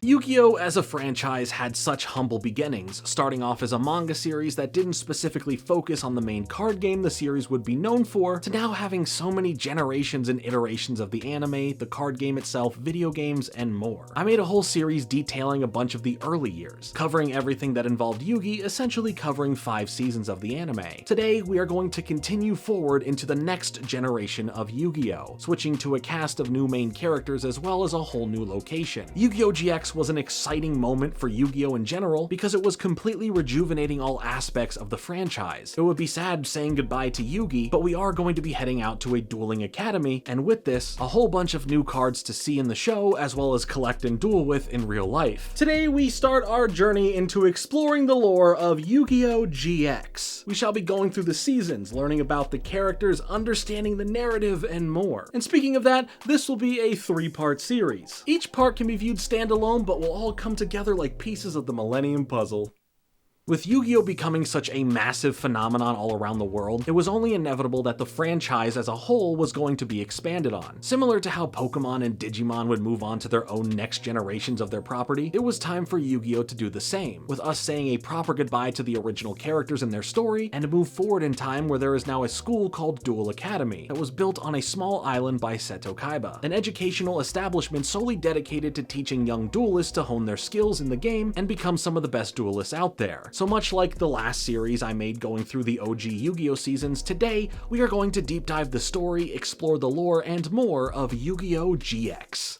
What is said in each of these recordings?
Yu-Gi-Oh! As a franchise had such humble beginnings, starting off as a manga series that didn't specifically focus on the main card game the series would be known for, to now having so many generations and iterations of the anime, the card game itself, video games, and more. I made a whole series detailing a bunch of the early years, covering everything that involved Yugi, essentially covering 5 seasons of the anime. Today, we are going to continue forward into the next generation of Yu-Gi-Oh!, switching to a cast of new main characters as well as a whole new location. Yu-Gi-Oh! GX was an exciting moment for Yu-Gi-Oh! In general because it was completely rejuvenating all aspects of the franchise. It would be sad saying goodbye to Yugi, but we are going to be heading out to a Dueling Academy, and with this, a whole bunch of new cards to see in the show as well as collect and duel with in real life. Today, we start our journey into exploring the lore of Yu-Gi-Oh! GX. We shall be going through the seasons, learning about the characters, understanding the narrative, and more. And speaking of that, this will be a 3-part series. Each part can be viewed standalone, but will all come together like pieces of the Millennium Puzzle. With Yu-Gi-Oh! Becoming such a massive phenomenon all around the world, it was only inevitable that the franchise as a whole was going to be expanded on. Similar to how Pokemon and Digimon would move on to their own next generations of their property, it was time for Yu-Gi-Oh! To do the same, with us saying a proper goodbye to the original characters and their story, and to move forward in time where there is now a school called Duel Academy that was built on a small island by Seto Kaiba, an educational establishment solely dedicated to teaching young duelists to hone their skills in the game and become some of the best duelists out there. So much like the last series I made going through the OG Yu-Gi-Oh! Seasons, today we are going to deep dive the story, explore the lore, and more of Yu-Gi-Oh! GX.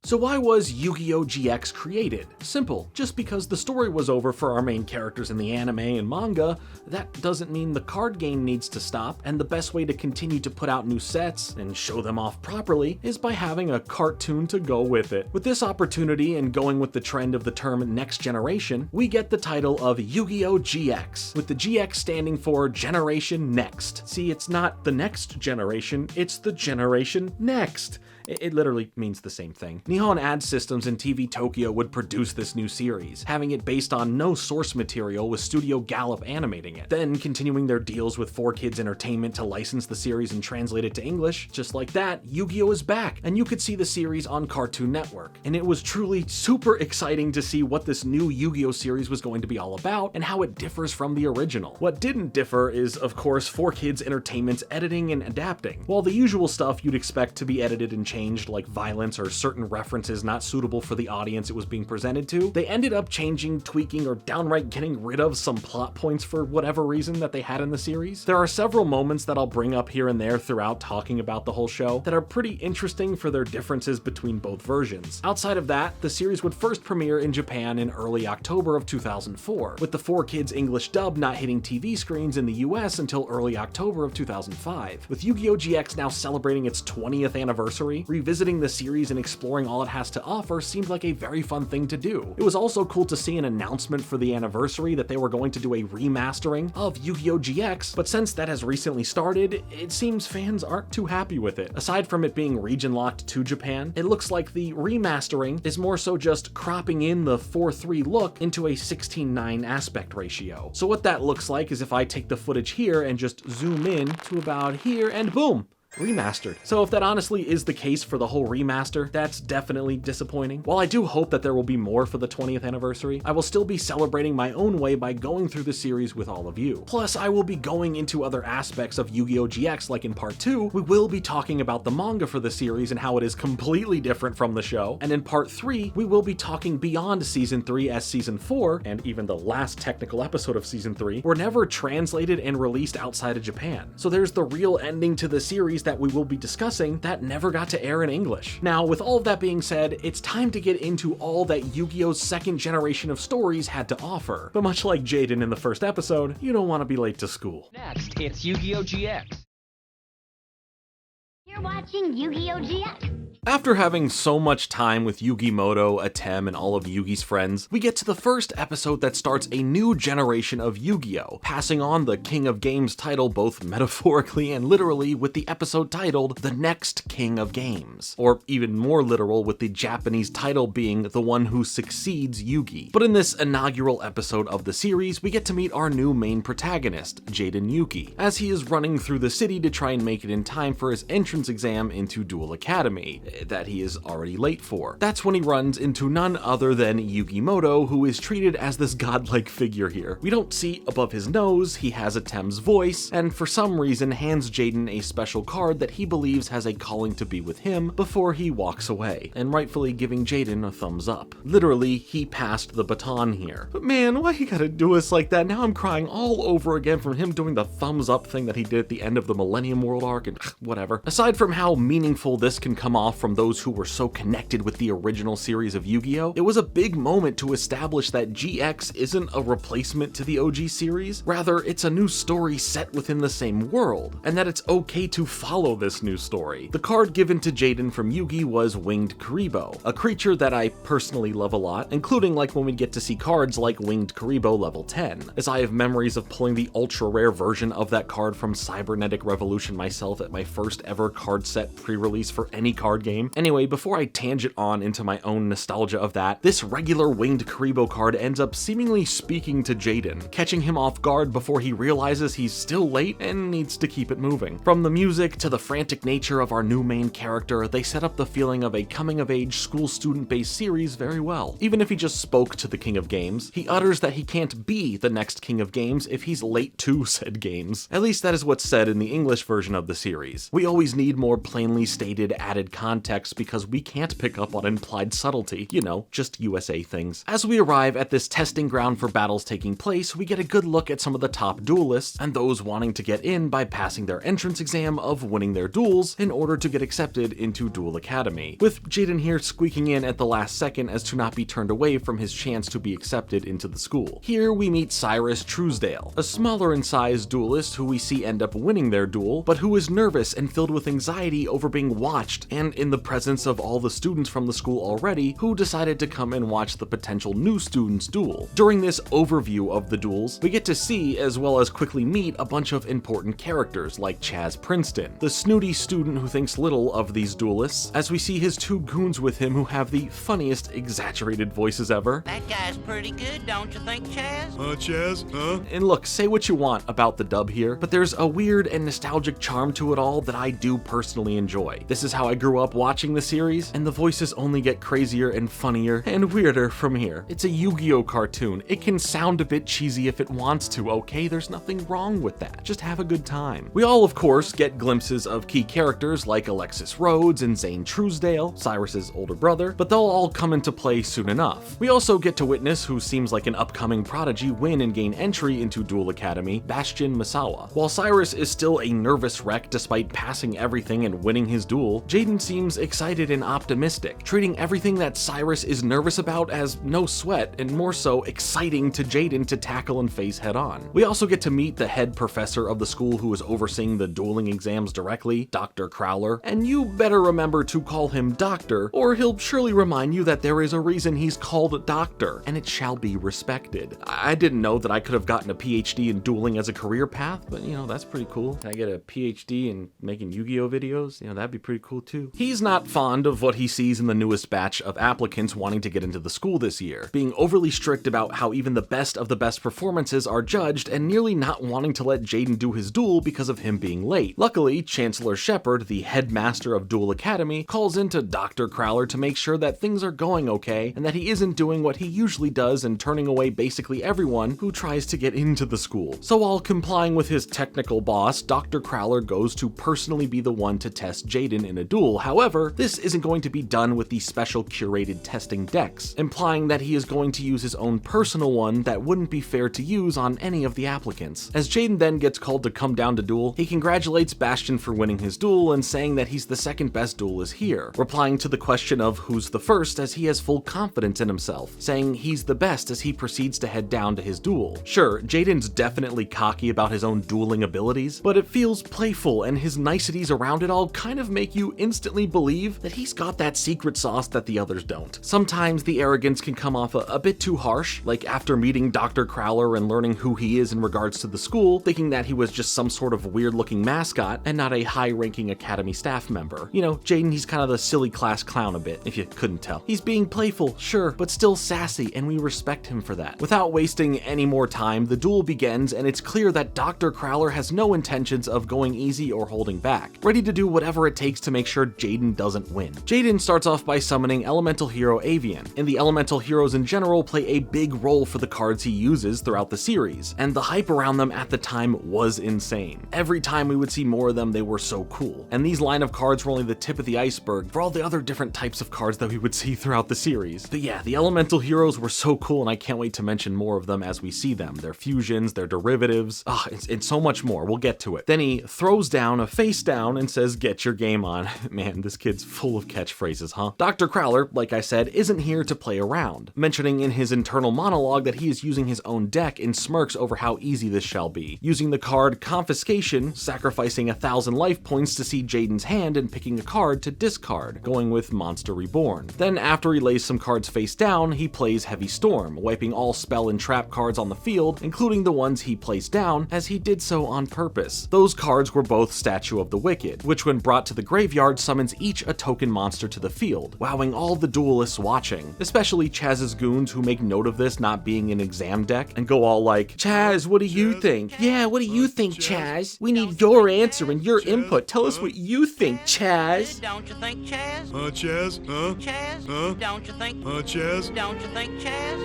So why was Yu-Gi-Oh! GX created? Simple, just because the story was over for our main characters in the anime and manga, that doesn't mean the card game needs to stop, and the best way to continue to put out new sets and show them off properly is by having a cartoon to go with it. With this opportunity and going with the trend of the term next generation, we get the title of Yu-Gi-Oh! GX, with the GX standing for Generation Next. See, it's not the next generation, it's the generation next. It literally means the same thing. Nihon Ad Systems and TV Tokyo would produce this new series, having it based on no source material with Studio Gallop animating it. Then continuing their deals with 4Kids Entertainment to license the series and translate it to English. Just like that, Yu-Gi-Oh! Is back, and you could see the series on Cartoon Network. And it was truly super exciting to see what this new Yu-Gi-Oh! Series was going to be all about and how it differs from the original. What didn't differ is, of course, 4Kids Entertainment's editing and adapting. While the usual stuff you'd expect to be edited and changed, like violence or certain references not suitable for the audience it was being presented to, they ended up changing, tweaking, or downright getting rid of some plot points for whatever reason that they had in the series. There are several moments that I'll bring up here and there throughout talking about the whole show that are pretty interesting for their differences between both versions. Outside of that, the series would first premiere in Japan in early October of 2004, with the 4Kids English dub not hitting TV screens in the US until early October of 2005. With Yu-Gi-Oh! GX now celebrating its 20th anniversary, revisiting the series and exploring all it has to offer seemed like a very fun thing to do. It was also cool to see an announcement for the anniversary that they were going to do a remastering of Yu-Gi-Oh! GX, but since that has recently started, it seems fans aren't too happy with it. Aside from it being region-locked to Japan, it looks like the remastering is more so just cropping in the 4:3 look into a 16:9 aspect ratio. So what that looks like is if I take the footage here and just zoom in to about here, and boom! Remastered. So if that honestly is the case for the whole remaster, that's definitely disappointing. While I do hope that there will be more for the 20th anniversary, I will still be celebrating my own way by going through the series with all of you. Plus, I will be going into other aspects of Yu-Gi-Oh! GX, like in part 2, we will be talking about the manga for the series and how it is completely different from the show, and in part 3, we will be talking beyond Season 3 as Season 4, and even the last technical episode of Season 3, were never translated and released outside of Japan. So there's the real ending to the series that we will be discussing that never got to air in English. Now, with all of that being said, it's time to get into all that Yu-Gi-Oh!'s second generation of stories had to offer. But much like Jaden in the first episode, you don't want to be late to school. Next, it's Yu-Gi-Oh! GX. You're watching Yu-Gi-Oh! GX. After having so much time with Yugi Muto, Atem, and all of Yugi's friends, we get to the first episode that starts a new generation of Yu-Gi-Oh!, passing on the King of Games title both metaphorically and literally with the episode titled The Next King of Games, or even more literal with the Japanese title being The One Who Succeeds Yugi. But in this inaugural episode of the series, we get to meet our new main protagonist, Jaden Yuki, as he is running through the city to try and make it in time for his entrance exam into Duel Academy, that he is already late for. That's when he runs into none other than Yugi Muto, who is treated as this godlike figure here. We don't see above his nose, he has Atem's voice, and for some reason hands Jaden a special card that he believes has a calling to be with him before he walks away, and rightfully giving Jaden a thumbs up. Literally, he passed the baton here. But man, why you gotta do us like that? Now I'm crying all over again from him doing the thumbs up thing that he did at the end of the Millennium World arc and whatever. Aside from how meaningful this can come off from those who were so connected with the original series of Yu-Gi-Oh!, it was a big moment to establish that GX isn't a replacement to the OG series, rather it's a new story set within the same world, and that it's okay to follow this new story. The card given to Jaden from Yugi was Winged Kuriboh, a creature that I personally love a lot, including like when we get to see cards like Winged Kuriboh level 10, as I have memories of pulling the ultra rare version of that card from Cybernetic Revolution myself at my first ever card set pre-release for any card game. Anyway, before I tangent on into my own nostalgia of that, this regular Winged Kuriboh card ends up seemingly speaking to Jaden, catching him off guard before he realizes he's still late and needs to keep it moving. From the music to the frantic nature of our new main character, they set up the feeling of a coming-of-age school student-based series very well. Even if he just spoke to the King of Games, he utters that he can't be the next King of Games if he's late to said games. At least that is what's said in the English version of the series. We always need more plainly stated added context because we can't pick up on implied subtlety, you know, just USA things. As we arrive at this testing ground for battles taking place, we get a good look at some of the top duelists and those wanting to get in by passing their entrance exam of winning their duels in order to get accepted into Duel Academy, with Jaden here squeaking in at the last second as to not be turned away from his chance to be accepted into the school. Here we meet Jaden Truesdale, a smaller in size duelist who we see end up winning their duel, but who is nervous and filled with anxiety over being watched and in the presence of all the students from the school already who decided to come and watch the potential new students duel. During this overview of the duels, we get to see as well as quickly meet a bunch of important characters like Chazz Princeton, the snooty student who thinks little of these duelists, as we see his two goons with him who have the funniest exaggerated voices ever. That guy's pretty good, don't you think, Chazz? Chazz, huh? And look, say what you want about the dub here, but there's a weird and nostalgic charm to it all that I do personally enjoy. This is how I grew up watching the series, and the voices only get crazier and funnier and weirder from here. It's a Yu-Gi-Oh! Cartoon. It can sound a bit cheesy if it wants to, okay? There's nothing wrong with that. Just have a good time. We all, of course, get glimpses of key characters like Alexis Rhodes and Zane Truesdale, Cyrus's older brother, but they'll all come into play soon enough. We also get to witness who seems like an upcoming prodigy win and gain entry into Duel Academy, Bastion Misawa. While Cyrus is still a nervous wreck despite passing everything and winning his duel, Jaden seems excited and optimistic, treating everything that Cyrus is nervous about as no sweat and more so exciting to Jaden to tackle and face head on. We also get to meet the head professor of the school who is overseeing the dueling exams directly, Dr. Crowler, and you better remember to call him Doctor, or he'll surely remind you that there is a reason he's called Doctor, and it shall be respected. I didn't know that I could have gotten a PhD in dueling as a career path, but you know, that's pretty cool. Can I get a PhD in making Yu-Gi-Oh! Videos? You know, that'd be pretty cool too. He's not fond of what he sees in the newest batch of applicants wanting to get into the school this year, being overly strict about how even the best of the best performances are judged and nearly not wanting to let Jaden do his duel because of him being late. Luckily, Chancellor Shepard, the headmaster of Duel Academy, calls into Dr. Crowler to make sure that things are going okay and that he isn't doing what he usually does and turning away basically everyone who tries to get into the school. So while complying with his technical boss, Dr. Crowler goes to personally be the one to test Jaden in a duel. However, this isn't going to be done with the special curated testing decks, implying that he is going to use his own personal one that wouldn't be fair to use on any of the applicants. As Jaden then gets called to come down to duel, he congratulates Bastion for winning his duel and saying that he's the second best duelist here, replying to the question of who's the first as he has full confidence in himself, saying he's the best as he proceeds to head down to his duel. Sure, Jaden's definitely cocky about his own dueling abilities, but it feels playful and his niceties around it all kind of make you instantly believe that he's got that secret sauce that the others don't. Sometimes the arrogance can come off a bit too harsh, like after meeting Dr. Crowler and learning who he is in regards to the school, thinking that he was just some sort of weird-looking mascot and not a high-ranking Academy staff member. You know, Jaden, he's kind of the silly class clown a bit, if you couldn't tell. He's being playful, sure, but still sassy, and we respect him for that. Without wasting any more time, the duel begins, and it's clear that Dr. Crowler has no intentions of going easy or holding back, ready to do whatever it takes to make sure Jaden doesn't win. Jaden starts off by summoning Elemental Hero Avian, and the Elemental Heroes in general play a big role for the cards he uses throughout the series, and the hype around them at the time was insane. Every time we would see more of them, they were so cool, and these line of cards were only the tip of the iceberg for all the other different types of cards that we would see throughout the series. But yeah, the Elemental Heroes were so cool, and I can't wait to mention more of them as we see them. Their fusions, their derivatives, it's so much more. We'll get to it. Then he throws down a face down and says, "Get your game on." Man, this kid's full of catchphrases, huh? Dr. Crowler, like I said, isn't here to play around, mentioning in his internal monologue that he is using his own deck and smirks over how easy this shall be, using the card Confiscation, sacrificing 1,000 life points to see Jaden's hand and picking a card to discard, going with Monster Reborn. Then after he lays some cards face down, he plays Heavy Storm, wiping all spell and trap cards on the field, including the ones he placed down, as he did so on purpose. Those cards were both Statue of the Wicked, which when brought to the graveyard summons each a token monster to the field, wowing all the duelists watching, especially Chazz's goons who make note of this not being an exam deck and go all like, "Chazz, what do you think?" "Yeah, what do you think, Chazz? We need your answer and your input. Tell us what you think, Chazz." Don't you think, Chazz? Chazz? Chazz? Don't you think? Chazz? Don't you think, Chazz?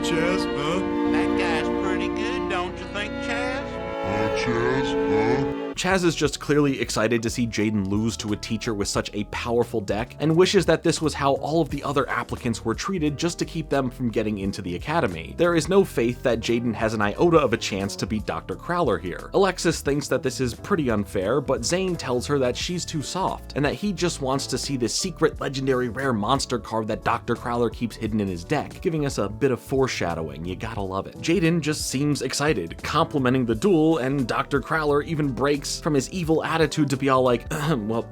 Chazz? That guy's pretty good, don't you think, Chazz? Chazz? Chazz is just clearly excited to see Jaden lose to a teacher with such a powerful deck, and wishes that this was how all of the other applicants were treated just to keep them from getting into the academy. There is no faith that Jaden has an iota of a chance to beat Dr. Crowler here. Alexis thinks that this is pretty unfair, but Zane tells her that she's too soft, and that he just wants to see this secret legendary rare monster card that Dr. Crowler keeps hidden in his deck, giving us a bit of foreshadowing. You gotta love it. Jaden just seems excited, complimenting the duel, and Dr. Crowler even breaks from his evil attitude to be all like, "Well,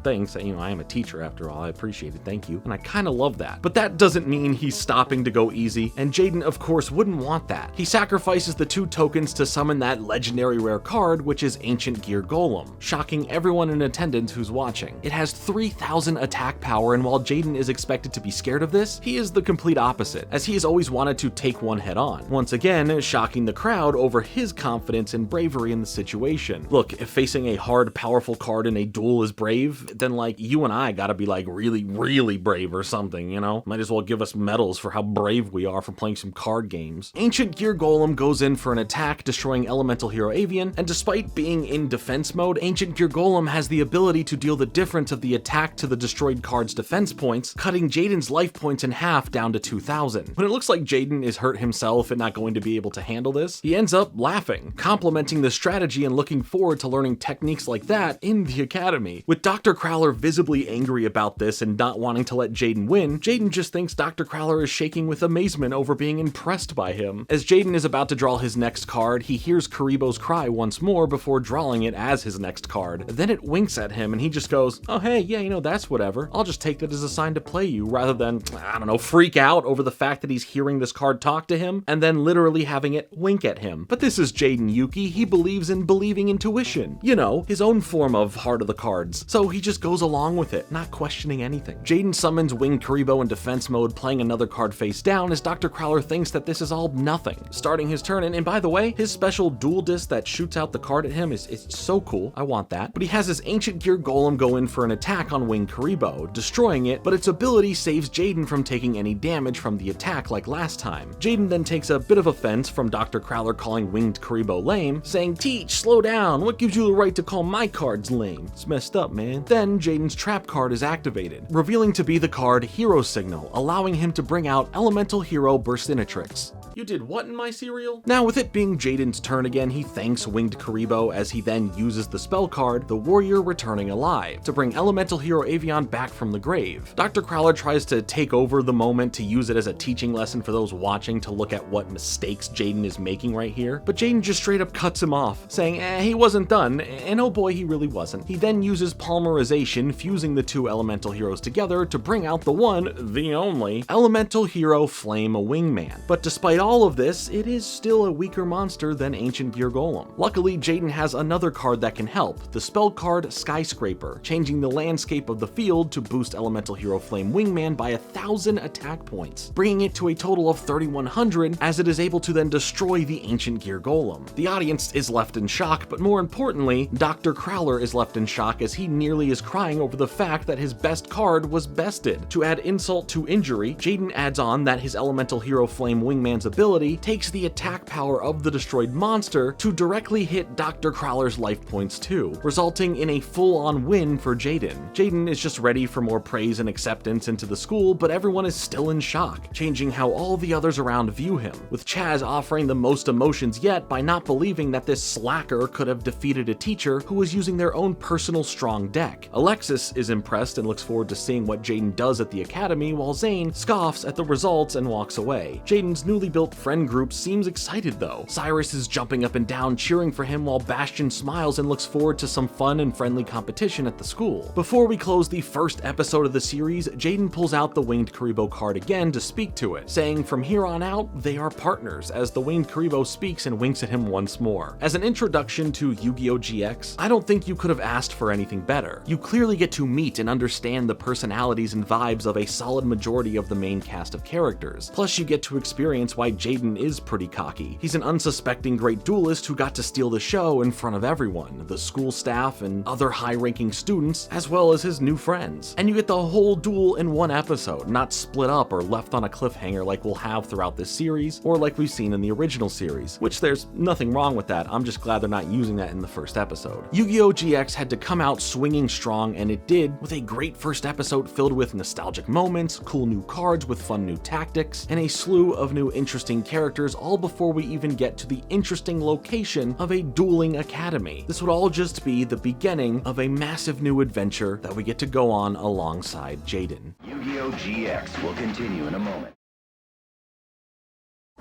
thanks, I am a teacher after all, I appreciate it, thank you." And I kinda love that. But that doesn't mean he's stopping to go easy, and Jaden of course wouldn't want that. He sacrifices the 2 tokens to summon that legendary rare card, which is Ancient Gear Golem, shocking everyone in attendance who's watching. It has 3,000 attack power, and while Jaden is expected to be scared of this, he is the complete opposite, as he has always wanted to take one head on, once again shocking the crowd over his confidence and bravery in the situation. Look, if facing a hard, powerful card in a duel is brave, then like you and I gotta be like really, really brave or something, you know? Might as well give us medals for how brave we are for playing some card games. Ancient Gear Golem goes in for an attack, destroying Elemental Hero Avian, and despite being in defense mode, Ancient Gear Golem has the ability to deal the difference of the attack to the destroyed card's defense points, cutting Jaden's life points in half down to 2,000. When it looks like Jaden is hurt himself and not going to be able to handle this, he ends up laughing, complimenting the strategy and looking forward to learning techniques like that in the academy. With Dr. Crowler visibly angry about this and not wanting to let Jaden win, Jaden just thinks Dr. Crowler is shaking with amazement over being impressed by him. As Jaden is about to draw his next card, he hears Karibo's cry once more before drawing it as his next card. Then it winks at him and he just goes, "Oh hey, yeah, that's whatever. I'll just take that as a sign to play you," rather than, I don't know, freak out over the fact that he's hearing this card talk to him and then literally having it wink at him. But this is Jaden Yuki. He believes in believing intuition. You know, his own form of Heart of the Cards. So he just goes along with it, not questioning anything. Jaden summons Winged Karibo in defense mode, playing another card face down as Dr. Crowler thinks that this is all nothing, starting his turn. And by the way, his special dual disc that shoots out the card at him is so cool. I want that. But he has his Ancient Gear Golem go in for an attack on Winged Karibo, destroying it, but its ability saves Jaden from taking any damage from the attack like last time. Jaden then takes a bit of offense from Dr. Crowler calling Winged Karibo lame, saying, "Teach, slow down, what gives you the right to call my cards lame? It's messed up, man." Then Jaden's trap card is activated, revealing to be the card Hero Signal, allowing him to bring out Elemental Hero Burstinatrix. You did what in my cereal? Now with it being Jaden's turn again, he thanks Winged Karibo as he then uses the spell card, the Warrior Returning Alive, to bring Elemental Hero Avian back from the grave. Dr. Crowler tries to take over the moment to use it as a teaching lesson for those watching to look at what mistakes Jaden is making right here, but Jaden just straight up cuts him off, saying he wasn't done, and oh boy, he really wasn't. He then uses Polymerization, fusing the two elemental heroes together to bring out the one, the only, Elemental Hero Flame Wingman. But despite all of this, it is still a weaker monster than Ancient Gear Golem. Luckily, Jaden has another card that can help, the spell card Skyscraper, changing the landscape of the field to boost Elemental Hero Flame Wingman by 1,000 attack points, bringing it to a total of 3,100 as it is able to then destroy the Ancient Gear Golem. The audience is left in shock, but more importantly, Dr. Crowler is left in shock as he nearly is crying over the fact that his best card was bested. To add insult to injury, Jaden adds on that his Elemental Hero Flame Wingman's ability takes the attack power of the destroyed monster to directly hit Dr. Crowler's life points too, resulting in a full-on win for Jaden. Jaden is just ready for more praise and acceptance into the school, but everyone is still in shock, changing how all the others around view him, with Chazz offering the most emotions yet by not believing that this slacker could have defeated a teacher who was using their own personal strong deck. Alexis is impressed and looks forward to seeing what Jaden does at the academy, while Zane scoffs at the results and walks away. Jaden's newly built friend group seems excited though. Cyrus is jumping up and down cheering for him while Bastion smiles and looks forward to some fun and friendly competition at the school. Before we close the first episode of the series, Jaden pulls out the Winged Karibo card again to speak to it, saying from here on out, they are partners, as the Winged Karibo speaks and winks at him once more. As an introduction to Yu-Gi-Oh! GX, I don't think you could have asked for anything better. You clearly get to meet and understand the personalities and vibes of a solid majority of the main cast of characters. Plus you get to experience why Jaden is pretty cocky. He's an unsuspecting great duelist who got to steal the show in front of everyone, the school staff and other high-ranking students, as well as his new friends. And you get the whole duel in one episode, not split up or left on a cliffhanger like we'll have throughout this series, or like we've seen in the original series, which there's nothing wrong with that. I'm just glad they're not using that in the first episode. Yu-Gi-Oh! GX had to come out swinging strong, and it did, with a great first episode filled with nostalgic moments, cool new cards with fun new tactics, and a slew of new interesting characters, all before we even get to the interesting location of a dueling academy. This would all just be the beginning of a massive new adventure that we get to go on alongside Jaden. Yu-Gi-Oh! GX will continue in a moment.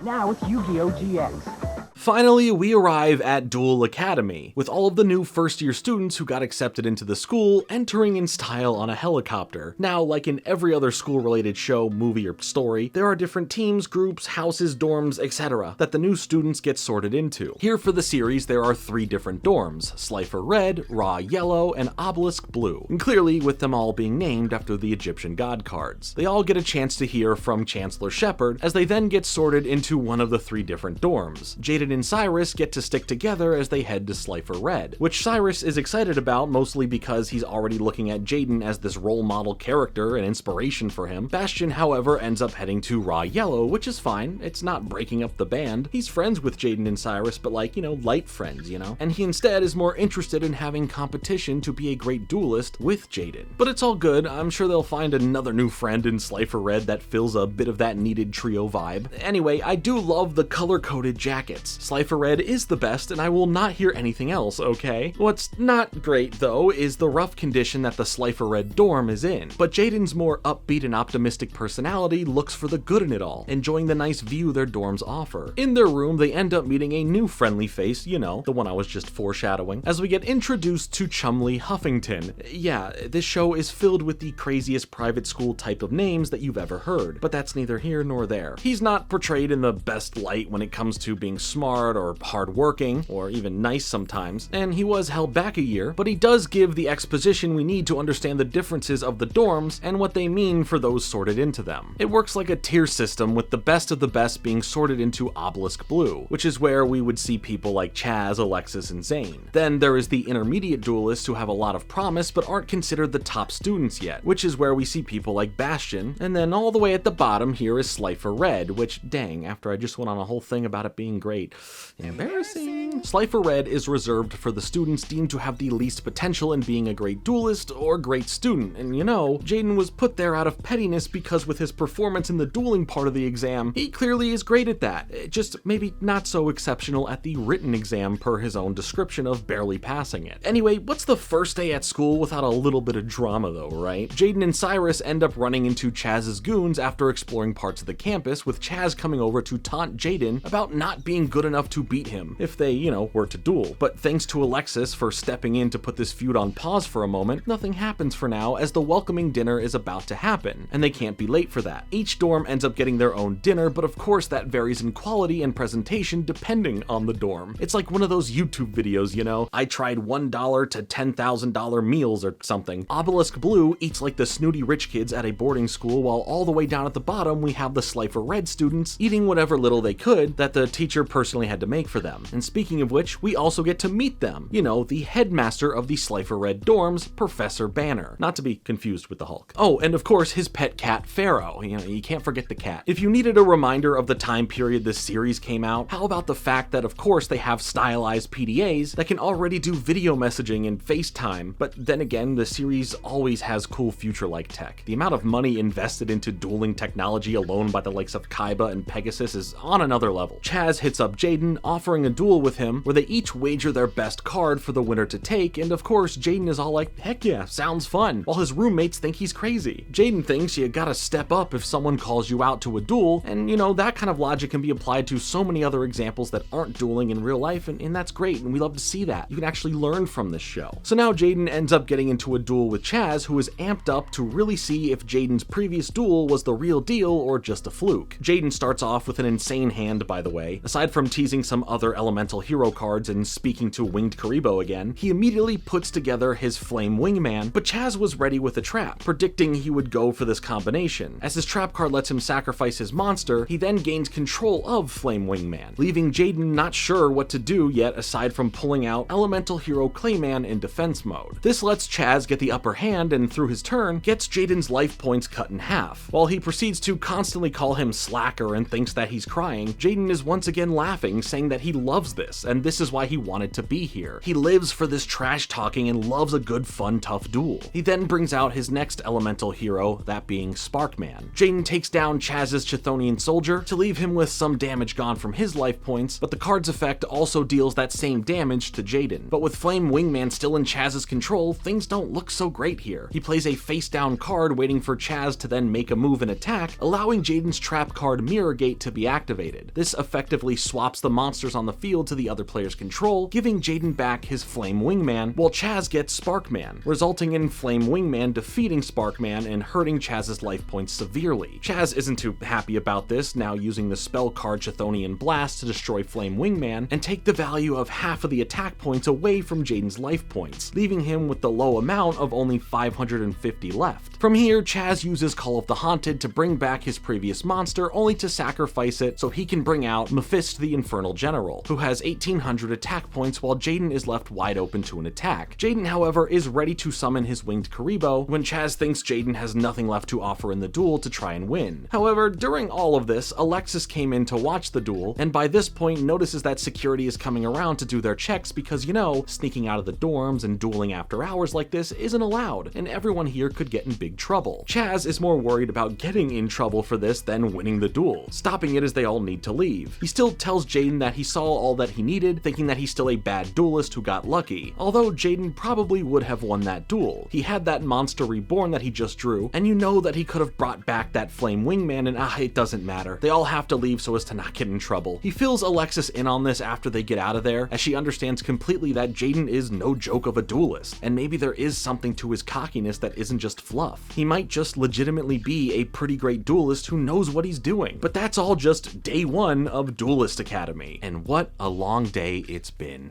Now it's Yu-Gi-Oh! GX. Finally, we arrive at Duel Academy, with all of the new first-year students who got accepted into the school entering in style on a helicopter. Now, like in every other school-related show, movie, or story, there are different teams, groups, houses, dorms, etc. that the new students get sorted into. Here for the series, there are 3 different dorms: Slifer Red, Ra Yellow, and Obelisk Blue, and clearly with them all being named after the Egyptian god cards. They all get a chance to hear from Chancellor Shepard, as they then get sorted into one of the 3 different dorms. Jaden and Cyrus get to stick together as they head to Slifer Red, which Cyrus is excited about mostly because he's already looking at Jaden as this role model character and inspiration for him. Bastion, however, ends up heading to Ra Yellow, which is fine. It's not breaking up the band. He's friends with Jaden and Cyrus, but like, light friends, And he instead is more interested in having competition to be a great duelist with Jaden. But it's all good. I'm sure they'll find another new friend in Slifer Red that fills a bit of that needed trio vibe. Anyway, I do love the color-coded jackets. Slifer Red is the best, and I will not hear anything else, okay? What's not great, though, is the rough condition that the Slifer Red dorm is in. But Jaden's more upbeat and optimistic personality looks for the good in it all, enjoying the nice view their dorms offer. In their room, they end up meeting a new friendly face, the one I was just foreshadowing, as we get introduced to Chumley Huffington. Yeah, this show is filled with the craziest private school type of names that you've ever heard, but that's neither here nor there. He's not portrayed in the best light when it comes to being smart or hardworking, or even nice sometimes, and he was held back a year, but he does give the exposition we need to understand the differences of the dorms and what they mean for those sorted into them. It works like a tier system, with the best of the best being sorted into Obelisk Blue, which is where we would see people like Chazz, Alexis, and Zane. Then there is the intermediate duelists who have a lot of promise but aren't considered the top students yet, which is where we see people like Bastion, and then all the way at the bottom here is Slifer Red, which, dang, after I just went on a whole thing about it being great. Embarrassing. Slifer Red is reserved for the students deemed to have the least potential in being a great duelist or great student, and you know, Jaden was put there out of pettiness because with his performance in the dueling part of the exam, he clearly is great at that, just maybe not so exceptional at the written exam per his own description of barely passing it. Anyway, what's the first day at school without a little bit of drama though, right? Jaden and Cyrus end up running into Chazz's goons after exploring parts of the campus, with Chazz coming over to taunt Jaden about not being good enough to beat him if they, were to duel. But thanks to Alexis for stepping in to put this feud on pause for a moment, nothing happens for now as the welcoming dinner is about to happen, and they can't be late for that. Each dorm ends up getting their own dinner, but of course that varies in quality and presentation depending on the dorm. It's like one of those YouTube videos, I tried $1 to $10,000 meals or something. Obelisk Blue eats like the snooty rich kids at a boarding school, while all the way down at the bottom we have the Slifer Red students eating whatever little they could that the teacher personally had to make for them. And speaking of which, we also get to meet them. The headmaster of the Slifer Red dorms, Professor Banner. Not to be confused with the Hulk. Oh, and of course his pet cat, Pharaoh. You can't forget the cat. If you needed a reminder of the time period this series came out, how about the fact that of course they have stylized PDAs that can already do video messaging and FaceTime, but then again, the series always has cool future-like tech. The amount of money invested into dueling technology alone by the likes of Kaiba and Pegasus is on another level. Chazz hits up Jaden, offering a duel with him, where they each wager their best card for the winner to take, and of course, Jaden is all like, heck yeah, sounds fun, while his roommates think he's crazy. Jaden thinks you gotta step up if someone calls you out to a duel, and that kind of logic can be applied to so many other examples that aren't dueling in real life, and that's great, and we love to see that. You can actually learn from this show. So now Jaden ends up getting into a duel with Chazz, who is amped up to really see if Jaden's previous duel was the real deal or just a fluke. Jaden starts off with an insane hand, by the way. Aside from teasing some other elemental hero cards and speaking to Winged Karibo again, he immediately puts together his Flame Wingman, but Chazz was ready with a trap, predicting he would go for this combination. As his trap card lets him sacrifice his monster, he then gains control of Flame Wingman, leaving Jaden not sure what to do yet aside from pulling out Elemental Hero Clayman in defense mode. This lets Chazz get the upper hand and through his turn, gets Jaden's life points cut in half. While he proceeds to constantly call him slacker and thinks that he's crying, Jaden is once again laughing, saying that he loves this, and this is why he wanted to be here. He lives for this trash talking and loves a good fun tough duel. He then brings out his next elemental hero, that being Sparkman. Jaden takes down Chazz's Chthonian soldier to leave him with some damage gone from his life points, but the card's effect also deals that same damage to Jaden. But with Flame Wingman still in Chazz's control, things don't look so great here. He plays a face down card waiting for Chazz to then make a move and attack, allowing Jaden's trap card Mirror Gate to be activated. This effectively swaps the monsters on the field to the other player's control, giving Jaden back his Flame Wingman, while Chazz gets Sparkman, resulting in Flame Wingman defeating Sparkman and hurting Chazz's life points severely. Chazz isn't too happy about this, now using the spell card Chthonian Blast to destroy Flame Wingman and take the value of half of the attack points away from Jaden's life points, leaving him with the low amount of only 550 left. From here, Chazz uses Call of the Haunted to bring back his previous monster, only to sacrifice it so he can bring out Mephisto the Infernal General, who has 1800 attack points while Jaden is left wide open to an attack. Jaden, however, is ready to summon his Winged Karibo when Chazz thinks Jaden has nothing left to offer in the duel to try and win. However, during all of this, Alexis came in to watch the duel, and by this point notices that security is coming around to do their checks because, sneaking out of the dorms and dueling after hours like this isn't allowed, and everyone here could get in big trouble. Chazz is more worried about getting in trouble for this than winning the duel, stopping it as they all need to leave. He still tells Jaden that he saw all that he needed, thinking that he's still a bad duelist who got lucky, although Jaden probably would have won that duel. He had that monster reborn that he just drew, and that he could have brought back that Flame Wingman, and it doesn't matter. They all have to leave so as to not get in trouble. He fills Alexis in on this after they get out of there, as she understands completely that Jaden is no joke of a duelist, and maybe there is something to his cockiness that isn't just fluff. He might just legitimately be a pretty great duelist who knows what he's doing. But that's all just day one of Duelist Academy, and what a long day it's been.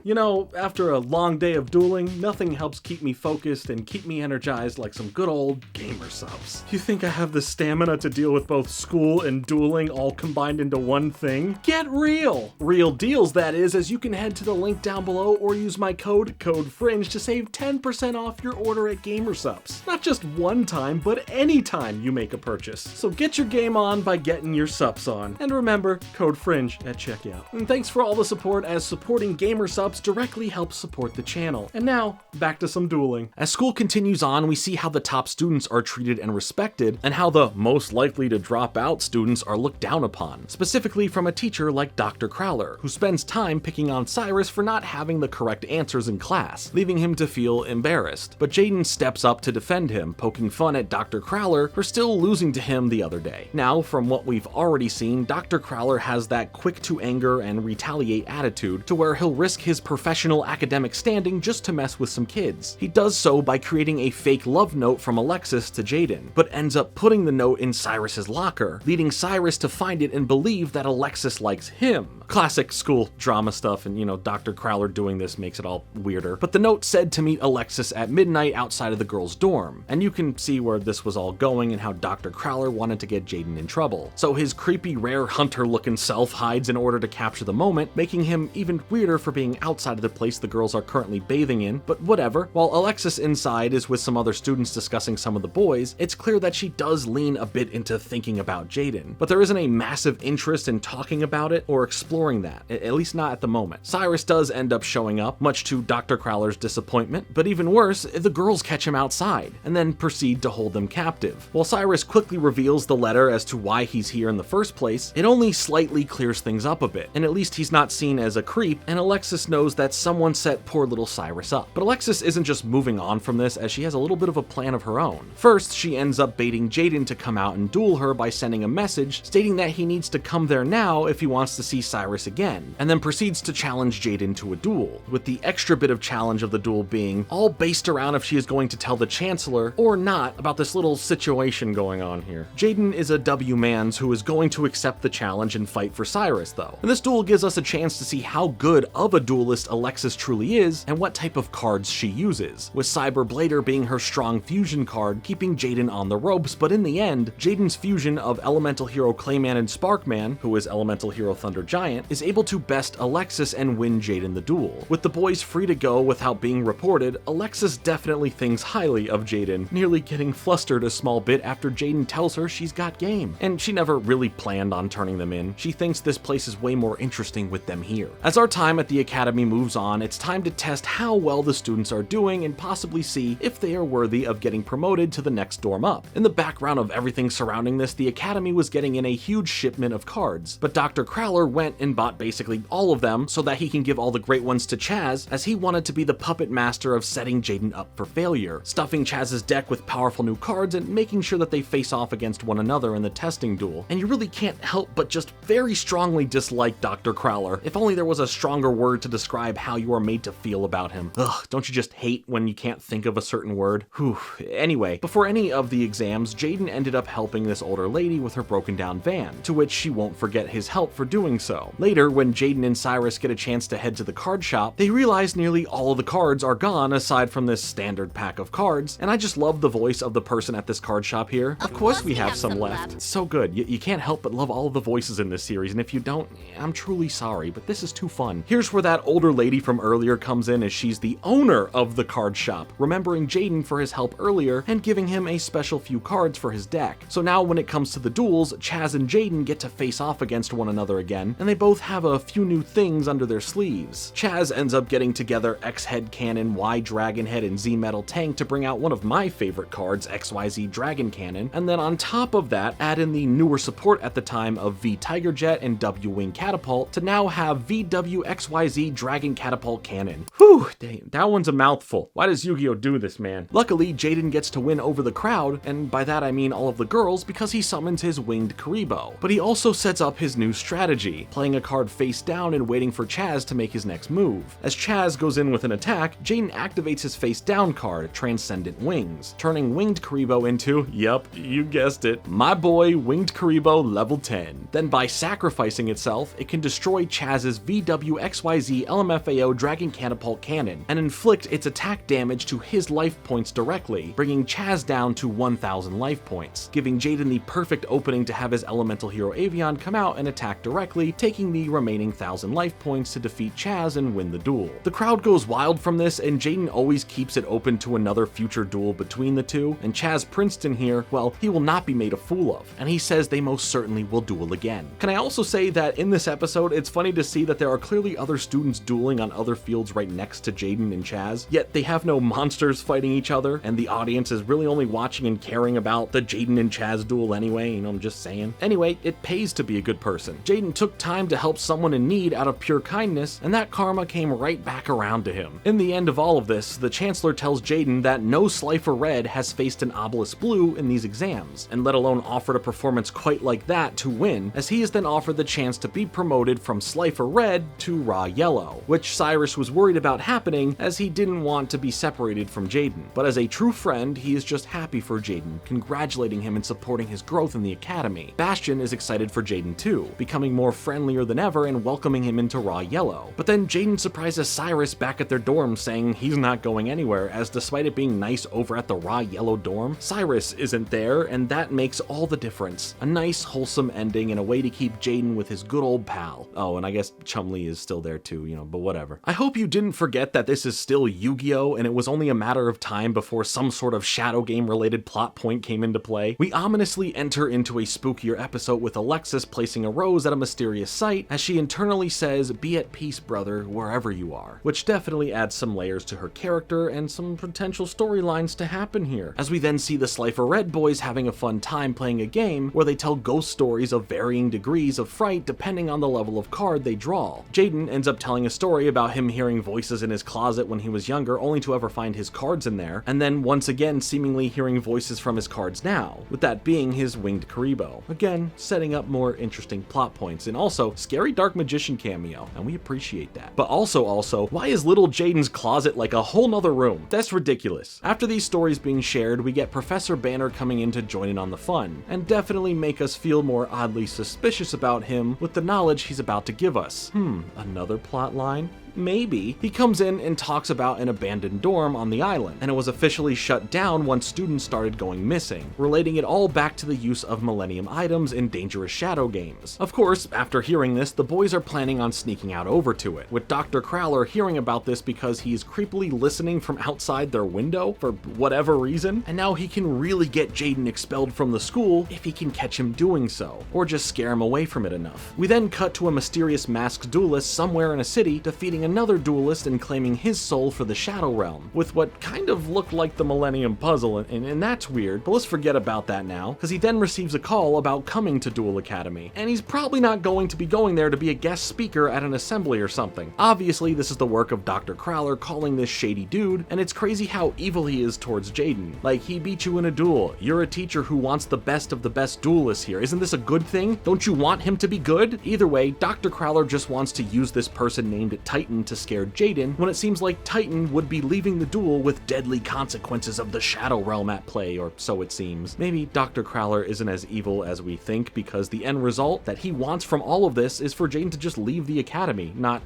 After a long day of dueling, nothing helps keep me focused and keep me energized like some good old gamer subs. You think I have the stamina to deal with both school and dueling all combined into one thing? Get real! Real deals, that is, as you can head to the link down below or use my code FRINGE to save 10% off your order at Gamer Subs. Not just one time, but any time you make a purchase. So get your game on by getting your subs on. And remember, code FRINGE at checkout. And thanks for all the support, as supporting gamer subs directly helps support the channel. And now, back to some dueling. As school continues on, we see how the top students are treated and respected, and how the most likely to drop out students are looked down upon, specifically from a teacher like Dr. Crowler, who spends time picking on Cyrus for not having the correct answers in class, leaving him to feel embarrassed. But Jaden steps up to defend him, poking fun at Dr. Crowler for still losing to him the other day. Now, from what we've already seen, Dr. Crowler has that quick to anger and retaliate attitude to where he'll risk his professional academic standing just to mess with some kids. He does so by creating a fake love note from Alexis to Jaden, but ends up putting the note in Cyrus's locker, leading Cyrus to find it and believe that Alexis likes him. Classic school drama stuff, and Dr. Crowler doing this makes it all weirder. But the note said to meet Alexis at midnight outside of the girls' dorm, and you can see where this was all going and how Dr. Crowler wanted to get Jaden in trouble. So his creepy rare hunter-looking self hides in order to capture the moment, making him even weirder for being outside of the place the girls are currently bathing in, but whatever. While Alexis inside is with some other students discussing some of the boys, it's clear that she does lean a bit into thinking about Jaden, but there isn't a massive interest in talking about it or exploring that, at least not at the moment. Cyrus does end up showing up, much to Dr. Crowler's disappointment, but even worse, the girls catch him outside, and then proceed to hold them captive. While Cyrus quickly reveals the letter as to why he's here in the first place, it only slightly clears things up a bit, and at least he's not seen as a creep, and Alexis knows that someone set poor little Cyrus up. But Alexis isn't just moving on from this, as she has a little bit of a plan of her own. First, she ends up baiting Jaden to come out and duel her by sending a message stating that he needs to come there now if he wants to see Cyrus again, and then proceeds to challenge Jaden to a duel, with the extra bit of challenge of the duel being all based around if she is going to tell the Chancellor or not about this little situation going on here. Jaden is a W-mans who is going to accept the challenge and fight for Cyrus though, and this duel gives us a chance to see how good of a duelist Alexis truly is and what type of cards she uses, with Cyber Blader being her strong fusion card, keeping Jaden on the ropes. But in the end, Jaden's fusion of Elemental Hero Clayman and Sparkman, who is Elemental Hero Thunder Giant, is able to best Alexis and win Jaden the duel. With the boys free to go without being reported, Alexis definitely thinks highly of Jaden, nearly getting flustered a small bit after Jaden tells her she's got game. And she never really planned on turning them in. She thinks this place is way more interesting with them here. As our time at the academy moves on, it's time to test how well the students are doing and possibly see if they are worthy of getting promoted to the next dorm up. In the background of everything surrounding this, the academy was getting in a huge shipment of cards, but Dr. Crowler went and bought basically all of them so that he can give all the great ones to Chazz, as he wanted to be the puppet master of setting Jaden up for failure, stuffing Chazz's deck with powerful new cards and making sure that they face off against one another in the testing duel. And you really can't help but just very strongly dislike Dr. Crowler. If only there was a stronger word to describe how you are made to feel about him. Ugh, don't you just hate when you can't think of a certain word? Whew. Anyway, before any of the exams, Jaden ended up helping this older lady with her broken down van, to which she won't forget his help for doing so. Later, when Jaden and Cyrus get a chance to head to the card shop, they realize nearly all of the cards are gone aside from this standard pack of cards, and I just love the voice of the person at this card shop here. Of course we have some left. It's so good. You can't help but love all of the voices in this series, and if you don't, I'm truly sorry, but this is too fun. Here's where that older lady from earlier comes in, as she's the owner of the card shop, remembering Jaden for his help earlier and giving him a special few cards for his deck. So now when it comes to the duels, Chazz and Jaden get to face off against one another again, and they both have a few new things under their sleeves. Chazz ends up getting together X-Head Cannon, Y Dragon Head, and Z Metal Tank to bring out one of my favorite cards, XYZ Dragon Cannon, and then on top of that, add in the newer support at the time of V Tiger Jet and W Wing Catapult to now have VW XYZ Dragon Catapult Cannon. Whew, dang, that one's a mouthful. Why does Yu-Gi-Oh do this, man? Luckily, Jaden gets to win over the crowd, and by that I mean all of the girls, because he summons his Winged Karibo. But he also sets up his new strategy, playing a card face down and waiting for Chazz to make his next move. As Chazz goes in with an attack, Jaden activates his face down card, Transcendent Wings, turning Winged Karibo into, yep, you guessed it, my boy Winged Karibo level 10. Then by sacrificing itself, it can destroy Chazz's VW XYZ LMFAO Dragon Catapult cannon, and inflict its attack damage to his life points directly, bringing Chazz down to 1,000 life points, giving Jaden the perfect opening to have his elemental hero Avian come out and attack directly, taking the remaining 1,000 life points to defeat Chazz and win the duel. The crowd goes wild from this, and Jaden always keeps it open to another future duel between the two, and Chazz Princeton here, well, he will not be made a fool of, and he says they most certainly will duel again. Can I also say that in this episode, it's funny to see that there are clearly other students dueling on other fields right next to Jaden and Chazz, yet they have no monsters fighting each other, and the audience is really only watching and caring about the Jaden and Chazz duel anyway, I'm just saying. Anyway, it pays to be a good person. Jaden took time to help someone in need out of pure kindness, and that karma came right back around to him. In the end of all of this, the Chancellor tells Jaden that no Slifer Red has faced an Obelisk Blue in these exams, and let alone offered a performance quite like that to win, as he is then offered the chance to be promoted from Slifer Red to Raw Yellow, which Cyrus was worried about happening as he didn't want to be separated from Jaden. But as a true friend, he is just happy for Jaden, congratulating him and supporting his growth in the academy. Bastion is excited for Jaden too, becoming more friendlier than ever and welcoming him into Raw Yellow. But then Jaden surprises Cyrus back at their dorm saying he's not going anywhere, as despite it being nice over at the Raw Yellow dorm, Cyrus isn't there, and that makes all the difference. A nice, wholesome ending and a way to keep Jaden with his good old pal. Oh, and I guess Chumlee is still there too, but whatever. I hope you didn't forget that this is still Yu-Gi-Oh! And it was only a matter of time before some sort of shadow game related plot point came into play. We ominously enter into a spookier episode with Alexis placing a rose at a mysterious site as she internally says, "Be at peace, brother, wherever you are," which definitely adds some layers to her character and some potential storylines to happen here, as we then see the Slifer Red boys having a fun time playing a game where they tell ghost stories of varying degrees of fright depending on the level of card they draw. Jaden ends up telling a story about him hearing voices in his closet when he was younger, only to ever find his cards in there, and then once again seemingly hearing voices from his cards now, with that being his winged Karibo. Again, setting up more interesting plot points, and also scary dark magician cameo, and we appreciate that. But also, why is little Jaden's closet like a whole nother room? That's ridiculous. After these stories being shared, we get Professor Banner coming in to join in on the fun, and definitely make us feel more oddly suspicious about him with the knowledge he's about to give us. Another plot line? Maybe. He comes in and talks about an abandoned dorm on the island, and it was officially shut down once students started going missing, relating it all back to the use of Millennium items in dangerous shadow games. Of course, after hearing this, the boys are planning on sneaking out over to it, with Dr. Crowler hearing about this because he's creepily listening from outside their window for whatever reason, and now he can really get Jaden expelled from the school if he can catch him doing so, or just scare him away from it enough. We then cut to a mysterious masked duelist somewhere in a city defeating another duelist and claiming his soul for the Shadow Realm, with what kind of looked like the Millennium Puzzle, and that's weird, but let's forget about that now, because he then receives a call about coming to Duel Academy, and he's probably not going to be going there to be a guest speaker at an assembly or something. Obviously, this is the work of Dr. Crowler calling this shady dude, and it's crazy how evil he is towards Jaden. Like, he beat you in a duel, you're a teacher who wants the best of the best duelists here, isn't this a good thing? Don't you want him to be good? Either way, Dr. Crowler just wants to use this person named Titan to scare Jaden, when it seems like Titan would be leaving the duel with deadly consequences of the Shadow Realm at play, or so it seems. Maybe Dr. Crowler isn't as evil as we think, because the end result that he wants from all of this is for Jaden to just leave the academy, not,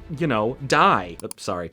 die.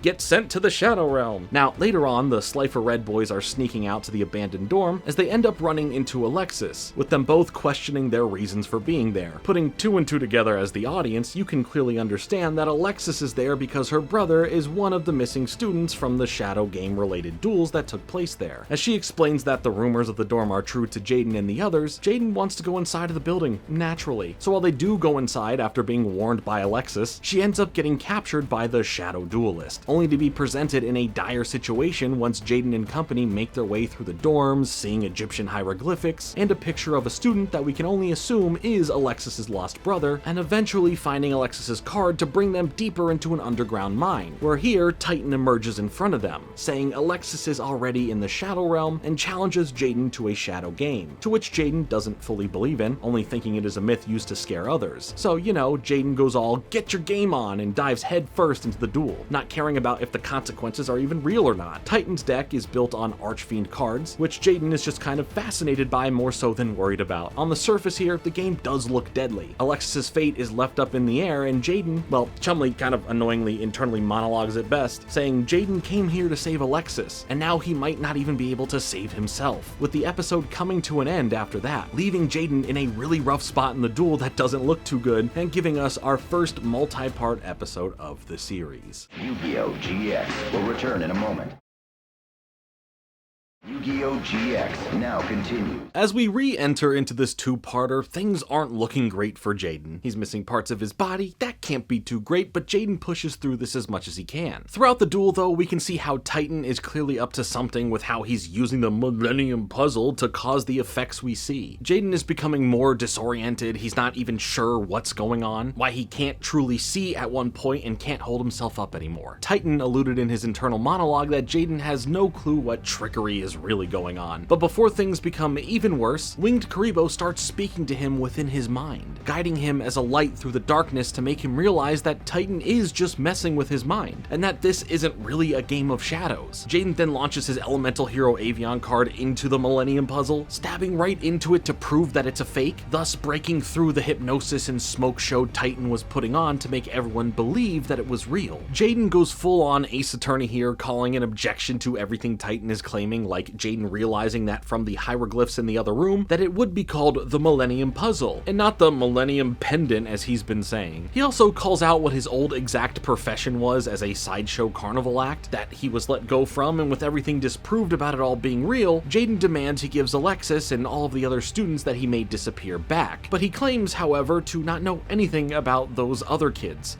Get sent to the Shadow Realm. Now, later on, the Slifer Red boys are sneaking out to the abandoned dorm as they end up running into Alexis, with them both questioning their reasons for being there. Putting two and two together as the audience, you can clearly understand that Alexis is there because her brother is one of the missing students from the shadow game related duels that took place there. As she explains that the rumors of the dorm are true to Jaden and the others, Jaden wants to go inside of the building, naturally. So while they do go inside after being warned by Alexis, she ends up getting captured by the shadow duelist, only to be presented in a dire situation once Jaden and company make their way through the dorms, seeing Egyptian hieroglyphics, and a picture of a student that we can only assume is Alexis's lost brother, and eventually finding Alexis's card to bring them deeper into an underground mine, where here Titan emerges in front of them, saying Alexis is already in the Shadow Realm and challenges Jaden to a shadow game, to which Jaden doesn't fully believe in, only thinking it is a myth used to scare others. So, Jaden goes all, "Get your game on," and dives head first into the duel, not caring about if the consequences are even real or not. Titan's deck is built on Archfiend cards, which Jaden is just kind of fascinated by more so than worried about. On the surface here, the game does look deadly. Alexis's fate is left up in the air, and Jaden, well, Chumlee kind of annoyingly internalizes internally monologues at best, saying Jaden came here to save Alexis, and now he might not even be able to save himself, with the episode coming to an end after that, leaving Jaden in a really rough spot in the duel that doesn't look too good, and giving us our first multi-part episode of the series. Yu-Gi-Oh! GX will return in a moment. Yu-Gi-Oh! GX now continues. As we re-enter into this two-parter, things aren't looking great for Jaden. He's missing parts of his body, that can't be too great, but Jaden pushes through this as much as he can. Throughout the duel though, we can see how Titan is clearly up to something with how he's using the Millennium Puzzle to cause the effects we see. Jaden is becoming more disoriented, he's not even sure what's going on, why he can't truly see at one point and can't hold himself up anymore. Titan alluded in his internal monologue that Jaden has no clue what trickery is really going on. But before things become even worse, Winged Karibo starts speaking to him within his mind, guiding him as a light through the darkness to make him realize that Titan is just messing with his mind, and that this isn't really a game of shadows. Jaden then launches his Elemental Hero Avion card into the Millennium Puzzle, stabbing right into it to prove that it's a fake, thus breaking through the hypnosis and smoke show Titan was putting on to make everyone believe that it was real. Jaden goes full on Ace Attorney here, calling an objection to everything Titan is claiming, like Jaden realizing that from the hieroglyphs in the other room that it would be called the Millennium Puzzle, and not the Millennium Pendant as he's been saying. He also calls out what his old exact profession was as a sideshow carnival act that he was let go from, and with everything disproved about it all being real, Jaden demands he gives Alexis and all of the other students that he made disappear back. But he claims, however, to not know anything about those other kids.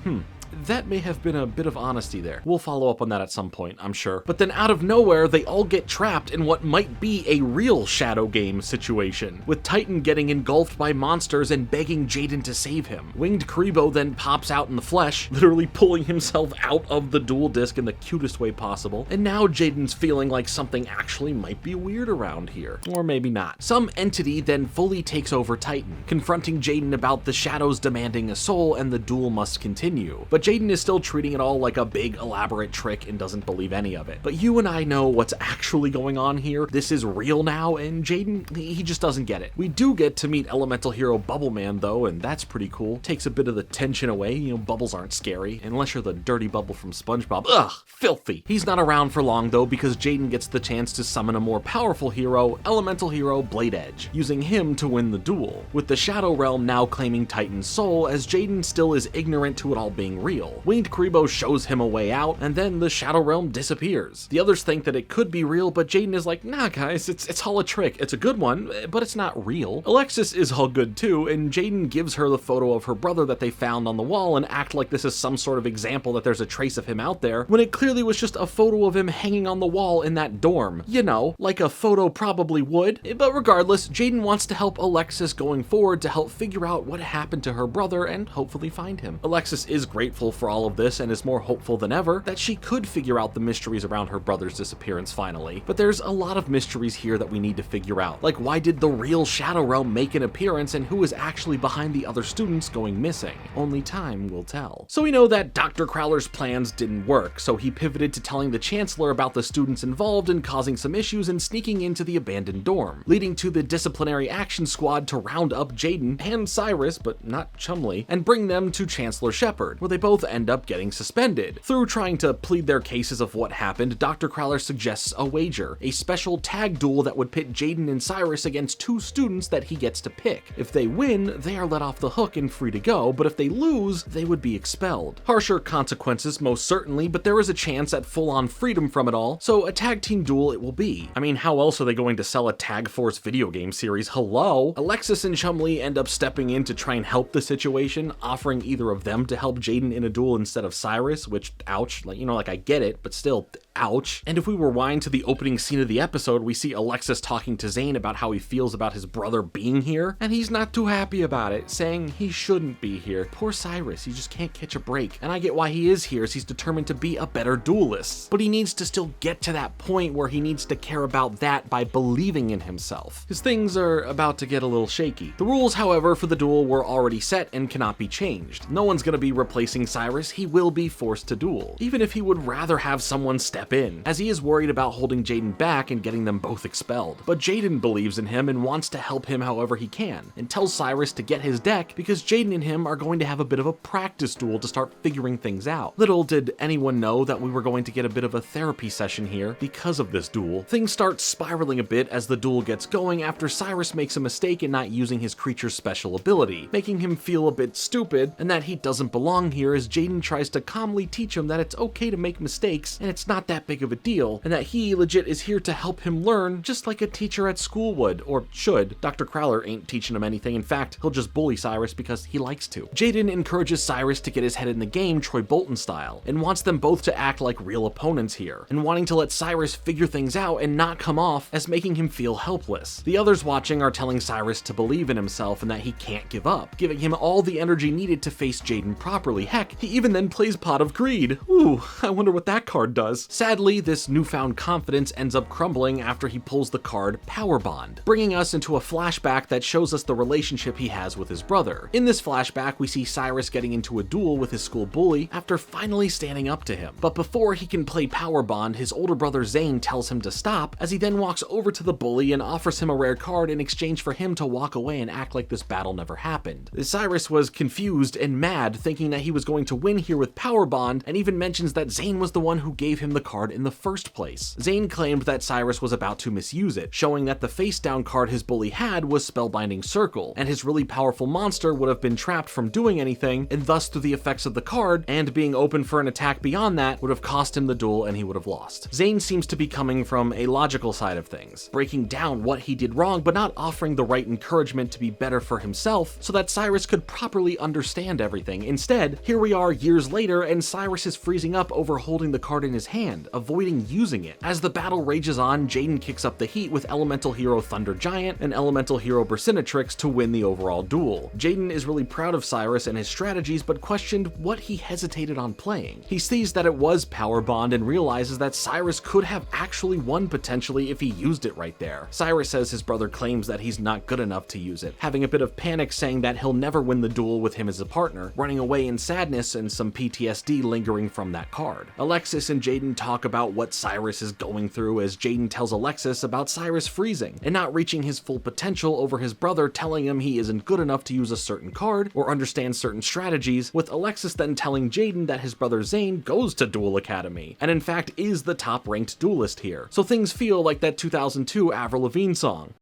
That may have been a bit of honesty there. We'll follow up on that at some point, I'm sure. But then out of nowhere, they all get trapped in what might be a real shadow game situation, with Titan getting engulfed by monsters and begging Jaden to save him. Winged Karibo then pops out in the flesh, literally pulling himself out of the duel disk in the cutest way possible, and now Jaden's feeling like something actually might be weird around here. Or maybe not. Some entity then fully takes over Titan, confronting Jaden about the shadows demanding a soul and the duel must continue. But Jaden is still treating it all like a big elaborate trick and doesn't believe any of it. But you and I know what's actually going on here. This is real now, and Jaden, he just doesn't get it. We do get to meet Elemental Hero Bubble Man though, and that's pretty cool. Takes a bit of the tension away. You know, bubbles aren't scary, unless you're the dirty bubble from SpongeBob. Ugh, filthy. He's not around for long though, because Jaden gets the chance to summon a more powerful hero, Elemental Hero Blade Edge, using him to win the duel, with the Shadow Realm now claiming Titan's soul, as Jaden still is ignorant to it all being real. Winged Karibo shows him a way out, and then the Shadow Realm disappears. The others think that it could be real, but Jaden is like, nah guys, it's all a trick. It's a good one, but it's not real. Alexis is all good too, and Jaden gives her the photo of her brother that they found on the wall and act like this is some sort of example that there's a trace of him out there, when it clearly was just a photo of him hanging on the wall in that dorm. You know, like a photo probably would. But regardless, Jaden wants to help Alexis going forward to help figure out what happened to her brother and hopefully find him. Alexis is grateful for all of this and is more hopeful than ever that she could figure out the mysteries around her brother's disappearance finally. But there's a lot of mysteries here that we need to figure out. Like, why did the real Shadow Realm make an appearance, and who is actually behind the other students going missing? Only time will tell. So we know that Dr. Crowler's plans didn't work, so he pivoted to telling the Chancellor about the students involved and causing some issues and sneaking into the abandoned dorm, leading to the disciplinary action squad to round up Jaden and Cyrus, but not Chumley, and bring them to Chancellor Shepard, where they both end up getting suspended. Through trying to plead their cases of what happened, Dr. Crowler suggests a wager, a special tag duel that would pit Jaden and Cyrus against two students that he gets to pick. If they win, they are let off the hook and free to go, but if they lose, they would be expelled. Harsher consequences most certainly, but there is a chance at full-on freedom from it all, so a tag team duel it will be. I mean, how else are they going to sell a Tag Force video game series? Hello? Alexis and Chumley end up stepping in to try and help the situation, offering either of them to help Jaden in a duel instead of Cyrus, which, ouch, like, you know, like I get it, but still, ouch. And if we rewind to the opening scene of the episode, we see Alexis talking to Zane about how he feels about his brother being here, and he's not too happy about it, saying he shouldn't be here. Poor Cyrus, he just can't catch a break. And I get why he is here, as he's determined to be a better duelist. But he needs to still get to that point where he needs to care about that by believing in himself, because things are about to get a little shaky. The rules, however, for the duel were already set and cannot be changed. No one's gonna be replacing facing Cyrus, he will be forced to duel, even if he would rather have someone step in, as he is worried about holding Jaden back and getting them both expelled. But Jaden believes in him and wants to help him however he can, and tells Cyrus to get his deck because Jaden and him are going to have a bit of a practice duel to start figuring things out. Little did anyone know that we were going to get a bit of a therapy session here because of this duel. Things start spiraling a bit as the duel gets going after Cyrus makes a mistake in not using his creature's special ability, making him feel a bit stupid and that he doesn't belong here, as Jaden tries to calmly teach him that it's okay to make mistakes and it's not that big of a deal, and that he legit is here to help him learn just like a teacher at school would, or should. Dr. Crowler ain't teaching him anything. In fact, he'll just bully Cyrus because he likes to. Jaden encourages Cyrus to get his head in the game Troy Bolton style, and wants them both to act like real opponents here, and wanting to let Cyrus figure things out and not come off as making him feel helpless. The others watching are telling Cyrus to believe in himself and that he can't give up, giving him all the energy needed to face Jaden properly. Heck, he even then plays Pot of Greed. Ooh, I wonder what that card does. Sadly, this newfound confidence ends up crumbling after he pulls the card Power Bond, bringing us into a flashback that shows us the relationship he has with his brother. In this flashback, we see Cyrus getting into a duel with his school bully after finally standing up to him. But before he can play Power Bond, his older brother Zane tells him to stop, as he then walks over to the bully and offers him a rare card in exchange for him to walk away and act like this battle never happened. Cyrus was confused and mad, thinking that he was going to win here with Power Bond, and even mentions that Zane was the one who gave him the card in the first place. Zane claimed that Cyrus was about to misuse it, showing that the face down card his bully had was Spellbinding Circle, and his really powerful monster would have been trapped from doing anything, and thus through the effects of the card, and being open for an attack beyond that, would have cost him the duel and he would have lost. Zane seems to be coming from a logical side of things, breaking down what he did wrong but not offering the right encouragement to be better for himself so that Cyrus could properly understand everything. Instead, here we are years later and Cyrus is freezing up over holding the card in his hand, avoiding using it. As the battle rages on, Jaden kicks up the heat with Elemental Hero Thunder Giant and Elemental Hero Bracinatrix to win the overall duel. Jaden is really proud of Cyrus and his strategies, but questioned what he hesitated on playing. He sees that it was Power Bond and realizes that Cyrus could have actually won potentially if he used it right there. Cyrus says his brother claims that he's not good enough to use it, having a bit of panic, saying that he'll never win the duel with him as a partner, running away in sadness and some PTSD lingering from that card. Alexis and Jaden talk about what Cyrus is going through, as Jaden tells Alexis about Cyrus freezing and not reaching his full potential over his brother telling him he isn't good enough to use a certain card or understand certain strategies, with Alexis then telling Jaden that his brother Zane goes to Duel Academy, and in fact is the top ranked duelist here. So things feel like that 2002 Avril Lavigne song,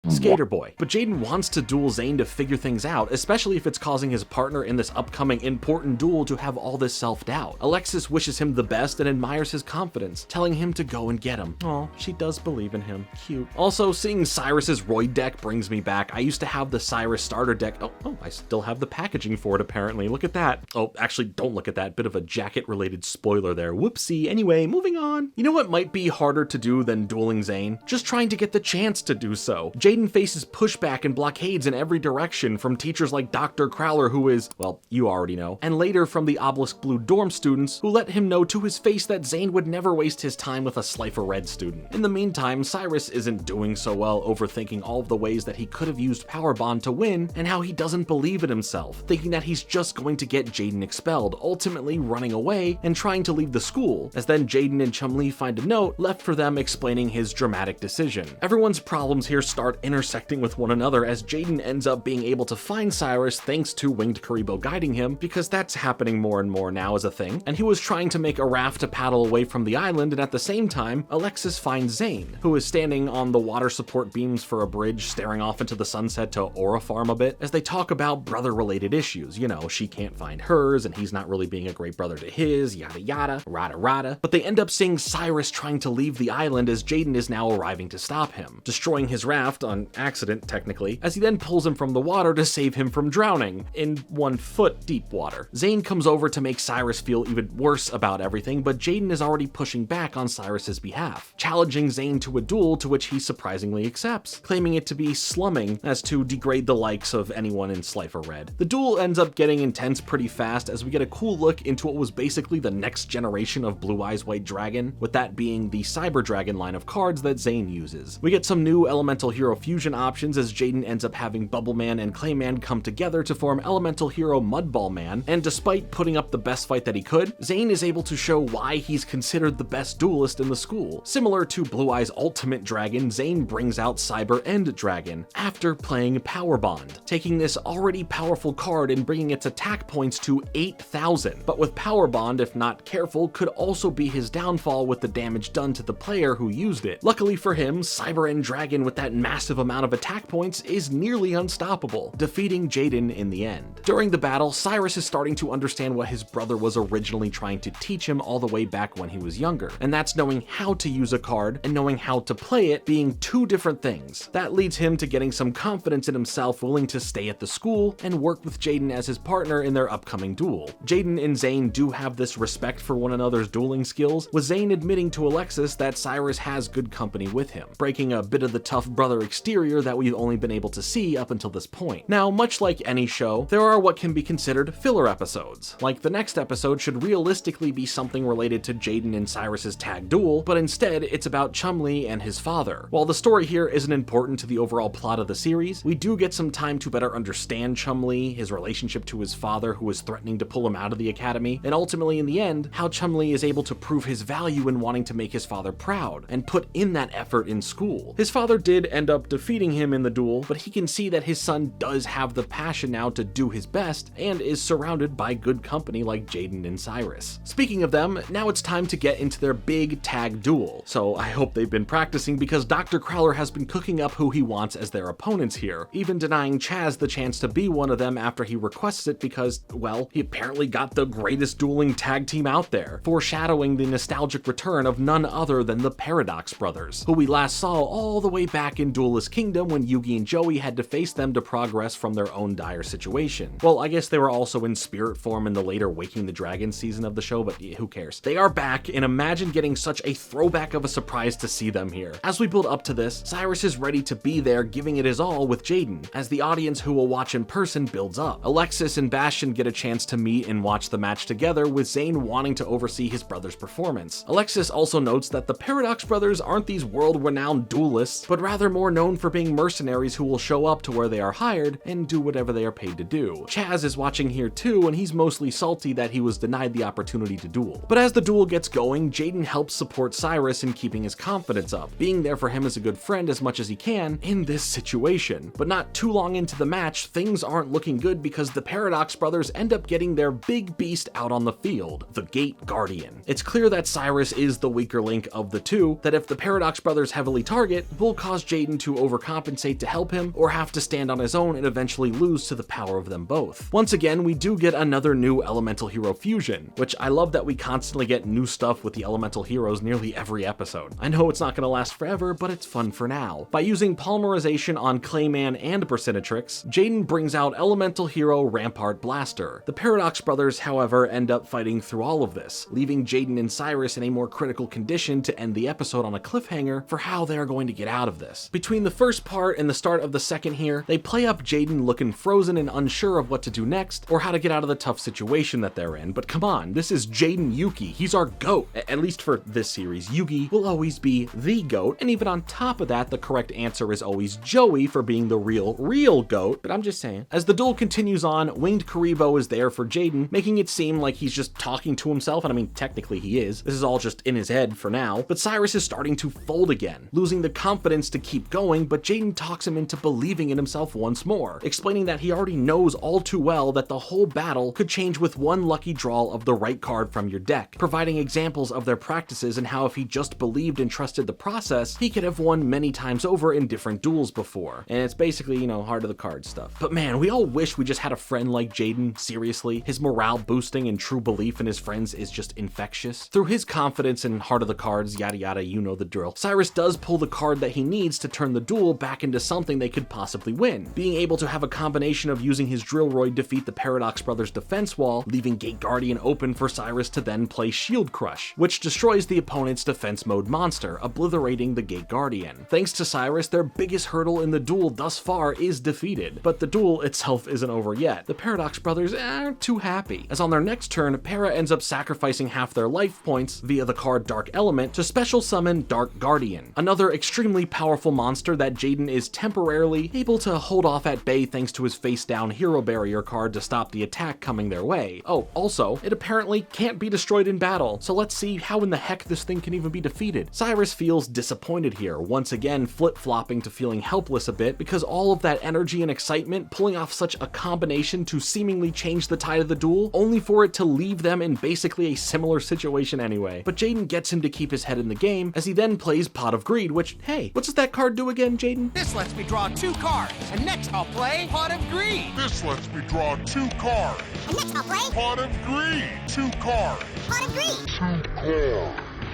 Skater Boy. But Jaden wants to duel Zane to figure things out, especially if it's causing his partner in this upcoming important duel to have all this self-doubt. Alexis wishes him the best and admires his confidence, telling him to go and get him. Oh, she does believe in him. Cute. Also, seeing Cyrus's Roid deck brings me back. I used to have the Cyrus starter deck. Oh, I still have the packaging for it apparently. Look at that. Oh, actually, don't look at that. Bit of a jacket-related spoiler there. Whoopsie. Anyway, moving on. You know what might be harder to do than dueling Zane? Just trying to get the chance to do so. Jaden faces pushback and blockades in every direction from teachers like Dr. Crowler, who is, well, you already know, and later from the Obelisk Blue dorm students, who let him know to his face that Zane would never waste his time with a Slifer Red student. In the meantime, Cyrus isn't doing so well, overthinking all of the ways that he could have used Power Bond to win, and how he doesn't believe in himself, thinking that he's just going to get Jaden expelled, ultimately running away and trying to leave the school, as then Jaden and Chumlee find a note left for them explaining his dramatic decision. Everyone's problems here start intersecting with one another, as Jaden ends up being able to find Cyrus thanks to Winged Karibo guiding him, because that's happening more and more now as a thing, and he was trying to make a raft to paddle away from the island, and at the same time, Alexis finds Zane, who is standing on the water support beams for a bridge, staring off into the sunset to aura farm a bit, as they talk about brother-related issues. You know, she can't find hers, and he's not really being a great brother to his, yada yada, rada rada, but they end up seeing Cyrus trying to leave the island as Jaden is now arriving to stop him, destroying his raft on accident, technically, as he then pulls him from the water to save him from drowning in 1 foot deep water. Zane comes over to make Cyrus feel even worse about everything, but Jaden is already pushing back on Cyrus's behalf, challenging Zane to a duel, to which he surprisingly accepts, claiming it to be slumming as to degrade the likes of anyone in Slifer Red. The duel ends up getting intense pretty fast, as we get a cool look into what was basically the next generation of Blue Eyes White Dragon, with that being the Cyber Dragon line of cards that Zane uses. We get some new Elemental Hero fusion options as Jaden ends up having Bubble Man and Clayman come together to form Elemental Hero Mudball Man, and despite putting up the best fight that he could, Zane is able to show why he's considered the best duelist in the school. Similar to Blue Eye's Ultimate Dragon, Zane brings out Cyber End Dragon after playing Power Bond, taking this already powerful card and bringing its attack points to 8,000. But with Power Bond, if not careful, could also be his downfall with the damage done to the player who used it. Luckily for him, Cyber End Dragon with that massive amount of attack points is nearly unstoppable, defeating Jaden in the end. During the battle, Cyrus is starting to understand what his brother was originally trying to teach him all the way back when he was younger, and that's knowing how to use a card and knowing how to play it being two different things. That leads him to getting some confidence in himself, willing to stay at the school and work with Jaden as his partner in their upcoming duel. Jaden and Zane do have this respect for one another's dueling skills, with Zane admitting to Alexis that Cyrus has good company with him, breaking a bit of the tough brother exterior that we've only been able to see up until this point. Now, much like any show, there are what can be considered filler episodes. Like, the next episode should realistically be something related to Jaden and Cyrus's tag duel, but instead it's about Chumlee and his father. While the story here isn't important to the overall plot of the series, we do get some time to better understand Chumlee, his relationship to his father who is threatening to pull him out of the academy, and ultimately in the end, how Chumlee is able to prove his value in wanting to make his father proud, and put in that effort in school. His father did end up defeating him in the duel, but he can see that his son does have the passion now to do his best, and is surrounded by good company like Jaden and Cyrus. Speaking of them, now it's time to get into their big tag duel. So I hope they've been practicing, because Dr. Crowler has been cooking up who he wants as their opponents here, even denying Chazz the chance to be one of them after he requests it because, well, he apparently got the greatest dueling tag team out there, foreshadowing the nostalgic return of none other than the Paradox Brothers, who we last saw all the way back in Duelist Kingdom when Yugi and Joey had to face them to progress from their own dire situation. Well, I guess they were also in spirit form in the later Waking the Dragon season of the show, but who cares? They are back, and imagine getting such a throwback of a surprise to see them here. As we build up to this, Cyrus is ready to be there, giving it his all with Jaden, as the audience who will watch in person builds up. Alexis and Bastion get a chance to meet and watch the match together, with Zane wanting to oversee his brother's performance. Alexis also notes that the Paradox Brothers aren't these world-renowned duelists, but rather more known for being mercenaries who will show up to where they are hired and do whatever they are paid to do. Chazz is watching here too, and he's mostly salty that he was denied the opportunity to duel. But as the duel gets going, Jaden helps support Cyrus in keeping his confidence up, being there for him as a good friend as much as he can in this situation. But not too long into the match, things aren't looking good because the Paradox Brothers end up getting their big beast out on the field, the Gate Guardian. It's clear that Cyrus is the weaker link of the two, that if the Paradox Brothers heavily target, will cause Jaden to overcompensate to help him, or have to stand on his own and eventually lose to the power of them both. Once again, we do get another new Elemental Hero fusion, which I love that we constantly get new stuff with the Elemental Heroes nearly every episode. I know it's not going to last forever, but it's fun for now. By using polymerization on Clayman and Bursinetrix, Jaden brings out Elemental Hero Rampart Blaster. The Paradox Brothers, however, end up fighting through all of this, leaving Jaden and Cyrus in a more critical condition to end the episode on a cliffhanger for how they are going to get out of this. Between the first part and the start of the second here, they play up Jaden looking frozen and unsure of what to do next, or how to get out of the tough situation that they're in. But come on, this is Jaden Yuki. He's our GOAT. At least for this series, Yugi will always be the GOAT, and even on top of that, the correct answer is always Joey for being the real GOAT, but I'm just saying. As the duel continues on, Winged Karibo is there for Jaden, making it seem like he's just talking to himself, and I mean, technically he is. This is all just in his head for now, but Cyrus is starting to fold again, losing the confidence to keep going, but Jaden talks him into believing in himself once more, explaining that he already knows all too well that the whole battle could change with one lucky draw of the right card from your deck, providing examples of their practices and how if he just believed and trusted the process, he could have won many times over in different duels before. And it's basically, you know, heart of the cards stuff. But man, we all wish we just had a friend like Jaden, seriously. His morale boosting and true belief in his friends is just infectious. Through his confidence and heart of the cards, yada yada, you know the drill, Cyrus does pull the card that he needs to turn the duel back into something they could possibly win, being able to have a combination of using his Drillroid defeat the Paradox Brothers defense wall, leaving Gate Guardian open for Cyrus to then play Shield Crush, which destroys the opponent's defense mode monster, obliterating the Gate Guardian. Thanks to Cyrus, their biggest hurdle in the duel thus far is defeated, but the duel itself isn't over yet. The Paradox Brothers aren't too happy, as on their next turn, Para ends up sacrificing half their life points via the card Dark Element to special summon Dark Guardian, another extremely powerful monster monster that Jaden is temporarily able to hold off at bay thanks to his face-down hero barrier card to stop the attack coming their way. Oh, also, it apparently can't be destroyed in battle, so let's see how in the heck this thing can even be defeated. Cyrus feels disappointed here, once again flip-flopping to feeling helpless a bit because all of that energy and excitement pulling off such a combination to seemingly change the tide of the duel, only for it to leave them in basically a similar situation anyway. But Jaden gets him to keep his head in the game as he then plays Pot of Greed, which, hey, what does that card do again, Jaden? This lets me draw 2 cards, and next I'll play Pot of Greed. This lets me draw 2 cards. And next I'll play Pot of Greed. 2 cards. Pot of Greed. 2 cards.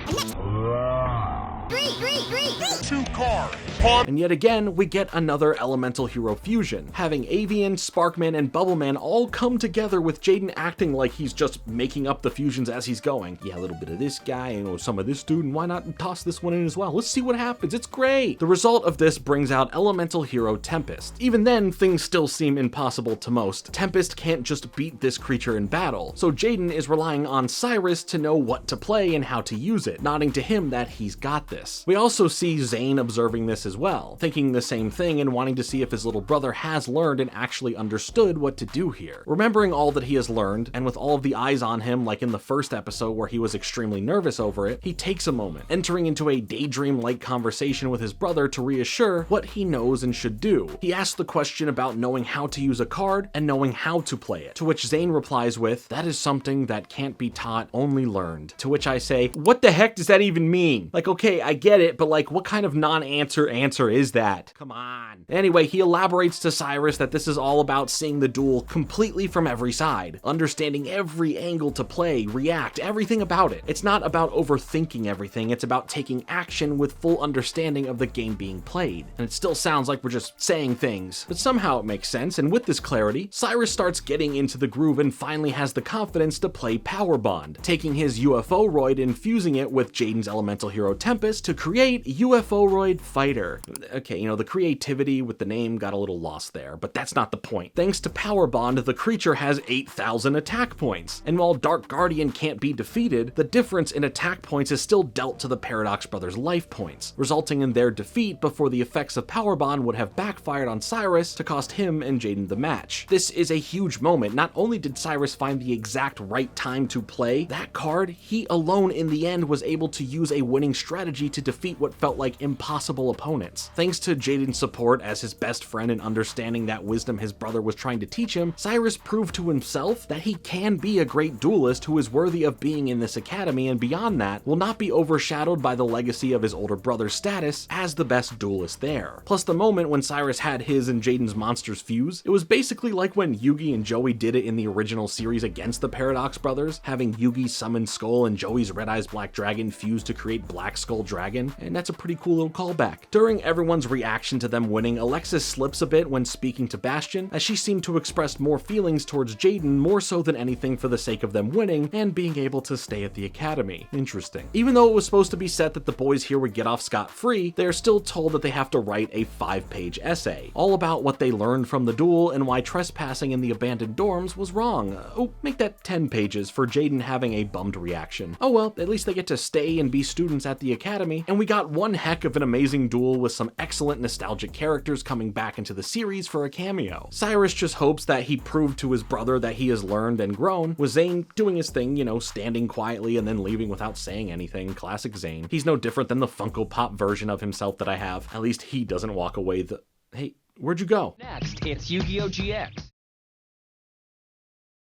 And next Greed. 2 cards. Pot. And yet again, we get another elemental hero fusion, having Avian, Sparkman, and Bubbleman all come together with Jaden acting like he's just making up the fusions as he's going. Yeah, a little bit of this guy, some of this dude, and why not toss this one in as well? Let's see what happens, it's great! The result of this brings out elemental hero Tempest. Even then, things still seem impossible to most. Tempest can't just beat this creature in battle, so Jaden is relying on Cyrus to know what to play and how to use it, nodding to him that he's got this. We also see Zane observing this as well, thinking the same thing and wanting to see if his little brother has learned and actually understood what to do here. Remembering all that he has learned, and with all of the eyes on him like in the first episode where he was extremely nervous over it, he takes a moment, entering into a daydream-like conversation with his brother to reassure what he knows and should do. He asks the question about knowing how to use a card and knowing how to play it, to which Zane replies with, "That is something that can't be taught, only learned." To which I say, what the heck does that even mean? Like, okay, I get it, but like, what kind of non-answer answer is that? Come on. Anyway, he elaborates to Cyrus that this is all about seeing the duel completely from every side, understanding every angle to play, react, everything about it. It's not about overthinking everything, it's about taking action with full understanding of the game being played. And it still sounds like we're just saying things, but somehow it makes sense, and with this clarity, Cyrus starts getting into the groove and finally has the confidence to play Power Bond, taking his UFO-roid and fusing it with Jaden's elemental hero Tempest to create UFO-roid Fighter. Okay, the creativity with the name got a little lost there, but that's not the point. Thanks to Power Bond, the creature has 8,000 attack points, and while Dark Guardian can't be defeated, the difference in attack points is still dealt to the Paradox Brothers' life points, resulting in their defeat before the effects of Power Bond would have backfired on Cyrus to cost him and Jaden the match. This is a huge moment. Not only did Cyrus find the exact right time to play that card, he alone in the end was able to use a winning strategy to defeat what felt like impossible opponents. Thanks to Jaden's support as his best friend and understanding that wisdom his brother was trying to teach him, Cyrus proved to himself that he can be a great duelist who is worthy of being in this academy, and beyond that, will not be overshadowed by the legacy of his older brother's status as the best duelist there. Plus, the moment when Cyrus had his and Jaden's monsters fuse, it was basically like when Yugi and Joey did it in the original series against the Paradox Brothers, having Yugi summon Skull and Joey's Red Eyes Black Dragon fuse to create Black Skull Dragon, and that's a pretty cool little callback. During everyone's reaction to them winning, Alexis slips a bit when speaking to Bastion, as she seemed to express more feelings towards Jaden more so than anything for the sake of them winning and being able to stay at the academy. Interesting. Even though it was supposed to be set that the boys here would get off scot-free, they are still told that they have to write a 5-page essay, all about what they learned from the duel and why trespassing in the abandoned dorms was wrong. Oh, make that 10 pages for Jaden having a bummed reaction. Oh well, at least they get to stay and be students at the academy, and we got one heck of an amazing duel with some excellent nostalgic characters coming back into the series for a cameo. Cyrus just hopes that he proved to his brother that he has learned and grown, with Zane doing his thing, standing quietly and then leaving without saying anything. Classic Zane. He's no different than the Funko Pop version of himself that I have. At least he doesn't walk away Hey, where'd you go? Next, it's Yu-Gi-Oh! GX.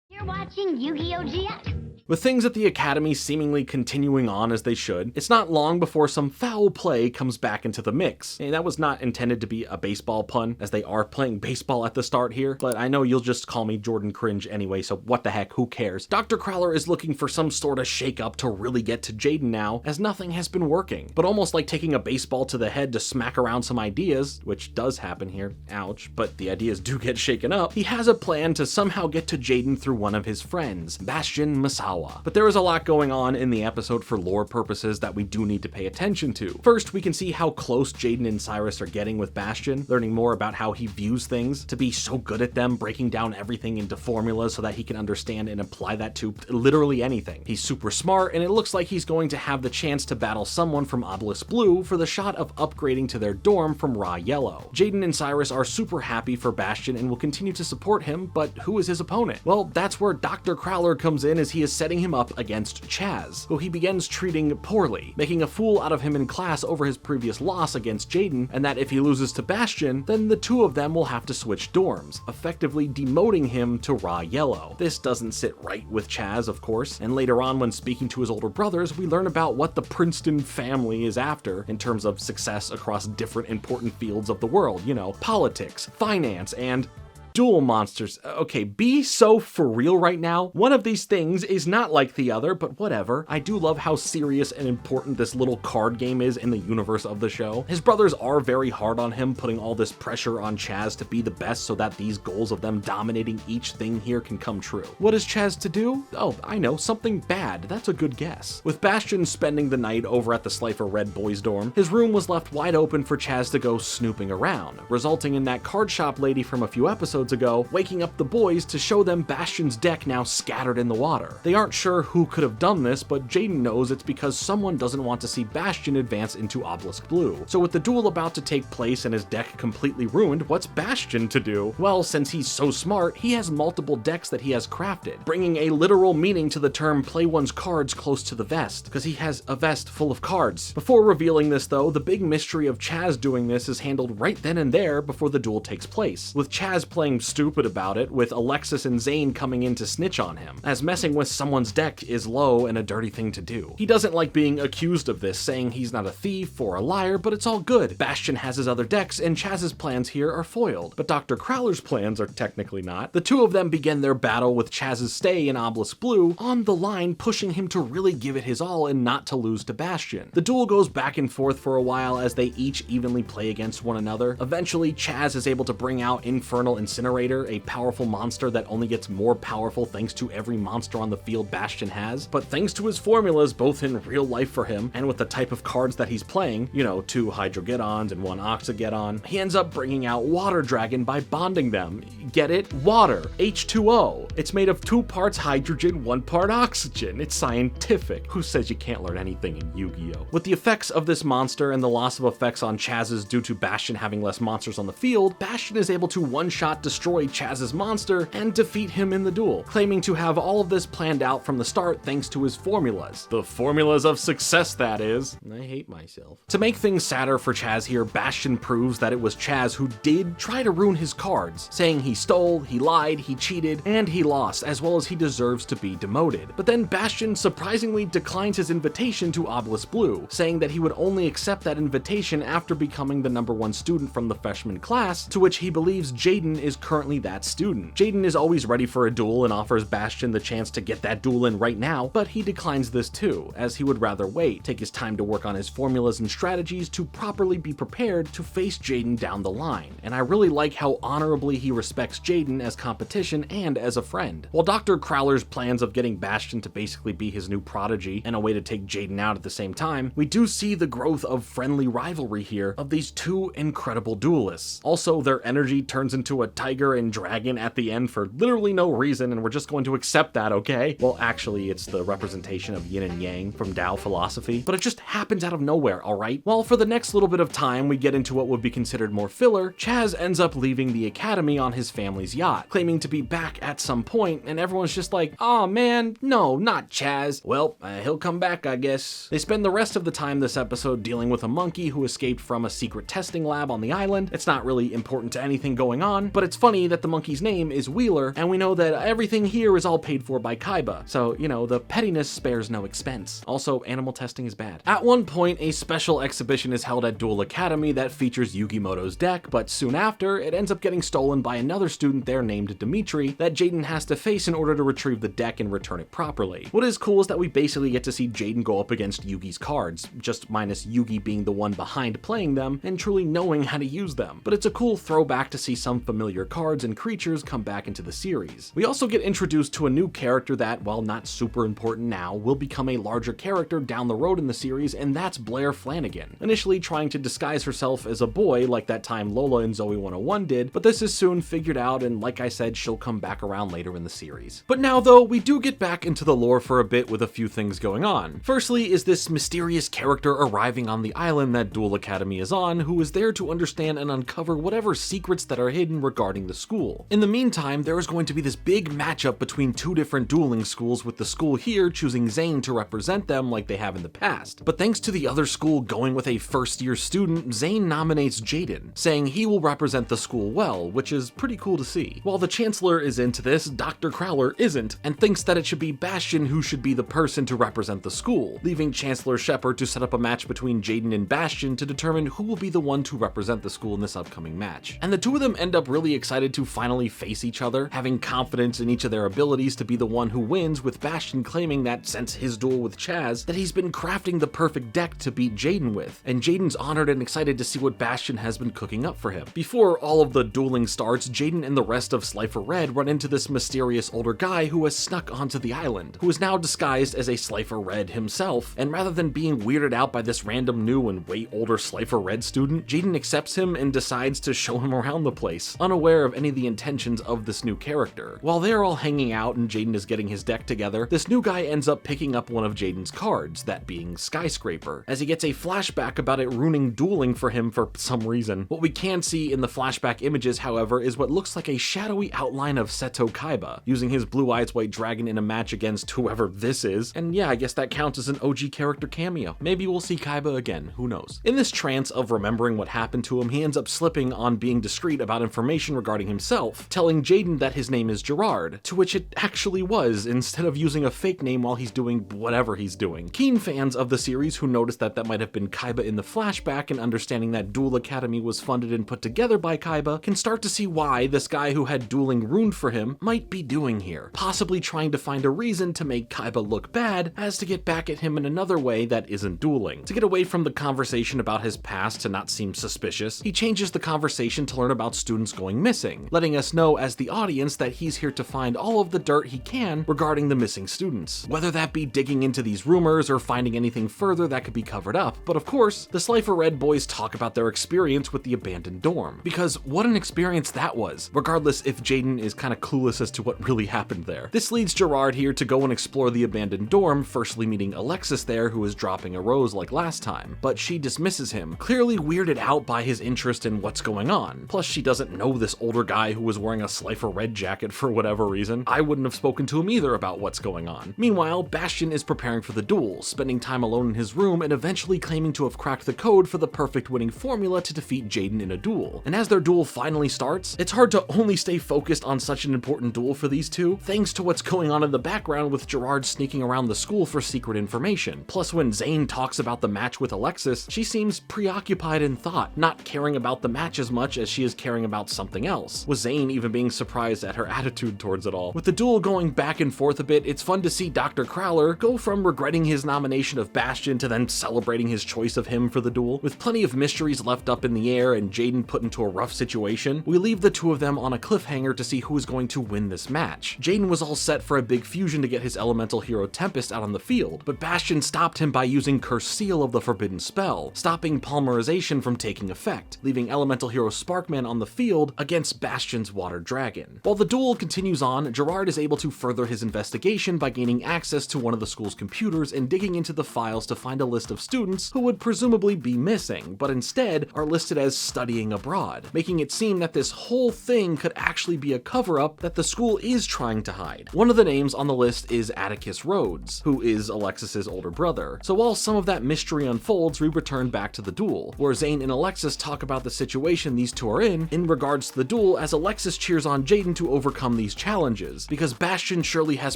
You're watching Yu-Gi-Oh! GX. With things at the academy seemingly continuing on as they should, it's not long before some foul play comes back into the mix. And that was not intended to be a baseball pun, as they are playing baseball at the start here, but I know you'll just call me Jordan Cringe anyway, so what the heck, who cares? Dr. Crowler is looking for some sort of shake-up to really get to Jaden now, as nothing has been working. But almost like taking a baseball to the head to smack around some ideas, which does happen here, ouch, but the ideas do get shaken up, he has a plan to somehow get to Jaden through one of his friends, Bastion Masala. Wawa. But there is a lot going on in the episode for lore purposes that we do need to pay attention to. First, we can see how close Jaden and Cyrus are getting with Bastion, learning more about how he views things, to be so good at them, breaking down everything into formulas so that he can understand and apply that to literally anything. He's super smart, and it looks like he's going to have the chance to battle someone from Obelisk Blue for the shot of upgrading to their dorm from Raw Yellow. Jaden and Cyrus are super happy for Bastion and will continue to support him, but who is his opponent? Well, that's where Dr. Crowler comes in, as he is setting him up against Chazz, who he begins treating poorly, making a fool out of him in class over his previous loss against Jaden, and that if he loses to Bastion, then the two of them will have to switch dorms, effectively demoting him to Raw Yellow. This doesn't sit right with Chazz, of course, and later on when speaking to his older brothers, we learn about what the Princeton family is after in terms of success across different important fields of the world, you know, politics, finance, and duel monsters. Okay, be so for real right now. One of these things is not like the other, but whatever. I do love how serious and important this little card game is in the universe of the show. His brothers are very hard on him, putting all this pressure on Chazz to be the best so that these goals of them dominating each thing here can come true. What is Chazz to do? Oh, I know, something bad. That's a good guess. With Bastion spending the night over at the Slifer Red boys dorm, his room was left wide open for Chazz to go snooping around, resulting in that card shop lady from a few episodes ago waking up the boys to show them Bastion's deck now scattered in the water. They aren't sure who could have done this, but Jaden knows it's because someone doesn't want to see Bastion advance into Obelisk Blue. So with the duel about to take place and his deck completely ruined, what's Bastion to do? Well, since he's so smart, he has multiple decks that he has crafted, bringing a literal meaning to the term play one's cards close to the vest, because he has a vest full of cards. Before revealing this though, the big mystery of Chazz doing this is handled right then and there before the duel takes place, with Chazz playing stupid about it, with Alexis and Zane coming in to snitch on him, as messing with someone's deck is low and a dirty thing to do. He doesn't like being accused of this, saying he's not a thief or a liar, but it's all good. Bastion has his other decks, and Chazz's plans here are foiled, but Dr. Crowler's plans are technically not. The two of them begin their battle with Chazz's stay in Obelisk Blue on the line, pushing him to really give it his all and not to lose to Bastion. The duel goes back and forth for a while as they each evenly play against one another. Eventually, Chazz is able to bring out Infernal Incinerator, a powerful monster that only gets more powerful thanks to every monster on the field Bastion has, but thanks to his formulas both in real life for him and with the type of cards that he's playing, you know, 2 Hydrogeddons and 1 Oxageddon, he ends up bringing out Water Dragon by bonding them. Get it? Water. H2O. It's made of 2 parts hydrogen, 1 part oxygen. It's scientific. Who says you can't learn anything in Yu-Gi-Oh? With the effects of this monster and the loss of effects on Chazz's due to Bastion having less monsters on the field, Bastion is able to one-shot destroy Chazz's monster and defeat him in the duel, claiming to have all of this planned out from the start thanks to his formulas. The formulas of success, that is. I hate myself. To make things sadder for Chazz here, Bastion proves that it was Chazz who did try to ruin his cards, saying he stole, he lied, he cheated, and he lost, as well as he deserves to be demoted. But then Bastion surprisingly declines his invitation to Obelisk Blue, saying that he would only accept that invitation after becoming the #1 student from the freshman class, to which he believes Jaden is currently that student. Jaden is always ready for a duel and offers Bastion the chance to get that duel in right now, but he declines this too, as he would rather wait, take his time to work on his formulas and strategies to properly be prepared to face Jaden down the line. And I really like how honorably he respects Jaden as competition and as a friend. While Dr. Crowler's plans of getting Bastion to basically be his new prodigy and a way to take Jaden out at the same time, we do see the growth of friendly rivalry here of these two incredible duelists. Also, their energy turns into a tiger and dragon at the end for literally no reason, and we're just going to accept that, okay? Well, actually, it's the representation of yin and yang from Tao philosophy, but it just happens out of nowhere, alright? Well, for the next little bit of time, we get into what would be considered more filler. Chazz ends up leaving the academy on his family's yacht, claiming to be back at some point, and everyone's just like, "Aw man, no, not Chazz." Well, he'll come back, I guess. They spend the rest of the time this episode dealing with a monkey who escaped from a secret testing lab on the island. It's not really important to anything going on, but it's funny that the monkey's name is Wheeler, and we know that everything here is all paid for by Kaiba, so, you know, the pettiness spares no expense. Also, animal testing is bad. At one point, a special exhibition is held at Duel Academy that features Yugi Muto's deck, but soon after, it ends up getting stolen by another student there named Dimitri that Jaden has to face in order to retrieve the deck and return it properly. What is cool is that we basically get to see Jaden go up against Yugi's cards, just minus Yugi being the one behind playing them and truly knowing how to use them. But it's a cool throwback to see some familiar familiar cards and creatures come back into the series. We also get introduced to a new character that, while not super important now, will become a larger character down the road in the series, and that's Blair Flanagan. Initially trying to disguise herself as a boy like that time Lola in Zoe 101 did, but this is soon figured out, and like I said, she'll come back around later in the series. But now though, we do get back into the lore for a bit with a few things going on. Firstly is this mysterious character arriving on the island that Duel Academy is on, who is there to understand and uncover whatever secrets that are hidden regarding the school. In the meantime, there is going to be this big matchup between two different dueling schools, with the school here choosing Zane to represent them like they have in the past. But thanks to the other school going with a first-year student, Zane nominates Jaden, saying he will represent the school well, which is pretty cool to see. While the Chancellor is into this, Dr. Crowler isn't, and thinks that it should be Bastion who should be the person to represent the school, leaving Chancellor Shepard to set up a match between Jaden and Bastion to determine who will be the one to represent the school in this upcoming match. And the two of them end up really excited to finally face each other, having confidence in each of their abilities to be the one who wins, with Bastion claiming that since his duel with Chazz, that he's been crafting the perfect deck to beat Jaden with, and Jaden's honored and excited to see what Bastion has been cooking up for him. Before all of the dueling starts, Jaden and the rest of Slifer Red run into this mysterious older guy who has snuck onto the island, who is now disguised as a Slifer Red himself, and rather than being weirded out by this random new and way older Slifer Red student, Jaden accepts him and decides to show him around the place, unaware of any of the intentions of this new character. While they're all hanging out and Jaden is getting his deck together, this new guy ends up picking up one of Jaden's cards, that being Skyscraper, as he gets a flashback about it ruining dueling for him for some reason. What we can see in the flashback images, however, is what looks like a shadowy outline of Seto Kaiba, using his Blue Eyes White Dragon in a match against whoever this is, and yeah, I guess that counts as an OG character cameo. Maybe we'll see Kaiba again, who knows. In this trance of remembering what happened to him, he ends up slipping on being discreet about information regarding himself, telling Jaden that his name is Gerard, to which it actually was, instead of using a fake name while he's doing whatever he's doing. Keen fans of the series who noticed that that might have been Kaiba in the flashback, and understanding that Duel Academy was funded and put together by Kaiba, can start to see why this guy who had dueling ruined for him might be doing here, possibly trying to find a reason to make Kaiba look bad, as to get back at him in another way that isn't dueling. To get away from the conversation about his past to not seem suspicious, he changes the conversation to learn about students going missing, letting us know as the audience that he's here to find all of the dirt he can regarding the missing students, whether that be digging into these rumors or finding anything further that could be covered up. But of course, the Slifer Red boys talk about their experience with the abandoned dorm, because what an experience that was, regardless if Jaden is kind of clueless as to what really happened there. This leads Gerard here to go and explore the abandoned dorm, firstly meeting Alexis there, who is dropping a rose like last time, but she dismisses him, clearly weirded out by his interest in what's going on. Plus, she doesn't know this older guy who was wearing a Slifer Red jacket for whatever reason. I wouldn't have spoken to him either about what's going on. Meanwhile, Bastion is preparing for the duel, spending time alone in his room and eventually claiming to have cracked the code for the perfect winning formula to defeat Jaden in a duel. And as their duel finally starts, it's hard to only stay focused on such an important duel for these two, thanks to what's going on in the background with Gerard sneaking around the school for secret information. Plus, when Zane talks about the match with Alexis, she seems preoccupied in thought, not caring about the match as much as she is caring about something else, with Zane even being surprised at her attitude towards it all. With the duel going back and forth a bit, it's fun to see Dr. Crowler go from regretting his nomination of Bastion to then celebrating his choice of him for the duel. With plenty of mysteries left up in the air and Jaden put into a rough situation, we leave the two of them on a cliffhanger to see who is going to win this match. Jaden was all set for a big fusion to get his elemental hero Tempest out on the field, but Bastion stopped him by using Curse Seal of the Forbidden Spell, stopping polymerization from taking effect, leaving elemental hero Sparkman on the field against Bastion's Water Dragon. While the duel continues on, Gerard is able to further his investigation by gaining access to one of the school's computers and digging into the files to find a list of students who would presumably be missing, but instead are listed as studying abroad, making it seem that this whole thing could actually be a cover-up that the school is trying to hide. One of the names on the list is Atticus Rhodes, who is Alexis's older brother. So while some of that mystery unfolds, we return back to the duel, where Zane and Alexis talk about the situation these two are in regards to the duel, as Alexis cheers on Jaden to overcome these challenges, because Bastion surely has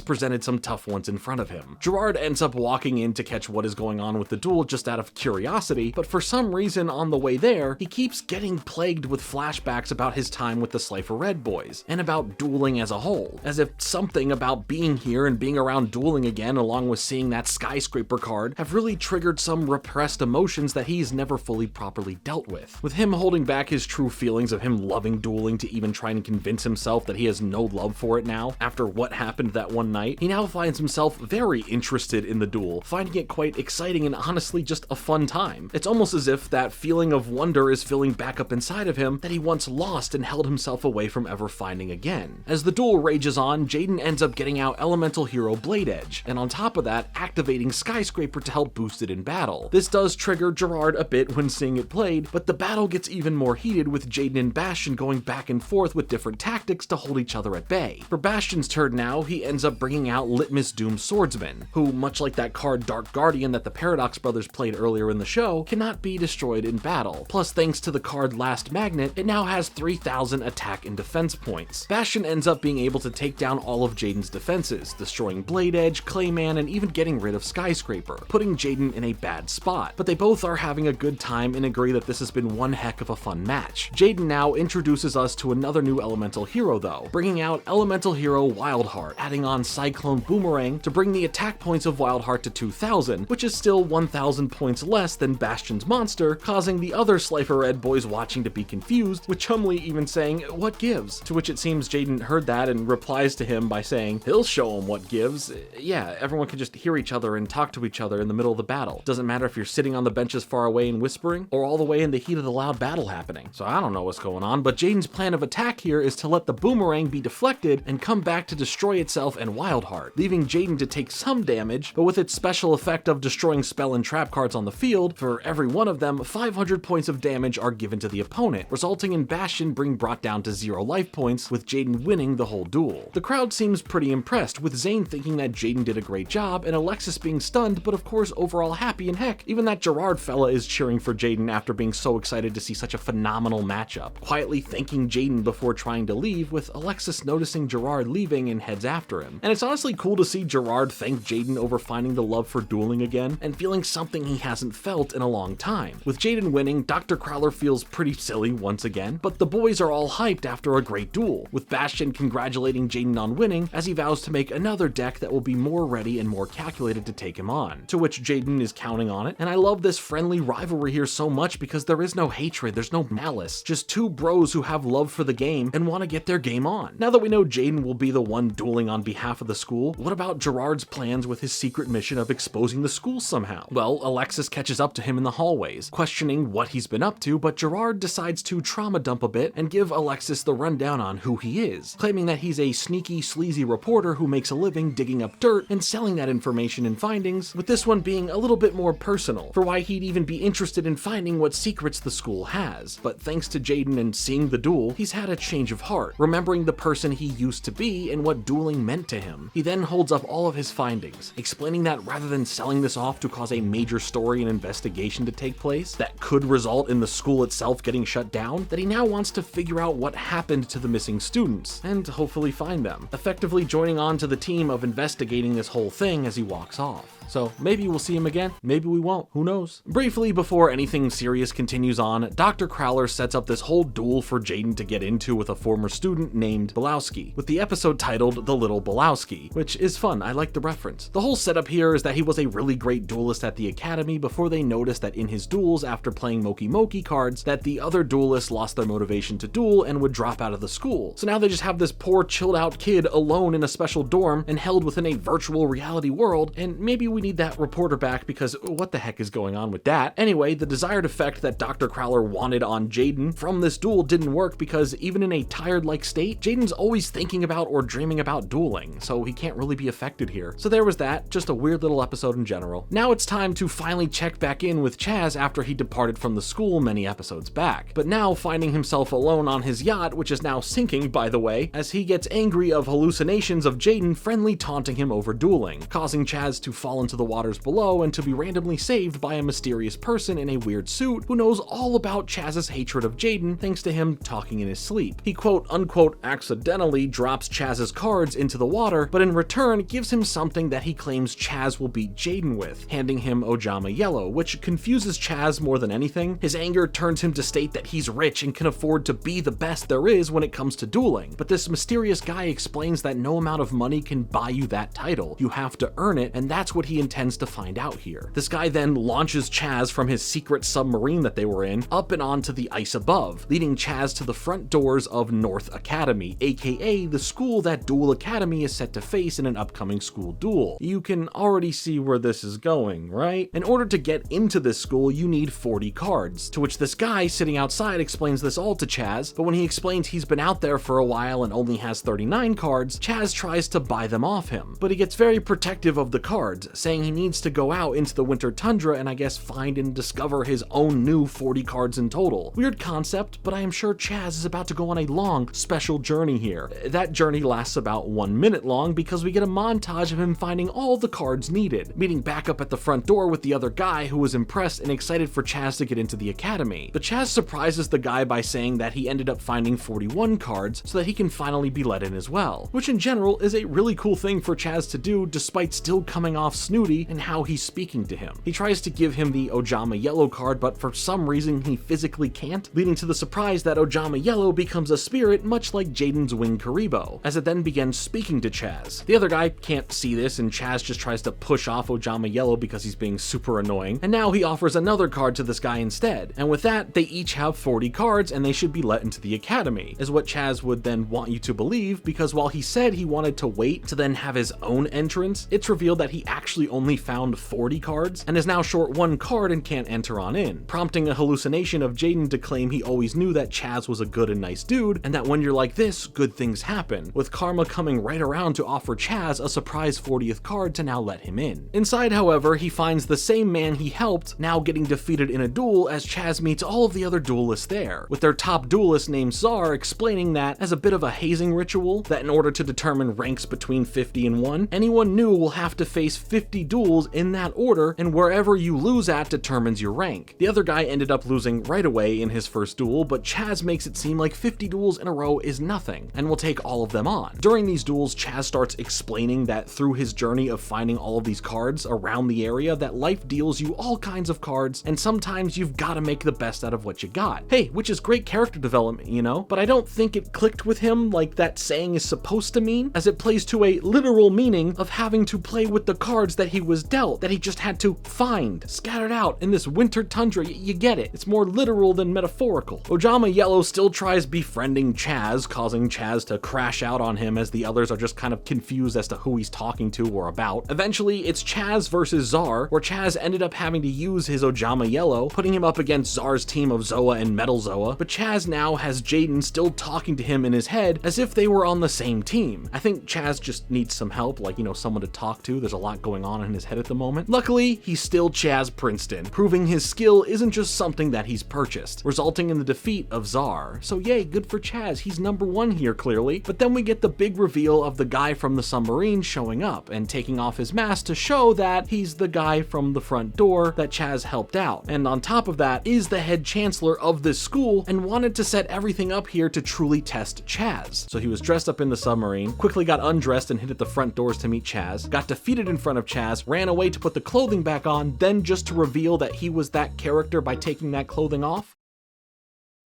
presented some tough ones in front of him. Gerard ends up walking in to catch what is going on with the duel just out of curiosity, but for some reason on the way there, he keeps getting plagued with flashbacks about his time with the Slifer Red boys, and about dueling as a whole, as if something about being here and being around dueling again, along with seeing that Skyscraper card, have really triggered some repressed emotions that he's never fully properly dealt with him holding back his true feelings of him loving dueling dueling to even try and convince himself that he has no love for it now, after what happened that one night, he now finds himself very interested in the duel, finding it quite exciting and honestly just a fun time. It's almost as if that feeling of wonder is filling back up inside of him that he once lost and held himself away from ever finding again. As the duel rages on, Jaden ends up getting out Elemental Hero Blade Edge, and on top of that, activating Skyscraper to help boost it in battle. This does trigger Gerard a bit when seeing it played, but the battle gets even more heated with Jaden and Bastion going back and forth with different tactics to hold each other at bay. For Bastion's turn now, he ends up bringing out Litmus Doom Swordsman, who, much like that card Dark Guardian that the Paradox brothers played earlier in the show, cannot be destroyed in battle. Plus, thanks to the card Last Magnet, it now has 3,000 attack and defense points. Bastion ends up being able to take down all of Jaden's defenses, destroying Blade Edge, Clayman, and even getting rid of Skyscraper, putting Jaden in a bad spot. But they both are having a good time and agree that this has been one heck of a fun match. Jaden now introduces us to another new elemental hero though, bringing out Elemental Hero Wildheart, adding on Cyclone Boomerang to bring the attack points of Wildheart to 2,000, which is still 1,000 points less than Bastion's monster, causing the other Slifer Red boys watching to be confused, with Chumley even saying, "What gives?" To which it seems Jaden heard that and replies to him by saying, he'll show him what gives. Yeah, everyone can just hear each other and talk to each other in the middle of the battle. Doesn't matter if you're sitting on the benches far away and whispering, or all the way in the heat of the loud battle happening. So I don't know what's going on, but Jaden's plan of attack here is to let the boomerang be deflected and come back to destroy itself and Wildheart, leaving Jaden to take some damage, but with its special effect of destroying spell and trap cards on the field, for every one of them, 500 points of damage are given to the opponent, resulting in Bastion being brought down to 0 life points, with Jaden winning the whole duel. The crowd seems pretty impressed, with Zane thinking that Jaden did a great job, and Alexis being stunned, but of course overall happy, and heck, even that Gerard fella is cheering for Jaden after being so excited to see such a phenomenal matchup, quietly thanking Jaden before trying to leave, with Alexis noticing Gerard leaving and heads after him. And it's honestly cool to see Gerard thank Jaden over finding the love for dueling again, and feeling something he hasn't felt in a long time. With Jaden winning, Dr. Crowler feels pretty silly once again, but the boys are all hyped after a great duel, with Bastion congratulating Jaden on winning as he vows to make another deck that will be more ready and more calculated to take him on, to which Jaden is counting on it. And I love this friendly rivalry here so much because there is no hatred, there's no malice, just two bros who have love for the game and want to get their game on. Now that we know Jaden will be the one dueling on behalf of the school, what about Gerard's plans with his secret mission of exposing the school somehow? Well, Alexis catches up to him in the hallways, questioning what he's been up to, but Gerard decides to trauma dump a bit and give Alexis the rundown on who he is, claiming that he's a sneaky, sleazy reporter who makes a living digging up dirt and selling that information and findings, with this one being a little bit more personal, for why he'd even be interested in finding what secrets the school has. But thanks to Jaden and seeing the duel, he's had a change of heart, remembering the person he used to be and what dueling meant to him. He then holds up all of his findings, explaining that rather than selling this off to cause a major story and investigation to take place that could result in the school itself getting shut down, that he now wants to figure out what happened to the missing students and hopefully find them, effectively joining on to the team of investigating this whole thing as he walks off. So maybe we'll see him again, maybe we won't, who knows. Briefly, before anything serious continues on, Dr. Crowler sets up this whole duel for Jaden to get into with a former student named Belowski, with the episode titled The Little Belowski, which is fun, I like the reference. The whole setup here is that he was a really great duelist at the academy before they noticed that in his duels after playing Moki Moki cards, that the other duelists lost their motivation to duel and would drop out of the school. So now they just have this poor chilled out kid alone in a special dorm and held within a virtual reality world, and maybe we need that reporter back because what the heck is going on with that? Anyway, the desired effect that Dr. Crowler wanted on Jaden from this duel didn't work because even in a tired-like state, Jaden's always thinking about or dreaming about dueling, so he can't really be affected here. So there was that, just a weird little episode in general. Now it's time to finally check back in with Chazz after he departed from the school many episodes back, but now finding himself alone on his yacht, which is now sinking, by the way, as he gets angry of hallucinations of Jaden friendly taunting him over dueling, causing Chazz to fall into the waters below and to be randomly saved by a mysterious person in a weird suit who knows all about Chazz's hatred of Jaden thanks to him talking in his sleep. He quote-unquote accidentally drops Chazz's cards into the water, but in return gives him something that he claims Chazz will beat Jaden with, handing him Ojama Yellow, which confuses Chazz more than anything. His anger turns him to state that he's rich and can afford to be the best there is when it comes to dueling, but this mysterious guy explains that no amount of money can buy you that title. You have to earn it, and that's what he he intends to find out here. This guy then launches Chazz from his secret submarine that they were in up and onto the ice above, leading Chazz to the front doors of North Academy, aka the school that Duel Academy is set to face in an upcoming school duel. You can already see where this is going, right? In order to get into this school, you need 40 cards, to which this guy sitting outside explains this all to Chazz, but when he explains he's been out there for a while and only has 39 cards, Chazz tries to buy them off him, but he gets very protective of the cards, saying he needs to go out into the winter tundra and I guess find and discover his own new 40 cards in total. Weird concept, but I am sure Chazz is about to go on a long, special journey here. That journey lasts about 1 minute long because we get a montage of him finding all the cards needed, meeting back up at the front door with the other guy who was impressed and excited for Chazz to get into the academy. But Chazz surprises the guy by saying that he ended up finding 41 cards so that he can finally be let in as well, which in general is a really cool thing for Chazz to do despite still coming off snooty in how he's speaking to him. He tries to give him the Ojama Yellow card, but for some reason he physically can't, leading to the surprise that Ojama Yellow becomes a spirit much like Jaden's Wing Karibo, as it then begins speaking to Chazz. The other guy can't see this and Chazz just tries to push off Ojama Yellow because he's being super annoying, and now he offers another card to this guy instead, and with that they each have 40 cards and they should be let into the academy, is what Chazz would then want you to believe, because while he said he wanted to wait to then have his own entrance, it's revealed that he actually only found 40 cards and is now short 1 card and can't enter on in, prompting a hallucination of Jaden to claim he always knew that Chazz was a good and nice dude, and that when you're like this, good things happen, with karma coming right around to offer Chazz a surprise 40th card to now let him in. Inside, however, he finds the same man he helped now getting defeated in a duel as Chazz meets all of the other duelists there, with their top duelist named Czar explaining that as a bit of a hazing ritual, that in order to determine ranks between 50 and 1, anyone new will have to face 50 duels in that order, and wherever you lose at determines your rank. The other guy ended up losing right away in his first duel, but Chazz makes it seem like 50 duels in a row is nothing, and will take all of them on. During these duels, Chazz starts explaining that through his journey of finding all of these cards around the area, that life deals you all kinds of cards, and sometimes you've got to make the best out of what you got. Hey, which is great character development, you know? But I don't think it clicked with him like that saying is supposed to mean, as it plays to a literal meaning of having to play with the cards that he was dealt, that he just had to find, scattered out in this winter tundra. You get it. It's more literal than metaphorical. Ojama Yellow still tries befriending Chazz, causing Chazz to crash out on him as the others are just kind of confused as to who he's talking to or about. Eventually, it's Chazz versus Czar, where Chazz ended up having to use his Ojama Yellow, putting him up against Czar's team of Zoa and Metal Zoa, but Chazz now has Jaden still talking to him in his head as if they were on the same team. I think Chazz just needs some help, like, you know, someone to talk to. There's a lot going on in his head at the moment. Luckily, he's still Chazz Princeton, proving his skill isn't just something that he's purchased, resulting in the defeat of Czar. So yay, good for Chazz, he's number 1 here clearly, but then we get the big reveal of the guy from the submarine showing up and taking off his mask to show that he's the guy from the front door that Chazz helped out, and on top of that is the head chancellor of this school and wanted to set everything up here to truly test Chazz. So he was dressed up in the submarine, quickly got undressed and hid at the front doors to meet Chazz, got defeated in front of Chazz, ran away to put the clothing back on, then just to reveal that he was that character by taking that clothing off?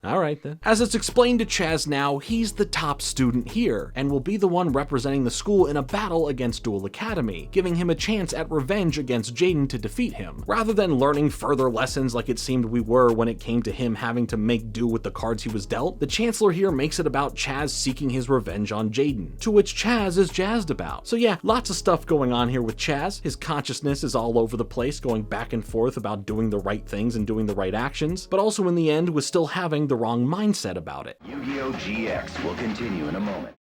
Alright then. As it's explained to Chazz now, he's the top student here, and will be the one representing the school in a battle against Duel Academy, giving him a chance at revenge against Jaden to defeat him. Rather than learning further lessons like it seemed we were when it came to him having to make do with the cards he was dealt, the Chancellor here makes it about Chazz seeking his revenge on Jaden, to which Chazz is jazzed about. So yeah, lots of stuff going on here with Chazz. His consciousness is all over the place, going back and forth about doing the right things and doing the right actions, but also in the end was still having the wrong mindset about it. Yu-Gi-Oh! GX will continue in a moment.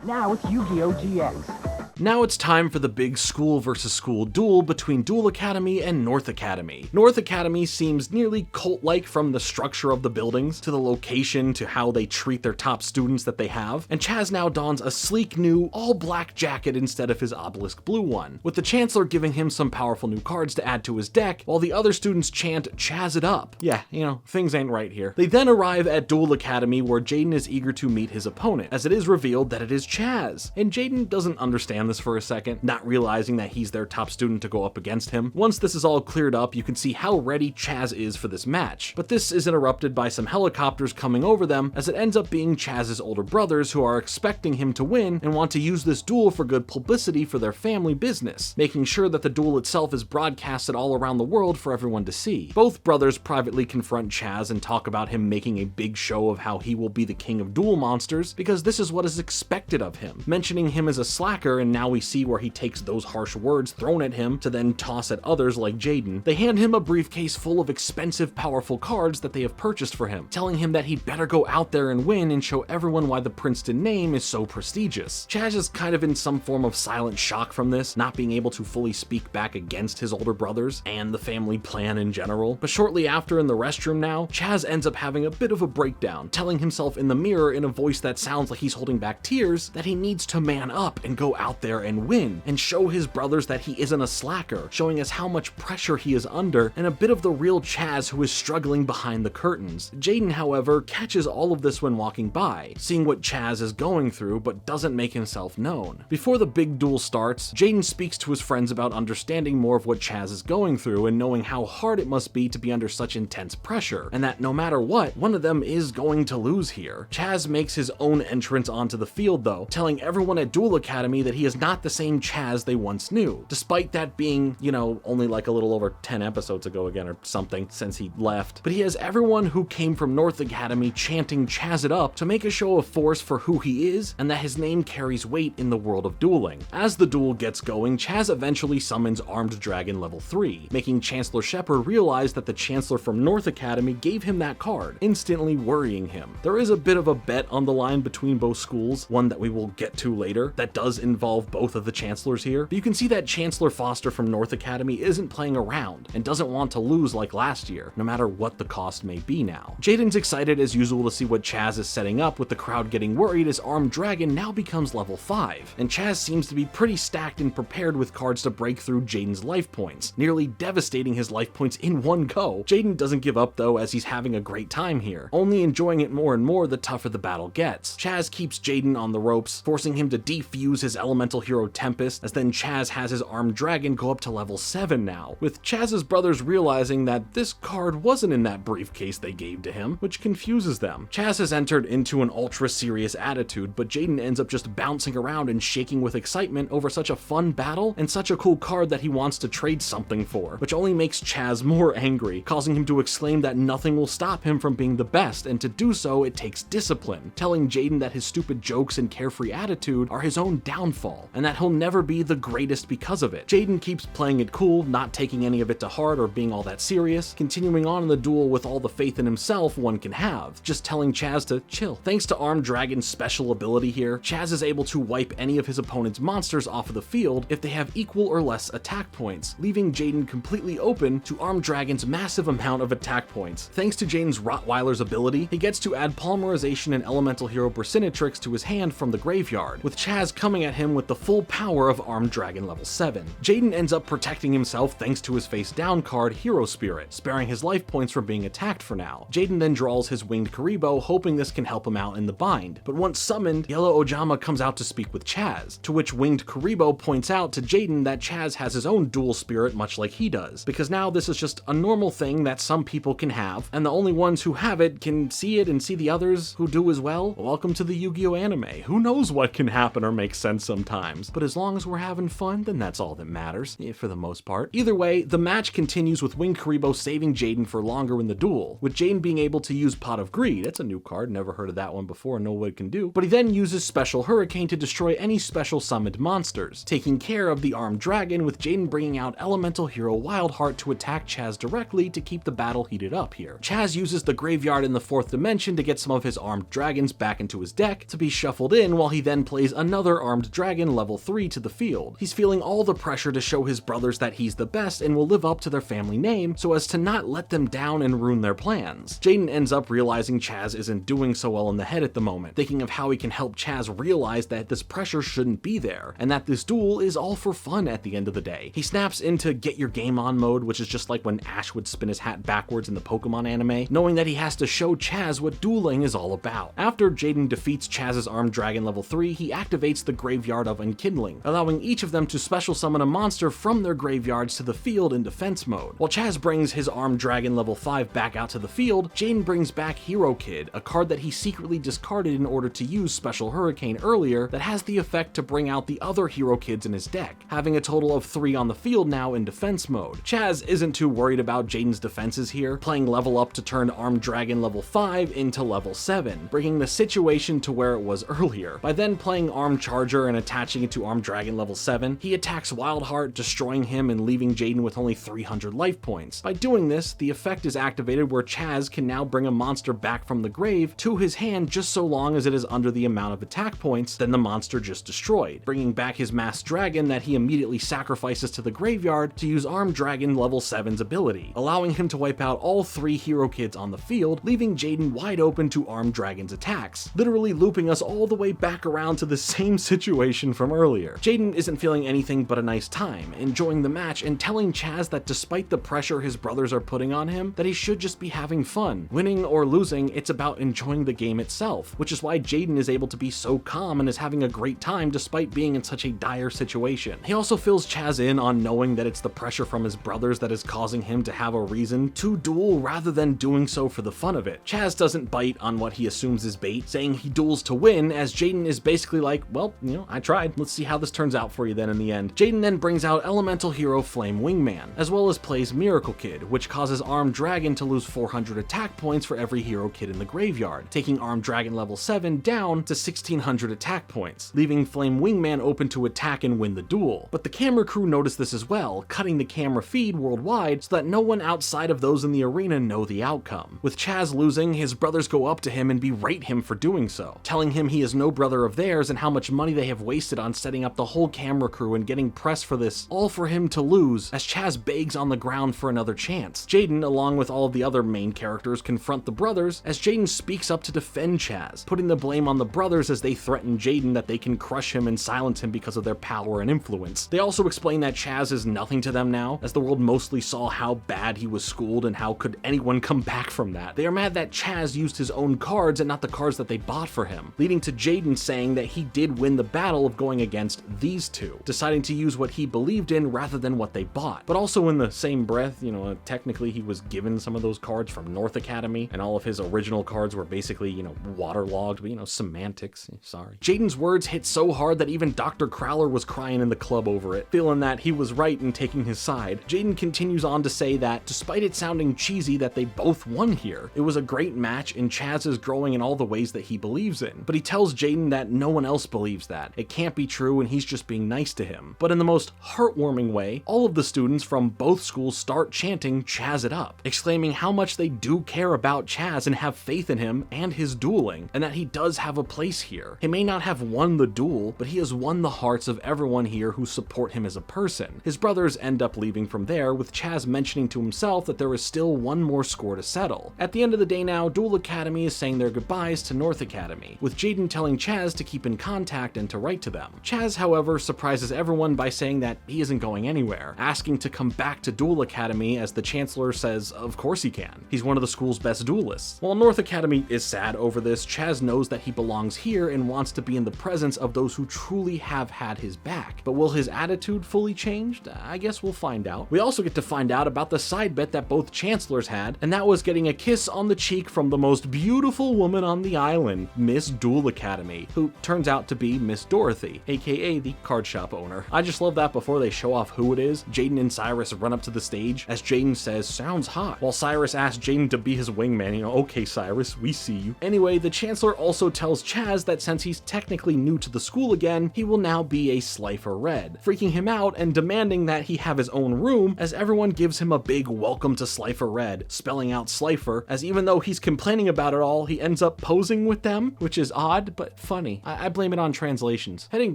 Now it's Yu-Gi-Oh! GX. Now it's time for the big school versus school duel between Duel Academy and North Academy. North Academy seems nearly cult-like from the structure of the buildings, to the location, to how they treat their top students that they have, and Chazz now dons a sleek new all-black jacket instead of his obelisk blue one, with the Chancellor giving him some powerful new cards to add to his deck, while the other students chant "Chazz it up." Yeah, you know, things ain't right here. They then arrive at Duel Academy where Jaden is eager to meet his opponent, as it is revealed that it is Chazz, and Jaden doesn't understand understand this for a second, not realizing that he's their top student to go up against him. Once this is all cleared up, you can see how ready Chazz is for this match, but this is interrupted by some helicopters coming over them, as it ends up being Chazz's older brothers who are expecting him to win and want to use this duel for good publicity for their family business, making sure that the duel itself is broadcasted all around the world for everyone to see. Both brothers privately confront Chazz and talk about him making a big show of how he will be the king of duel monsters because this is what is expected of him, mentioning him as a slacker, and now we see where he takes those harsh words thrown at him to then toss at others like Jaden. They hand him a briefcase full of expensive, powerful cards that they have purchased for him, telling him that he'd better go out there and win and show everyone why the Princeton name is so prestigious. Chazz is kind of in some form of silent shock from this, not being able to fully speak back against his older brothers and the family plan in general. But shortly after, in the restroom now, Chazz ends up having a bit of a breakdown, telling himself in the mirror in a voice that sounds like he's holding back tears that he needs to man up and go out there and win, and show his brothers that he isn't a slacker, showing us how much pressure he is under, and a bit of the real Chazz who is struggling behind the curtains. Jaden, however, catches all of this when walking by, seeing what Chazz is going through, but doesn't make himself known. Before the big duel starts, Jaden speaks to his friends about understanding more of what Chazz is going through and knowing how hard it must be to be under such intense pressure, and that no matter what, one of them is going to lose here. Chazz makes his own entrance onto the field though, telling everyone at Duel Academy that he is not the same Chazz they once knew, despite that being, only like a little over 10 episodes ago again or something since he left. But he has everyone who came from North Academy chanting Chazz it up to make a show of force for who he is and that his name carries weight in the world of dueling. As the duel gets going, Chazz eventually summons Armed Dragon level 3, making Chancellor Shepard realize that the Chancellor from North Academy gave him that card, instantly worrying him. There is a bit of a bet on the line between both schools, one that we will get to later, that does involve both of the Chancellors here, but you can see that Chancellor Foster from North Academy isn't playing around and doesn't want to lose like last year, no matter what the cost may be now. Jaden's excited as usual to see what Chazz is setting up, with the crowd getting worried as Armed Dragon now becomes level 5, and Chazz seems to be pretty stacked and prepared with cards to break through Jaden's life points, nearly devastating his life points in one go. Jaden doesn't give up though, as he's having a great time here, only enjoying it more and more the tougher the battle gets. Chazz keeps Jaden on the ropes, forcing him to defuse his elemental hero Tempest, as then Chazz has his Armed Dragon go up to level 7 now, with Chazz's brothers realizing that this card wasn't in that briefcase they gave to him, which confuses them. Chazz has entered into an ultra serious attitude, but Jaden ends up just bouncing around and shaking with excitement over such a fun battle and such a cool card that he wants to trade something for, which only makes Chazz more angry, causing him to exclaim that nothing will stop him from being the best, and to do so it takes discipline, telling Jaden that his stupid jokes and carefree attitude are his own downfall, and that he'll never be the greatest because of it. Jaden keeps playing it cool, not taking any of it to heart or being all that serious, continuing on in the duel with all the faith in himself one can have, just telling Chazz to chill. Thanks to Armed Dragon's special ability here, Chazz is able to wipe any of his opponent's monsters off of the field if they have equal or less attack points, leaving Jaden completely open to Armed Dragon's massive amount of attack points. Thanks to Jaden's Rottweiler's ability, he gets to add Polymerization and Elemental Hero Bracinatrix to his hand from the graveyard, with Chazz coming at him with the full power of Armed Dragon level 7. Jaden ends up protecting himself thanks to his face down card Hero Spirit, sparing his life points from being attacked for now. Jaden then draws his Winged Karibo, hoping this can help him out in the bind, but once summoned, Yellow Ojama comes out to speak with Chazz, to which Winged Karibo points out to Jaden that Chazz has his own dual spirit much like he does, because now this is just a normal thing that some people can have, and the only ones who have it can see it and see the others who do as well. Welcome to the Yu-Gi-Oh anime. Who knows what can happen or make sense sometimes, but as long as we're having fun, then that's all that matters, for the most part. Either way, the match continues with Winged Karibo saving Jaden for longer in the duel, with Jaden being able to use Pot of Greed. That's a new card, never heard of that one before, know what it can do, but he then uses Special Hurricane to destroy any special summoned monsters, taking care of the Armed Dragon, with Jaden bringing out Elemental Hero Wildheart to attack Chazz directly to keep the battle heated up here. Chazz uses the graveyard in the 4th dimension to get some of his Armed Dragons back into his deck to be shuffled in, while he then plays another Armed Dragon level 3 to the field. He's feeling all the pressure to show his brothers that he's the best and will live up to their family name so as to not let them down and ruin their plans. Jaden ends up realizing Chazz isn't doing so well in the head at the moment, thinking of how he can help Chazz realize that this pressure shouldn't be there, and that this duel is all for fun at the end of the day. He snaps into Get Your Game On mode, which is just like when Ash would spin his hat backwards in the Pokemon anime, knowing that he has to show Chazz what dueling is all about. After Jaden defeats Chazz's Armed Dragon level 3, he activates the graveyard of of Unkindling, allowing each of them to special summon a monster from their graveyards to the field in defense mode. While Chazz brings his Armed Dragon level 5 back out to the field, Jaden brings back Hero Kid, a card that he secretly discarded in order to use Special Hurricane earlier that has the effect to bring out the other Hero Kids in his deck, having a total of 3 on the field now in defense mode. Chazz isn't too worried about Jaden's defenses here, playing level up to turn Armed Dragon level 5 into level 7, bringing the situation to where it was earlier. By then playing Armed Charger and attaching it to Armed Dragon level 7, he attacks Wildheart, destroying him and leaving Jaden with only 300 life points. By doing this, the effect is activated where Chazz can now bring a monster back from the grave to his hand just so long as it is under the amount of attack points than the monster just destroyed, bringing back his Masked Dragon that he immediately sacrifices to the graveyard to use Armed Dragon level 7's ability, allowing him to wipe out all 3 Hero Kids on the field, leaving Jaden wide open to Armed Dragon's attacks, literally looping us all the way back around to the same situation from earlier. Jaden isn't feeling anything but a nice time, enjoying the match and telling Chazz that despite the pressure his brothers are putting on him, that he should just be having fun. Winning or losing, it's about enjoying the game itself, which is why Jaden is able to be so calm and is having a great time despite being in such a dire situation. He also fills Chazz in on knowing that it's the pressure from his brothers that is causing him to have a reason to duel rather than doing so for the fun of it. Chazz doesn't bite on what he assumes is bait, saying he duels to win, as Jaden is basically like, well, I tried. Let's see how this turns out for you then in the end. Jaden then brings out Elemental Hero Flame Wingman, as well as plays Miracle Kid, which causes Armed Dragon to lose 400 attack points for every Hero Kid in the graveyard, taking Armed Dragon level 7 down to 1600 attack points, leaving Flame Wingman open to attack and win the duel. But the camera crew noticed this as well, cutting the camera feed worldwide so that no one outside of those in the arena know the outcome. With Chazz losing, his brothers go up to him and berate him for doing so, telling him he is no brother of theirs and how much money they have wasted on setting up the whole camera crew and getting press for this, all for him to lose, as Chazz begs on the ground for another chance. Jaden, along with all of the other main characters, confront the brothers as Jaden speaks up to defend Chazz, putting the blame on the brothers as they threaten Jaden that they can crush him and silence him because of their power and influence. They also explain that Chazz is nothing to them now, as the world mostly saw how bad he was schooled and how could anyone come back from that. They are mad that Chazz used his own cards and not the cards that they bought for him, leading to Jaden saying that he did win the battle of going against these two, deciding to use what he believed in rather than what they bought. But also in the same breath, technically he was given some of those cards from North Academy, and all of his original cards were basically, waterlogged, but semantics, sorry. Jaden's words hit so hard that even Dr. Crowler was crying in the club over it, feeling that he was right in taking his side. Jaden continues on to say that, despite it sounding cheesy that they both won here, it was a great match and Chazz is growing in all the ways that he believes in. But he tells Jaden that no one else believes that. It can't be true and he's just being nice to him. But in the most heartwarming way, all of the students from both schools start chanting Chazz it up, exclaiming how much they do care about Chazz and have faith in him and his dueling, and that he does have a place here. He may not have won the duel, but he has won the hearts of everyone here who support him as a person. His brothers end up leaving from there, with Chazz mentioning to himself that there is still one more score to settle. At the end of the day now, Duel Academy is saying their goodbyes to North Academy, with Jaden telling Chazz to keep in contact and to write to them. Chazz, however, surprises everyone by saying that he isn't going anywhere, asking to come back to Duel Academy as the Chancellor says of course he can. He's one of the school's best duelists. While North Academy is sad over this, Chazz knows that he belongs here and wants to be in the presence of those who truly have had his back. But will his attitude fully change? I guess we'll find out. We also get to find out about the side bet that both Chancellors had, and that was getting a kiss on the cheek from the most beautiful woman on the island, Miss Duel Academy, who turns out to be Miss Dorothy, aka the card shop owner. I just love that before they show off who it is, Jaden and Cyrus run up to the stage as Jaden says, "Sounds hot," while Cyrus asks Jaden to be his wingman. Okay Cyrus, we see you. Anyway, the Chancellor also tells Chazz that since he's technically new to the school again, he will now be a Slifer Red, freaking him out and demanding that he have his own room, as everyone gives him a big welcome to Slifer Red, spelling out Slifer, as even though he's complaining about it all, he ends up posing with them, which is odd but funny. I blame it on translations. Heading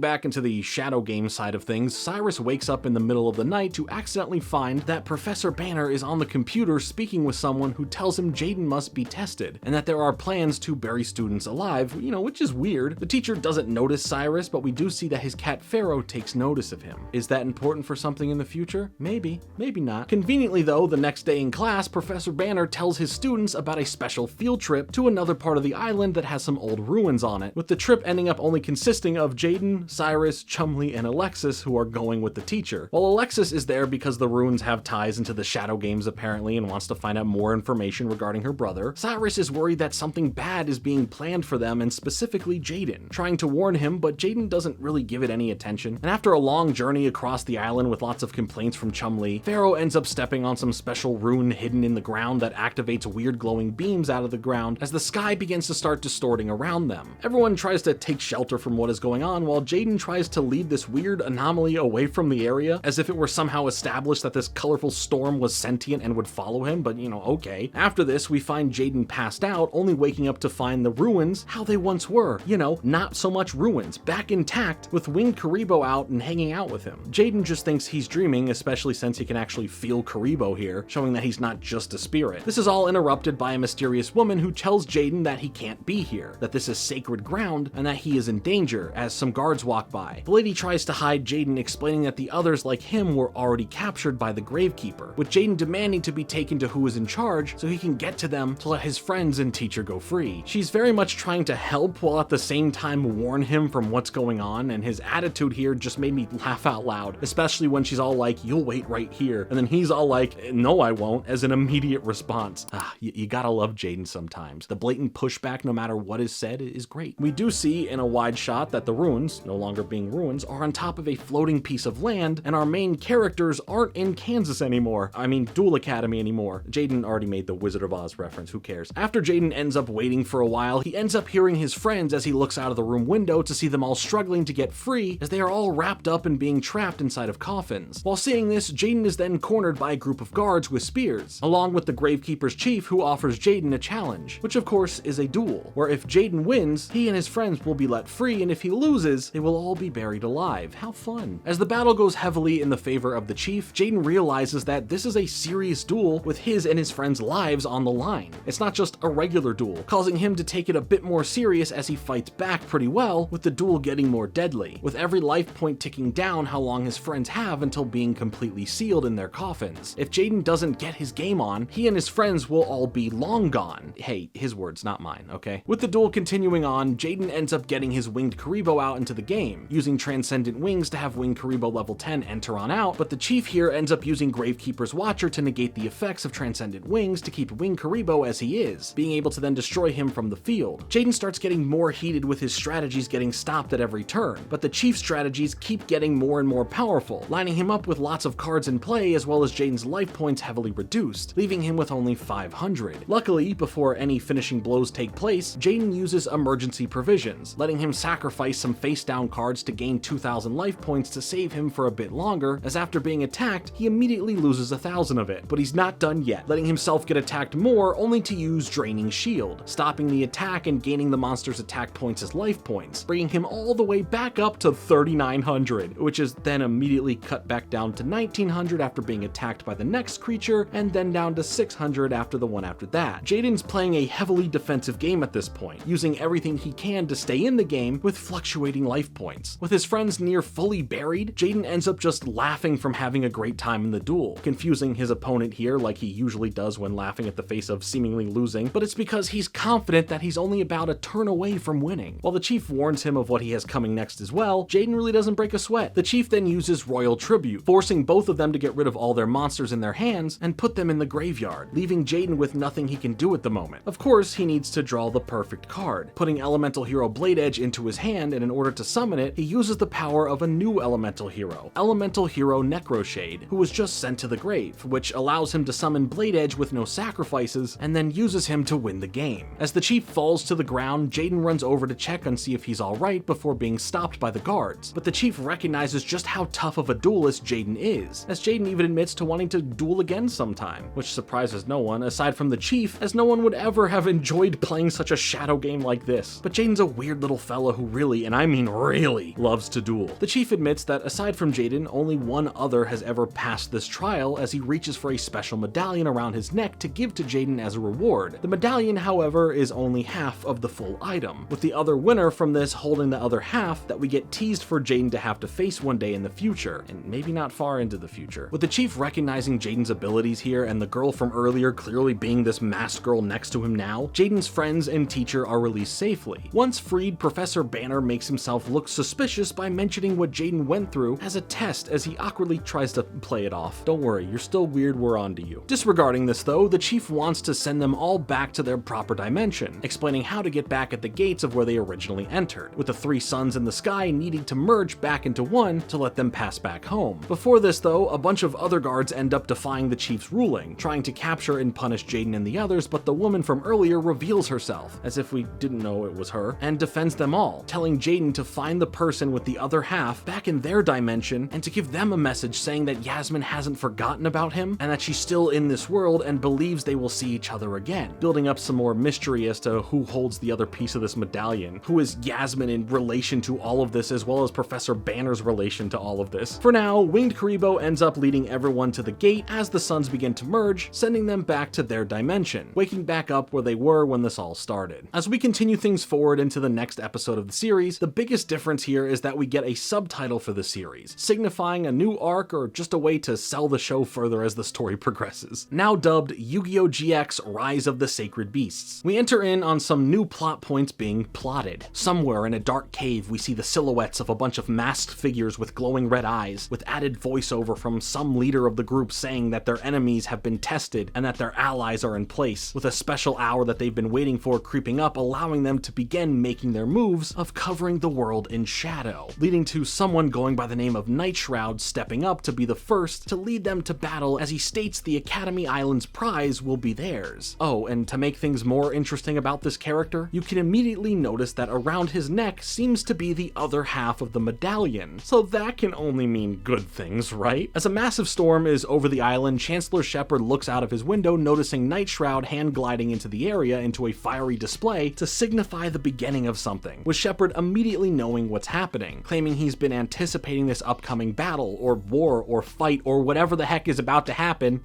back into the shadow game side of things, Cyrus wakes up in the middle of the night to accidentally find that Professor Banner is on the computer speaking with someone who tells him Jaden must be tested, and that there are plans to bury students alive, which is weird. The teacher doesn't notice Cyrus, but we do see that his cat Pharaoh takes notice of him. Is that important for something in the future? Maybe, maybe not. Conveniently though, the next day in class, Professor Banner tells his students about a special field trip to another part of the island that has some old ruins on it, with the trip ending up only consisting of Jaden Jaden, Cyrus, Chumlee, and Alexis who are going with the teacher. While Alexis is there because the ruins have ties into the Shadow Games apparently and wants to find out more information regarding her brother, Cyrus is worried that something bad is being planned for them and specifically Jaden, trying to warn him, but Jaden doesn't really give it any attention. And after a long journey across the island with lots of complaints from Chumlee, Pharaoh ends up stepping on some special rune hidden in the ground that activates weird glowing beams out of the ground as the sky begins to start distorting around them. Everyone tries to take shelter from what is going on while Jaden tries to lead this weird anomaly away from the area as if it were somehow established that this colorful storm was sentient and would follow him, but okay. After this, we find Jaden passed out, only waking up to find the ruins how they once were. Not so much ruins, back intact, with Winged Kuriboh out and hanging out with him. Jaden just thinks he's dreaming, especially since he can actually feel Kuriboh here, showing that he's not just a spirit. This is all interrupted by a mysterious woman who tells Jaden that he can't be here, that this is sacred ground, and that he is in danger as some guards walk by. The lady tries to hide Jaden, explaining that the others like him were already captured by the Gravekeeper, with Jaden demanding to be taken to who is in charge so he can get to them to let his friends and teacher go free. She's very much trying to help while at the same time warn him from what's going on, and his attitude here just made me laugh out loud, especially when she's all like, "You'll wait right here," and then he's all like, "No, I won't," as an immediate response. You gotta love Jaden sometimes. The blatant pushback, no matter what is said, is great. We do see in a wide shot that the ruins, no longer being ruins, are on top of a floating piece of land, and our main characters aren't in Kansas anymore. I mean, Duel Academy anymore. Jaden already made the Wizard of Oz reference, who cares? After Jaden ends up waiting for a while, he ends up hearing his friends as he looks out of the room window to see them all struggling to get free as they are all wrapped up and being trapped inside of coffins. While seeing this, Jaden is then cornered by a group of guards with spears, along with the Gravekeeper's chief who offers Jaden a challenge, which of course is a duel, where if Jaden wins, he and his friends will be let free, and if he loses, they will all be buried alive. How fun. As the battle goes heavily in the favor of the chief, Jaden realizes that this is a serious duel with his and his friends' lives on the line. It's not just a regular duel, causing him to take it a bit more serious as he fights back pretty well, with the duel getting more deadly, with every life point ticking down how long his friends have until being completely sealed in their coffins. If Jaden doesn't get his game on, he and his friends will all be long gone. Hey, his words, not mine, okay? With the duel continuing on, Jaden ends up getting his Winged Kuriboh out into the game, using Transcendent Wings to have Winged Kuriboh level 10 enter on out, but the chief here ends up using Gravekeeper's Watcher to negate the effects of Transcendent Wings to keep Winged Kuriboh as he is, being able to then destroy him from the field. Jaden starts getting more heated with his strategies getting stopped at every turn, but the chief's strategies keep getting more and more powerful, lining him up with lots of cards in play as well as Jaden's life points heavily reduced, leaving him with only 500. Luckily, before any finishing blows take place, Jaden uses emergency provisions, letting him sacrifice some face-down cards to gain 2,000 life points to save him for a bit longer, as after being attacked, he immediately loses 1,000 of it. But he's not done yet, letting himself get attacked more only to use Draining Shield, stopping the attack and gaining the monster's attack points as life points, bringing him all the way back up to 3,900, which is then immediately cut back down to 1,900 after being attacked by the next creature, and then down to 600 after the one after that. Jaden's playing a heavily defensive game at this point, using everything he can to stay in the game with fluctuating life points. With his friends near fully buried, Jaden ends up just laughing from having a great time in the duel, confusing his opponent here like he usually does when laughing at the face of seemingly losing, but it's because he's confident that he's only about a turn away from winning. While the chief warns him of what he has coming next as well, Jaden really doesn't break a sweat. The chief then uses Royal Tribute, forcing both of them to get rid of all their monsters in their hands and put them in the graveyard, leaving Jaden with nothing he can do at the moment. Of course, he needs to draw the perfect card, putting Elemental Hero Blade Edge into his hand, and in order to summon it, he uses the power of a new Elemental Hero, Elemental Hero Necroshade, who was just sent to the grave, which allows him to summon Blade Edge with no sacrifices, and then uses him to win the game. As the chief falls to the ground, Jaden runs over to check and see if he's alright before being stopped by the guards, but the chief recognizes just how tough of a duelist Jaden is, as Jaden even admits to wanting to duel again sometime, which surprises no one aside from the chief, as no one would ever have enjoyed playing such a shadow game like this. But Jaden's a weird little fella who really, and I mean really, loves to duel. The chief admits that aside from Jaden, only one other has ever passed this trial, as he reaches for a special medallion around his neck to give to Jaden as a reward. The medallion, however, is only half of the full item, with the other winner from this holding the other half that we get teased for Jaden to have to face one day in the future, and maybe not far into the future. With the chief recognizing Jaden's abilities here and the girl from earlier clearly being this masked girl next to him now, Jaden's friends and teacher are released safely. Once freed, Professor Banner makes himself himself looks suspicious by mentioning what Jaden went through as a test as he awkwardly tries to play it off. Don't worry, you're still weird, we're onto you. Disregarding this though, the chief wants to send them all back to their proper dimension, explaining how to get back at the gates of where they originally entered, with the three suns in the sky needing to merge back into one to let them pass back home. Before this though, a bunch of other guards end up defying the chief's ruling, trying to capture and punish Jaden and the others, but the woman from earlier reveals herself, as if we didn't know it was her, and defends them all, telling Jaden to find the person with the other half back in their dimension and to give them a message saying that Yasmin hasn't forgotten about him and that she's still in this world and believes they will see each other again, building up some more mystery as to who holds the other piece of this medallion, who is Yasmin in relation to all of this, as well as Professor Banner's relation to all of this. For now, Winged Karibo ends up leading everyone to the gate as the suns begin to merge, sending them back to their dimension, waking back up where they were when this all started. As we continue things forward into the next episode of the series, the biggest difference here is that we get a subtitle for the series, signifying a new arc or just a way to sell the show further as the story progresses. Now dubbed Yu-Gi-Oh! GX Rise of the Sacred Beasts. We enter in on some new plot points being plotted. Somewhere in a dark cave, we see the silhouettes of a bunch of masked figures with glowing red eyes, with added voiceover from some leader of the group saying that their enemies have been tested and that their allies are in place, with a special hour that they've been waiting for creeping up, allowing them to begin making their moves of covering the world in shadow, leading to someone going by the name of Nightshroud stepping up to be the first to lead them to battle, as he states the Academy Island's prize will be theirs. Oh, and to make things more interesting about this character, you can immediately notice that around his neck seems to be the other half of the medallion, so that can only mean good things, right? As a massive storm is over the island, Chancellor Shepard looks out of his window, noticing Nightshroud hand gliding into the area into a fiery display to signify the beginning of something, with Shepard immediately knowing what's happening, claiming he's been anticipating this upcoming battle, or war, or fight, or whatever the heck is about to happen.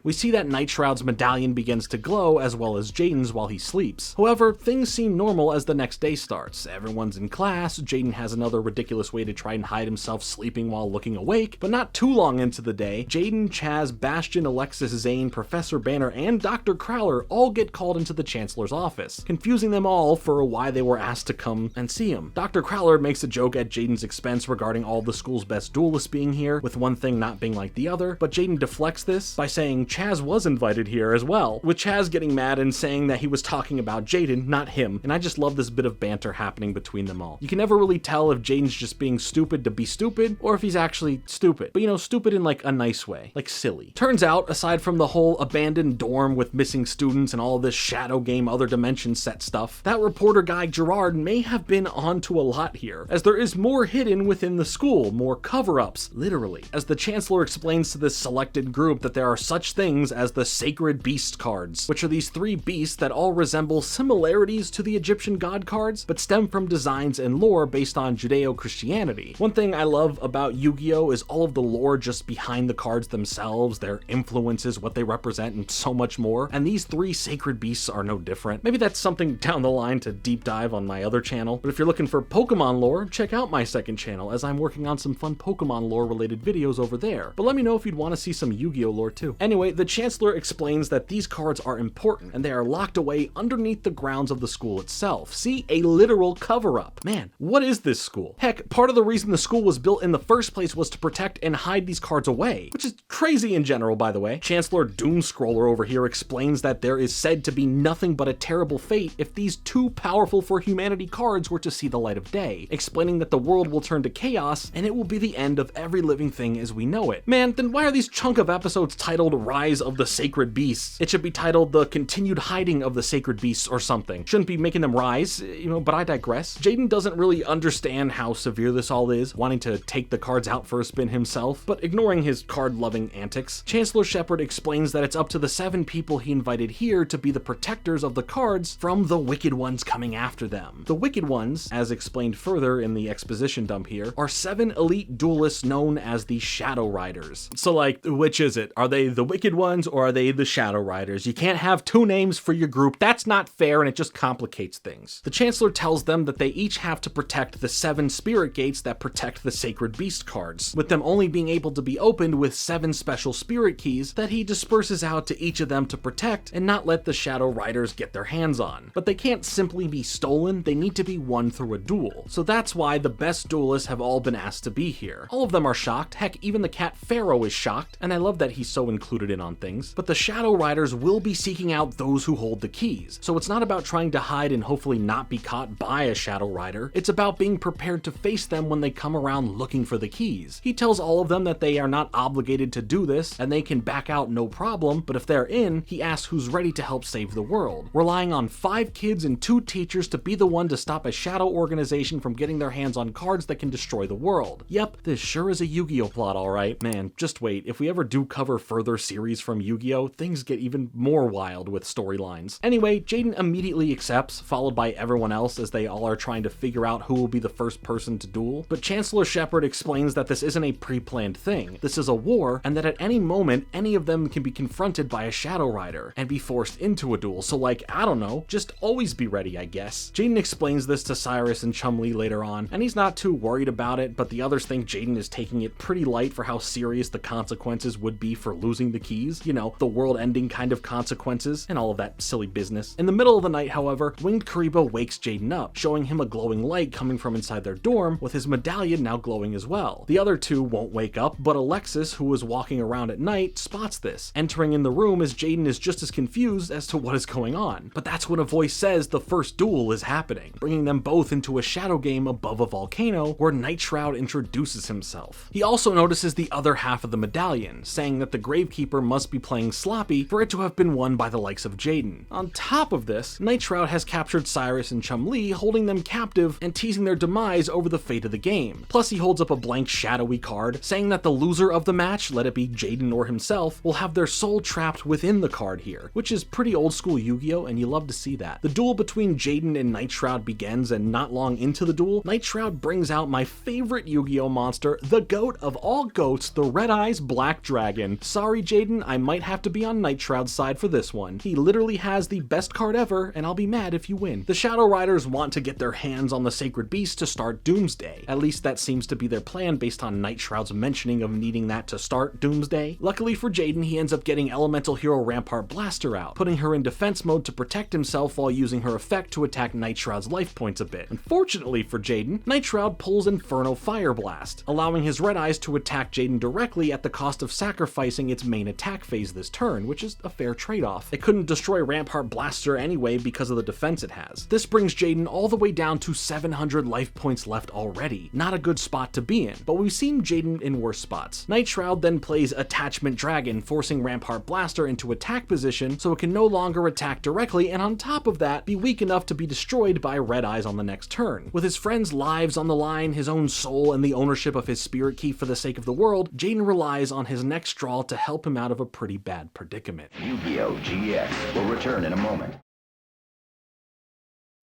We see that Nightshroud's medallion begins to glow, as well as Jaden's while he sleeps. However, things seem normal as the next day starts. Everyone's in class, Jaden has another ridiculous way to try and hide himself sleeping while looking awake, but not too long into the day, Jaden, Chazz, Bastion, Alexis, Zane, Professor Banner, and Dr. Crowler all get called into the Chancellor's office, confusing them all for why they were asked to come and see him. Dr. Crowler makes a joke at Jaden's expense regarding all the school's best duelists being here, with one thing not being like the other, but Jaden deflects this by saying Chazz was invited here as well, with Chazz getting mad and saying that he was talking about Jaden, not him, and I just love this bit of banter happening between them all. You can never really tell if Jaden's just being stupid to be stupid, or if he's actually stupid, but you know, stupid in like a nice way, like silly. Turns out, aside from the whole abandoned dorm with missing students and all this shadow game other dimension set stuff, that reporter guy Gerard may have been onto a lot here, as there is more hidden within the school, more cover-ups, literally, as the Chancellor explains to this selected group that there are such things as the Sacred Beast cards, which are these three beasts that all resemble similarities to the Egyptian god cards, but stem from designs and lore based on Judeo-Christianity. One thing I love about Yu-Gi-Oh! Is all of the lore just behind the cards themselves, their influences, what they represent, and so much more, and these three sacred beasts are no different. Maybe that's something down the line to deep dive on my other channel, but if you're looking for Pokemon lore, check out my second channel, as I'm working on some fun Pokemon lore related videos over there. But let me know if you'd want to see some Yu-Gi-Oh! Lore too. Anyway, the Chancellor explains that these cards are important, and they are locked away underneath the grounds of the school itself. See, a literal cover-up. Man, what is this school? Heck, part of the reason the school was built in the first place was to protect and hide these cards away, which is crazy in general, by the way. Chancellor Doomscroller over here explains that there is said to be nothing but a terrible fate if these too powerful for humanity cards were to see the light of day, explaining that the world will turn to chaos and it will be the end of every living thing as we know it. Man, then why are these chunk of episodes titled Rise of the Sacred Beasts? It should be titled The Continued Hiding of the Sacred Beasts or something. Shouldn't be making them rise, you know, but I digress. Jaden doesn't really understand how severe this all is, wanting to take the cards out for a spin himself, but ignoring his card-loving antics. Chancellor Shepard explains that it's up to the 7 people he invited here to be the protectors of the cards from the Wicked Ones coming after them. The Wicked Ones, as explained further in the exposition dump here, are 7 elite duelists known as the Shadow Riders. So like, which is it? Are they the Wicked Ones or are they the Shadow Riders? You can't have 2 names for your group. That's not fair and it just complicates things. The Chancellor tells them that they each have to protect the 7 spirit gates that protect the Sacred Beast cards, with them only being able to be opened with 7 special spirit keys that he disperses out to each of them to protect and not let the Shadow Riders get their hands on. But they can't simply be stolen, they need to be won through a duel. duel. So that's why the best duelists have all been asked to be here. All of them are shocked, heck, even the cat Pharaoh is shocked, and I love that he's so included in on things. But the Shadow Riders will be seeking out those who hold the keys. So it's not about trying to hide and hopefully not be caught by a Shadow Rider. It's about being prepared to face them when they come around looking for the keys. He tells all of them that they are not obligated to do this and they can back out no problem, but if they're in, he asks who's ready to help save the world, relying on 5 kids and 2 teachers to be the one to stop a shadow organization from getting their hands on cards that can destroy the world. Yep, this sure is a Yu-Gi-Oh plot, alright. Man, just wait, if we ever do cover further series from Yu-Gi-Oh, things get even more wild with storylines. Anyway, Jaden immediately accepts, followed by everyone else as they all are trying to figure out who will be the first person to duel. But Chancellor Shepard explains that this isn't a pre-planned thing. This is a war, and that at any moment, any of them can be confronted by a Shadow Rider and be forced into a duel. So like, I don't know, just always be ready, I guess. Jaden explains this to Cyrus and Chumlee later on, and he's not too worried about it, but the others think Jaden is taking it pretty light for how serious the consequences would be for losing the keys. You know, the world-ending kind of consequences and all of that silly business. In the middle of the night, however, Winged Karibo wakes Jaden up, showing him a glowing light coming from inside their dorm, with his medallion now glowing as well. The other 2 won't wake up, but Alexis, who was walking around at night, spots this, entering in the room as Jaden is just as confused as to what is going on. But that's when a voice says the first duel is happening, bringing them both into a shadow game above a volcano where Nightshroud introduces himself. He also notices the other half of the medallion, saying that the Gravekeeper must be playing sloppy for it to have been won by the likes of Jaden. On top of this, Nightshroud has captured Cyrus and Chumlee, holding them captive and teasing their demise over the fate of the game. Plus he holds up a blank shadowy card, saying that the loser of the match, let it be Jaden or himself, will have their soul trapped within the card here, which is pretty old school Yu-Gi-Oh, and you love to see that. The duel between Jaden and Nightshroud begins, and not long into the duel, Nightshroud brings out my favorite Yu-Gi-Oh monster, the goat of all goats, the Red Eyes Black Dragon. Sorry Jaden, I might have to be on Nightshroud's side for this one. He literally has the best card ever, and I'll be mad if you win. The Shadow Riders want to get their hands on the Sacred Beast to start Doomsday. At least that seems to be their plan based on Nightshroud's mentioning of needing that to start Doomsday. Luckily for Jaden, he ends up getting Elemental Hero Rampart Blaster out, putting her in defense mode to protect himself while using her effect to attack Nightshroud's life points a bit. Unfortunately for Jaden, Nightshroud pulls Inferno Fire Blast, allowing his Red Eyes to attack Jaden directly at the cost of sacrificing its main attack phase this turn, which is a fair trade-off. It couldn't destroy Rampart Blaster anyway because of the defense it has. This brings Jaden all the way down to 700 life points left already. Not a good spot to be in, but we've seen Jaden in worse spots. Nightshroud then plays Attachment Dragon, forcing Rampart Blaster into attack position so it can no longer attack directly, and on top of that, be weak enough to be destroyed by Red Eyes on the next turn. With his friends' lives on the line, his own soul, and the ownership of his spirit key for the sake of the world, Jaden relies on his next draw to help him out of a pretty bad predicament. Yu-Gi-Oh! GX will return in a moment.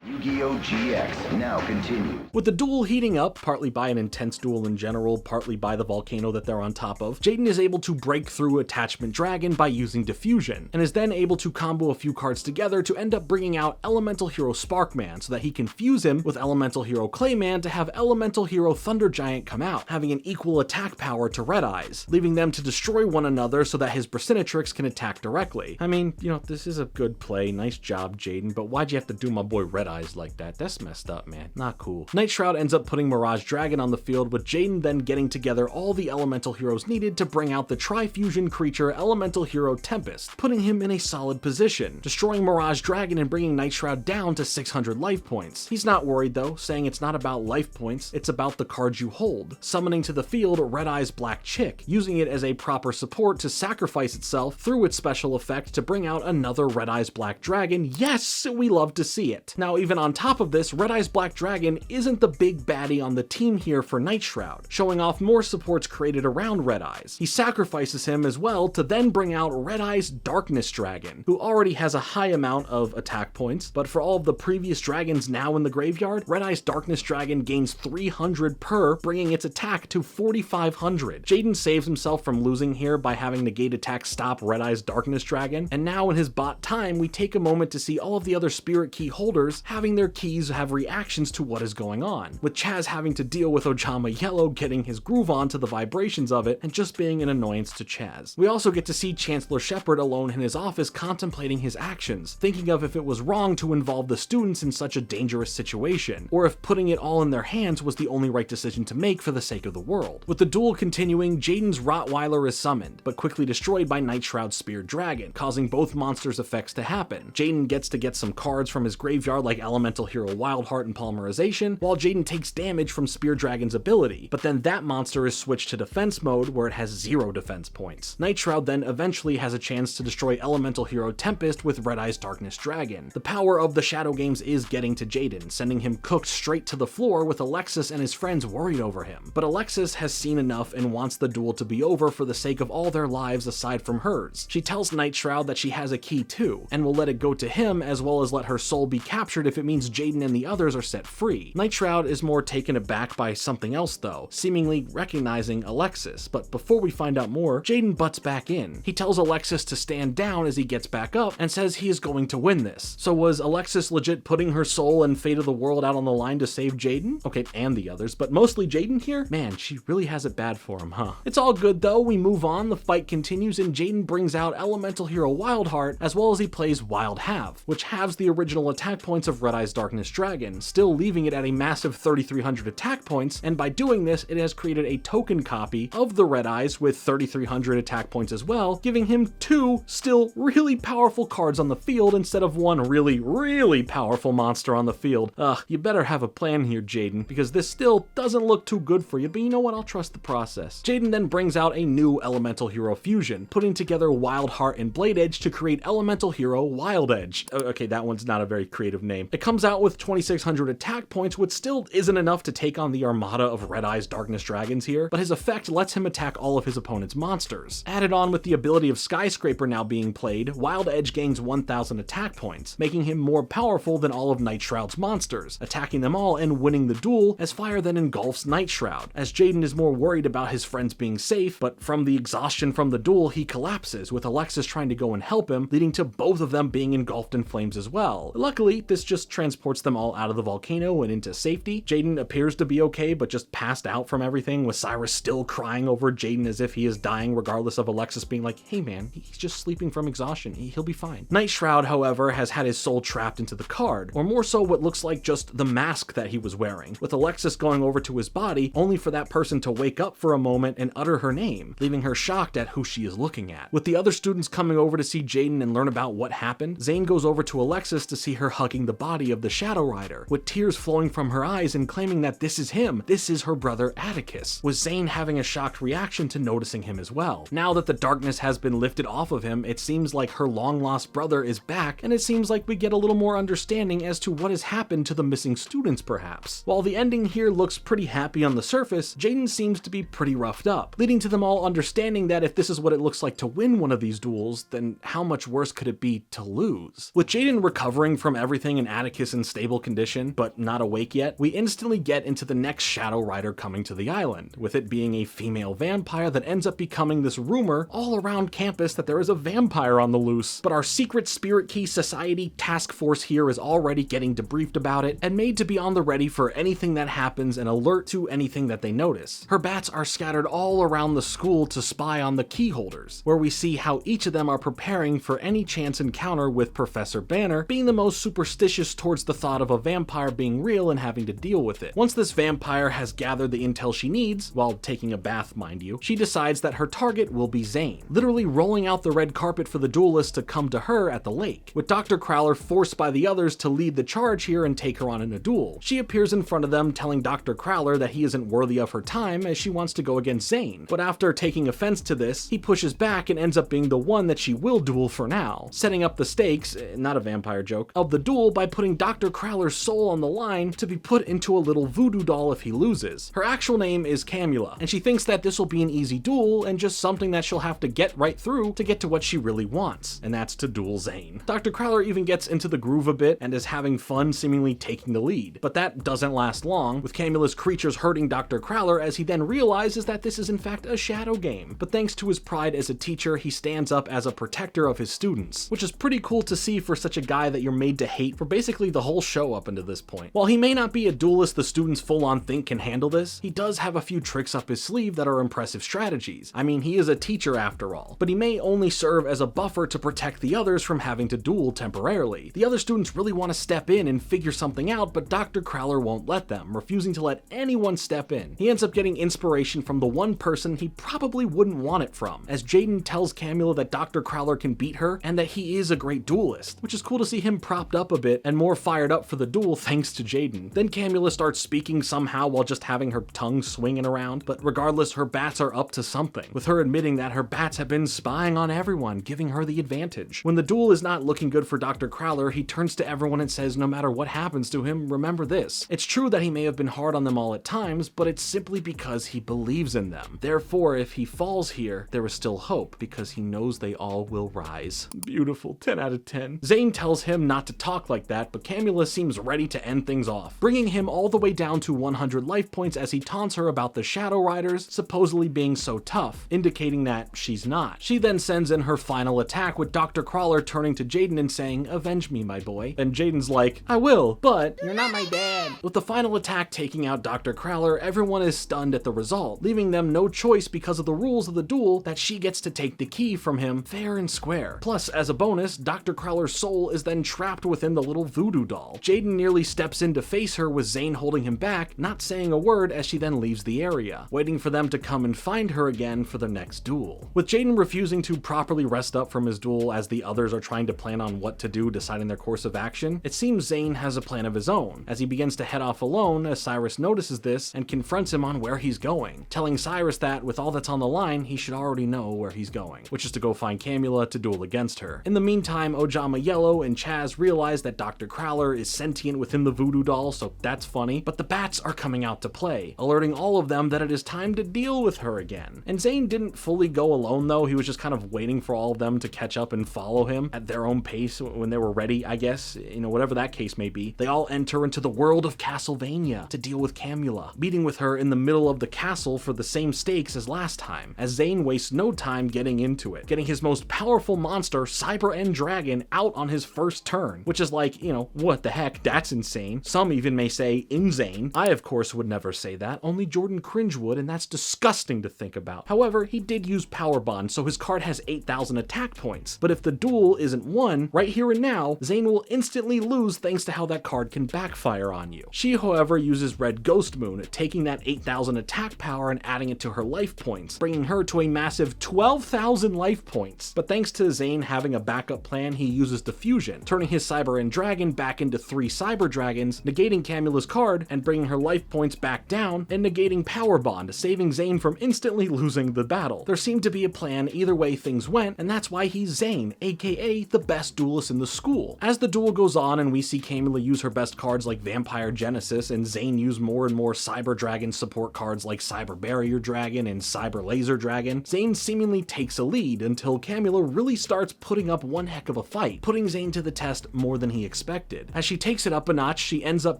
Yu-Gi-Oh! GX now continues. With the duel heating up, partly by an intense duel in general, partly by the volcano that they're on top of, Jaden is able to break through Attachment Dragon by using Diffusion, and is then able to combo a few cards together to end up bringing out Elemental Hero Sparkman so that he can fuse him with Elemental Hero Clayman to have Elemental Hero Thunder Giant come out, having an equal attack power to Red Eyes, leaving them to destroy one another so that his Brasinatrix can attack directly. I mean, you know, this is a good play, nice job Jaden, but why'd you have to do my boy Red Eyes like that? That's messed up, man. Not cool. Nightshroud ends up putting Mirage Dragon on the field, with Jaden then getting together all the elemental heroes needed to bring out the Tri-Fusion creature Elemental Hero Tempest, putting him in a solid position, destroying Mirage Dragon and bringing Nightshroud down to 600 life points. He's not worried though, saying it's not about life points, it's about the cards you hold, summoning to the field Red Eyes Black Chick, using it as a proper support to sacrifice itself through its special effect to bring out another Red Eyes Black Dragon. Yes, we love to see it. Now, even on top of this, Red Eyes Black Dragon isn't the big baddie on the team here for Nightshroud, showing off more supports created around Red Eyes. He sacrifices him as well to then bring out Red Eyes Darkness Dragon, who already has a high amount of attack points, but for all of the previous dragons now in the graveyard, Red Eyes Darkness Dragon gains 300 per, bringing its attack to 4,500. Jaden saves himself from losing here by having Negate Attack stop Red Eyes Darkness Dragon, and now in his bot time, we take a moment to see all of the other Spirit Key holders having their keys have reactions to what is going on, with Chazz having to deal with Ojama Yellow getting his groove on to the vibrations of it and just being an annoyance to Chazz. We also get to see Chancellor Shepard alone in his office contemplating his actions, thinking of if it was wrong to involve the students in such a dangerous situation, or if putting it all in their hands was the only right decision to make for the sake of the world. With the duel continuing, Jaden's Rottweiler is summoned, but quickly destroyed by Night Shroud's Spear Dragon, causing both monsters' effects to happen. Jaden gets to get some cards from his graveyard like Elemental Hero Wildheart and Polymerization, while Jaden takes damage from Spear Dragon's ability, but then that monster is switched to defense mode where it has 0 defense points. Night Shroud then eventually has a chance to destroy Elemental Hero Tempest with Red Eye's Darkness Dragon. The power of the Shadow Games is getting to Jaden, sending him cooked straight to the floor with Alexis and his friends worried over him. But Alexis has seen enough and wants the duel to be over for the sake of all their lives aside from hers. She tells Night Shroud that she has a key too, and will let it go to him as well as let her soul be captured if it means Jaden and the others are set free. Night Shroud is more taken aback by something else though, seemingly recognizing Alexis, but before we find out more, Jaden butts back in. He tells Alexis to stand down as he gets back up and says he is going to win this. So was Alexis legit putting her soul and fate of the world out on the line to save Jaden? Okay, and the others, but mostly Jaden here? Man, she really has it bad for him, huh? It's all good though, we move on, the fight continues, and Jaden brings out Elemental Hero Wildheart as well as he plays Wild Halve, which halves the original attack points of Red Eye's Darkness Dragon, still leaving it at a massive 3,300 attack points, and by doing this, it has created a token copy of the Red Eyes with 3,300 attack points as well, giving him 2 still really powerful cards on the field instead of 1 really powerful monster on the field. You better have a plan here, Jaden, because this still doesn't look too good for you, but you know what, I'll trust the process. Jaden then brings out a new Elemental Hero fusion, putting together Wild Heart and Blade Edge to create Elemental Hero Wild Edge. Okay, that one's not a very creative name. It comes out with 2,600 attack points, which still isn't enough to take on the armada of Red Eye's Darkness Dragons here, but his effect lets him attack all of his opponent's monsters. Added on with the ability of Skyscraper now being played, Wild Edge gains 1,000 attack points, making him more powerful than all of Night Shroud's monsters, attacking them all and winning the duel as fire then engulfs Night Shroud, as Jaden is more worried about his friends being safe, but from the exhaustion from the duel, he collapses, with Alexis trying to go and help him, leading to both of them being engulfed in flames as well. Luckily, this just transports them all out of the volcano and into safety. Jaden appears to be okay, but just passed out from everything, with Cyrus still crying over Jaden as if he is dying, regardless of Alexis being like, hey man, he's just sleeping from exhaustion, he'll be fine. Night Shroud, however, has had his soul trapped into the card, or more so what looks like just the mask that he was wearing, with Alexis going over to his body, only for that person to wake up for a moment and utter her name, leaving her shocked at who she is looking at. With the other students coming over to see Jaden and learn about what happened, Zane goes over to Alexis to see her hugging the body of the Shadow Rider, with tears flowing from her eyes and claiming that this is him, this is her brother Atticus, with Zane having a shocked reaction to noticing him as well. Now that the darkness has been lifted off of him, it seems like her long-lost brother is back, and it seems like we get a little more understanding as to what has happened to the missing students perhaps. While the ending here looks pretty happy on the surface, Jaden seems to be pretty roughed up, leading to them all understanding that if this is what it looks like to win one of these duels, then how much worse could it be to lose? With Jaden recovering from everything and Atticus in stable condition, but not awake yet, we instantly get into the next Shadow Rider coming to the island, with it being a female vampire that ends up becoming this rumor all around campus that there is a vampire on the loose. But our secret Spirit Key Society task force here is already getting debriefed about it and made to be on the ready for anything that happens and alert to anything that they notice. Her bats are scattered all around the school to spy on the key holders, where we see how each of them are preparing for any chance encounter with Professor Banner, being the most superstitious towards the thought of a vampire being real and having to deal with it. Once this vampire has gathered the intel she needs, while taking a bath mind you, she decides that her target will be Zane, literally rolling out the red carpet for the duelists to come to her at the lake, with Dr. Crowler forced by the others to lead the charge here and take her on in a duel. She appears in front of them telling Dr. Crowler that he isn't worthy of her time as she wants to go against Zane, but after taking offense to this, he pushes back and ends up being the one that she will duel for now, setting up the stakes, not a vampire joke, of the duel by putting Dr. Crowler's soul on the line to be put into a little voodoo doll if he loses. Her actual name is Camela, and she thinks that this will be an easy duel and just something that she'll have to get right through to get to what she really wants, and that's to duel Zane. Dr. Crowler even gets into the groove a bit and is having fun seemingly taking the lead, but that doesn't last long, with Camela's creatures hurting Dr. Crowler as he then realizes that this is in fact a shadow game. But thanks to his pride as a teacher, he stands up as a protector of his students, which is pretty cool to see for such a guy that you're made to hate for basically basically the whole show up until this point. While he may not be a duelist the students full-on think can handle this, he does have a few tricks up his sleeve that are impressive strategies. I mean, he is a teacher after all, but he may only serve as a buffer to protect the others from having to duel temporarily. The other students really want to step in and figure something out, but Dr. Crowler won't let them, refusing to let anyone step in. He ends up getting inspiration from the one person he probably wouldn't want it from, as Jaden tells Camela that Dr. Crowler can beat her and that he is a great duelist, which is cool to see him propped up a bit and more fired up for the duel thanks to Jaden. Then Camela starts speaking somehow while just having her tongue swinging around, but regardless, her bats are up to something, with her admitting that her bats have been spying on everyone, giving her the advantage. When the duel is not looking good for Dr. Crowler, he turns to everyone and says no matter what happens to him, remember this. It's true that he may have been hard on them all at times, but it's simply because he believes in them. Therefore, if he falls here, there is still hope, because he knows they all will rise. Beautiful, 10 out of 10. Zane tells him not to talk like that, but Camela seems ready to end things off, bringing him all the way down to 100 life points as he taunts her about the Shadow Riders supposedly being so tough, indicating that she's not. She then sends in her final attack with Dr. Crowler turning to Jaden and saying, "Avenge me, my boy." And Jaden's like, "I will, but you're not my dad." With the final attack taking out Dr. Crowler, everyone is stunned at the result, leaving them no choice because of the rules of the duel that she gets to take the key from him fair and square. Plus, as a bonus, Dr. Crowler's soul is then trapped within the little voodoo doll. Jaden nearly steps in to face her with Zane holding him back, not saying a word as she then leaves the area, waiting for them to come and find her again for their next duel. With Jaden refusing to properly rest up from his duel as the others are trying to plan on what to do, deciding their course of action, it seems Zane has a plan of his own, as he begins to head off alone as Cyrus notices this and confronts him on where he's going, telling Cyrus that with all that's on the line, he should already know where he's going, which is to go find Camela to duel against her. In the meantime, Ojama Yellow and Chazz realize that Dr. Crowler is sentient within the voodoo doll, so that's funny, but the bats are coming out to play, alerting all of them that it is time to deal with her again. And Zane didn't fully go alone though, he was just kind of waiting for all of them to catch up and follow him at their own pace when they were ready, I guess, whatever that case may be. They all enter into the world of Castlevania to deal with Camela, meeting with her in the middle of the castle for the same stakes as last time, as Zane wastes no time getting into it, getting his most powerful monster, Cyber End Dragon, out on his first turn, which is like, what the heck, that's insane. Some even may say insane. I of course would never say that, only Jordan Cringe would, and that's disgusting to think about. However, he did use Power Bond, so his card has 8,000 attack points, but if the duel isn't won, right here and now, Zane will instantly lose thanks to how that card can backfire on you. She, however, uses Red Ghost Moon, taking that 8,000 attack power and adding it to her life points, bringing her to a massive 12,000 life points. But thanks to Zane having a backup plan, he uses Diffusion, turning his Cyber End Dragon back into 3 Cyber Dragons, negating Camela's card and bringing her life points back down, and negating Power Bond, saving Zane from instantly losing the battle. There seemed to be a plan either way things went, and that's why he's Zane, aka the best duelist in the school. As the duel goes on and we see Camela use her best cards like Vampire Genesis and Zane use more and more Cyber Dragon support cards like Cyber Barrier Dragon and Cyber Laser Dragon, Zane seemingly takes a lead until Camela really starts putting up one heck of a fight, putting Zane to the test more than he expected. As she takes it up a notch, she ends up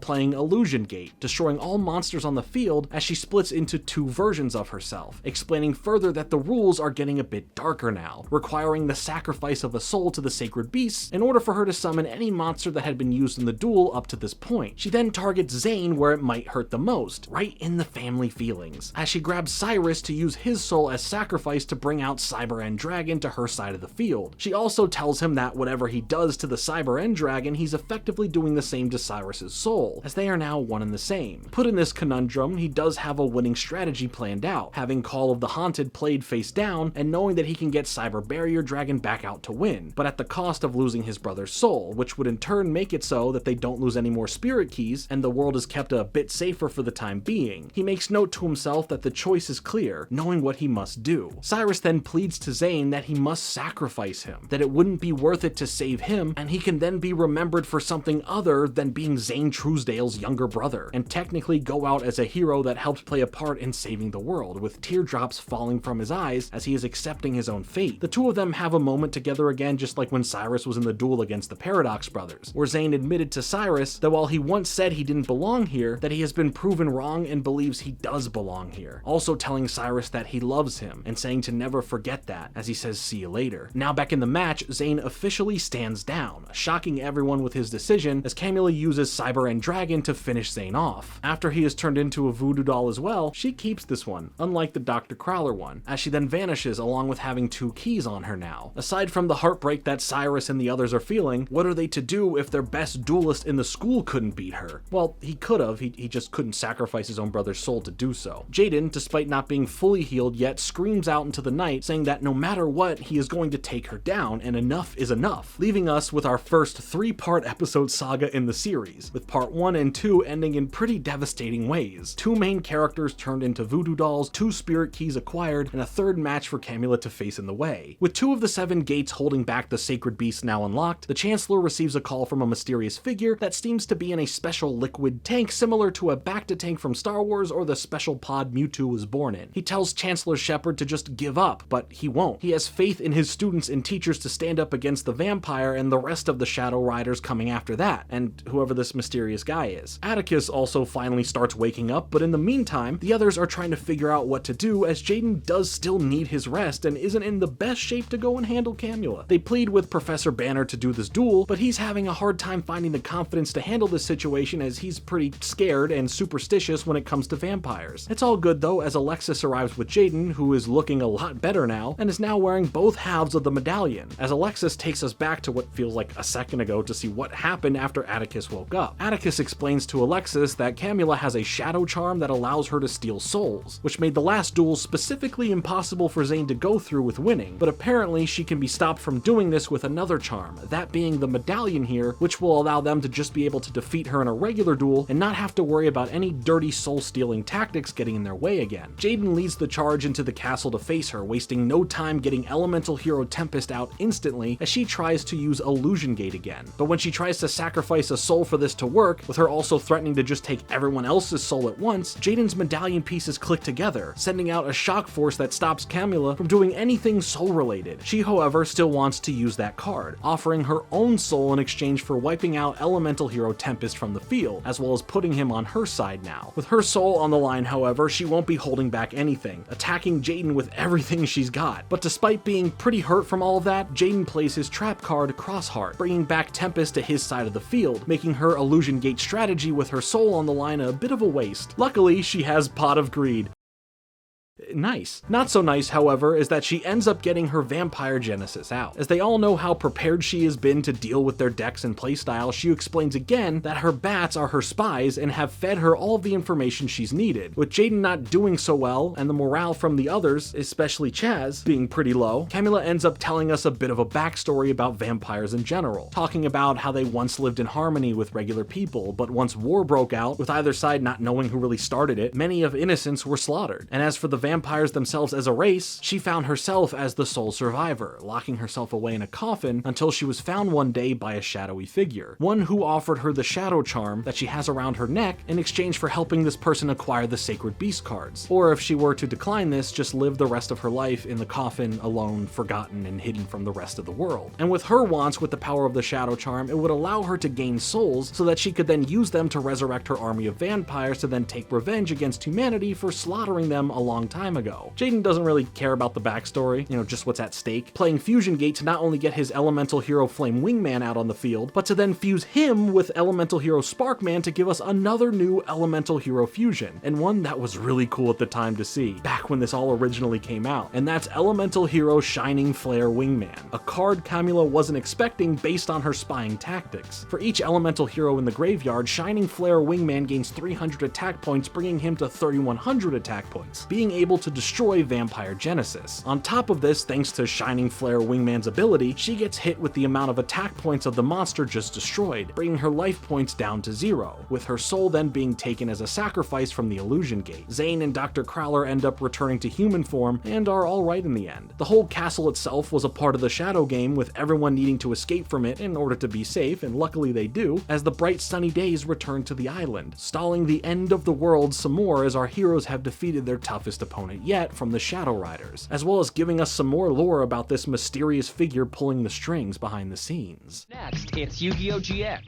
playing Illusion Gate, destroying all monsters on the field as she splits into 2 versions of herself, explaining further that the rules are getting a bit darker now, requiring the sacrifice of a soul to the sacred beasts in order for her to summon any monster that had been used in the duel up to this point. She then targets Zane where it might hurt the most, right in the family feelings, as she grabs Cyrus to use his soul as sacrifice to bring out Cyber End Dragon to her side of the field. She also tells him that whatever he does to the Cyber End Dragon, he's effectively doing the same to Cyrus's soul, as they are now one and the same. Put in this conundrum, he does have a winning strategy planned out, having Call of the Haunted played face down and knowing that he can get Cyber Barrier Dragon back out to win, but at the cost of losing his brother's soul, which would in turn make it so that they don't lose any more spirit keys and the world is kept a bit safer for the time being. He makes note to himself that the choice is clear, knowing what he must do. Cyrus then pleads to Zane that he must sacrifice him, that it wouldn't be worth it to save him, and he can then be remembered for something other than being Zane Truesdale's younger brother, and technically go out as a hero that helped play a part in saving the world, with teardrops falling from his eyes as he is accepting his own fate. The two of them have a moment together again, just like when Cyrus was in the duel against the Paradox brothers, where Zane admitted to Cyrus that while he once said he didn't belong here, that he has been proven wrong and believes he does belong here, also telling Cyrus that he loves him and saying to never forget that, as he says see you later. Now back in the match, Zane officially stands down, shocking everyone with his decision as Camela uses Cyber End Dragon to finish Zane off. After he is turned into a voodoo doll as well, she keeps this one, unlike the Dr. Crowler one, as she then vanishes along with having 2 keys on her now. Aside from the heartbreak that Cyrus and the others are feeling, what are they to do if their best duelist in the school couldn't beat her? Well, he could've, he just couldn't sacrifice his own brother's soul to do so. Jaden, despite not being fully healed yet, screams out into the night saying that no matter what, he is going to take her down and enough is enough, leaving us with our first 3-part episode saga in the series, with part 1 and 2 ending in pretty devastating ways. 2 main characters turned into voodoo dolls, 2 spirit keys acquired, and a 3rd match for Camela to face in the way. With 2 of the 7 gates holding back the sacred beast now unlocked, the Chancellor receives a call from a mysterious figure that seems to be in a special liquid tank similar to a Bacta tank from Star Wars or the special pod Mewtwo was born in. He tells Chancellor Shepard to just give up, but he won't. He has faith in his students and teachers to stand up against the vampire and the rest of the Shadow Riders coming after that, and whoever this mysterious guy is. Atticus also finally starts waking up, but in the meantime, the others are trying to figure out what to do as Jaden does still need his rest and isn't in the best shape to go and handle Camela. They plead with Professor Banner to do this duel, but he's having a hard time finding the confidence to handle this situation as he's pretty scared and superstitious when it comes to vampires. It's all good though, as Alexis arrives with Jaden, who is looking a lot better now, and is now wearing both halves of the medallion, as Alexis takes us back to what feels like a second ago to see what happened after Atticus woke up. Atticus explains to Alexis that Camela has a shadow charm that allows her to steal souls, which made the last duel specifically impossible for Zane to go through with winning, but apparently she can be stopped from doing this with another charm, that being the medallion here, which will allow them to just be able to defeat her in a regular duel and not have to worry about any dirty soul-stealing tactics getting in their way again. Jaden leads the charge into the castle to face her, wasting no time getting Elemental Hero Tempest out instantly as she tries to use Illusion Gate again. But when she tries to sacrifice a soul for this to work, with her also threatening to just take everyone else's soul at once, Jaden's medallion pieces click together, sending out a shock force that stops Camela from doing anything soul-related. She, however, still wants to use that card, offering her own soul in exchange for wiping out Elemental Hero Tempest from the field, as well as putting him on her side now. With her soul on the line, however, she won't be holding back anything, attacking Jaden with everything she's got. But despite being pretty hurt from all of that, Jaden plays his trap card Crossheart, bringing back Tempest to his side of the field, making her Illusion Gate strategy with her soul on the line a bit of a waste. Luckily, she has Pot of Greed. Nice. Not so nice, however, is that she ends up getting her Vampire Genesis out. As they all know how prepared she has been to deal with their decks and playstyle, she explains again that her bats are her spies and have fed her all of the information she's needed. With Jaden not doing so well, and the morale from the others, especially Chazz, being pretty low, Camela ends up telling us a bit of a backstory about vampires in general, talking about how they once lived in harmony with regular people, but once war broke out, with either side not knowing who really started it, many of innocents were slaughtered. And as for the vampires themselves as a race, she found herself as the sole survivor, locking herself away in a coffin until she was found one day by a shadowy figure, one who offered her the shadow charm that she has around her neck in exchange for helping this person acquire the sacred beast cards, or if she were to decline this, just live the rest of her life in the coffin, alone, forgotten, and hidden from the rest of the world. And with her wants with the power of the shadow charm, it would allow her to gain souls so that she could then use them to resurrect her army of vampires to then take revenge against humanity for slaughtering them a long time ago. Jaden doesn't really care about the backstory, just what's at stake, playing Fusion Gate to not only get his Elemental Hero Flame Wingman out on the field, but to then fuse him with Elemental Hero Sparkman to give us another new Elemental Hero fusion, and one that was really cool at the time to see, back when this all originally came out, and that's Elemental Hero Shining Flare Wingman, a card Camela wasn't expecting based on her spying tactics. For each Elemental Hero in the graveyard, Shining Flare Wingman gains 300 attack points, bringing him to 3,100 attack points, being able to destroy Vampire Genesis. On top of this, thanks to Shining Flare Wingman's ability, she gets hit with the amount of attack points of the monster just destroyed, bringing her life points down to 0, with her soul then being taken as a sacrifice from the Illusion Gate. Zane and Dr. Crowler end up returning to human form and are alright in the end. The whole castle itself was a part of the Shadow game, with everyone needing to escape from it in order to be safe, and luckily they do, as the bright sunny days return to the island, stalling the end of the world some more as our heroes have defeated their toughest opponent yet from the Shadow Riders, as well as giving us some more lore about this mysterious figure pulling the strings behind the scenes. Next, it's Yu-Gi-Oh! GX.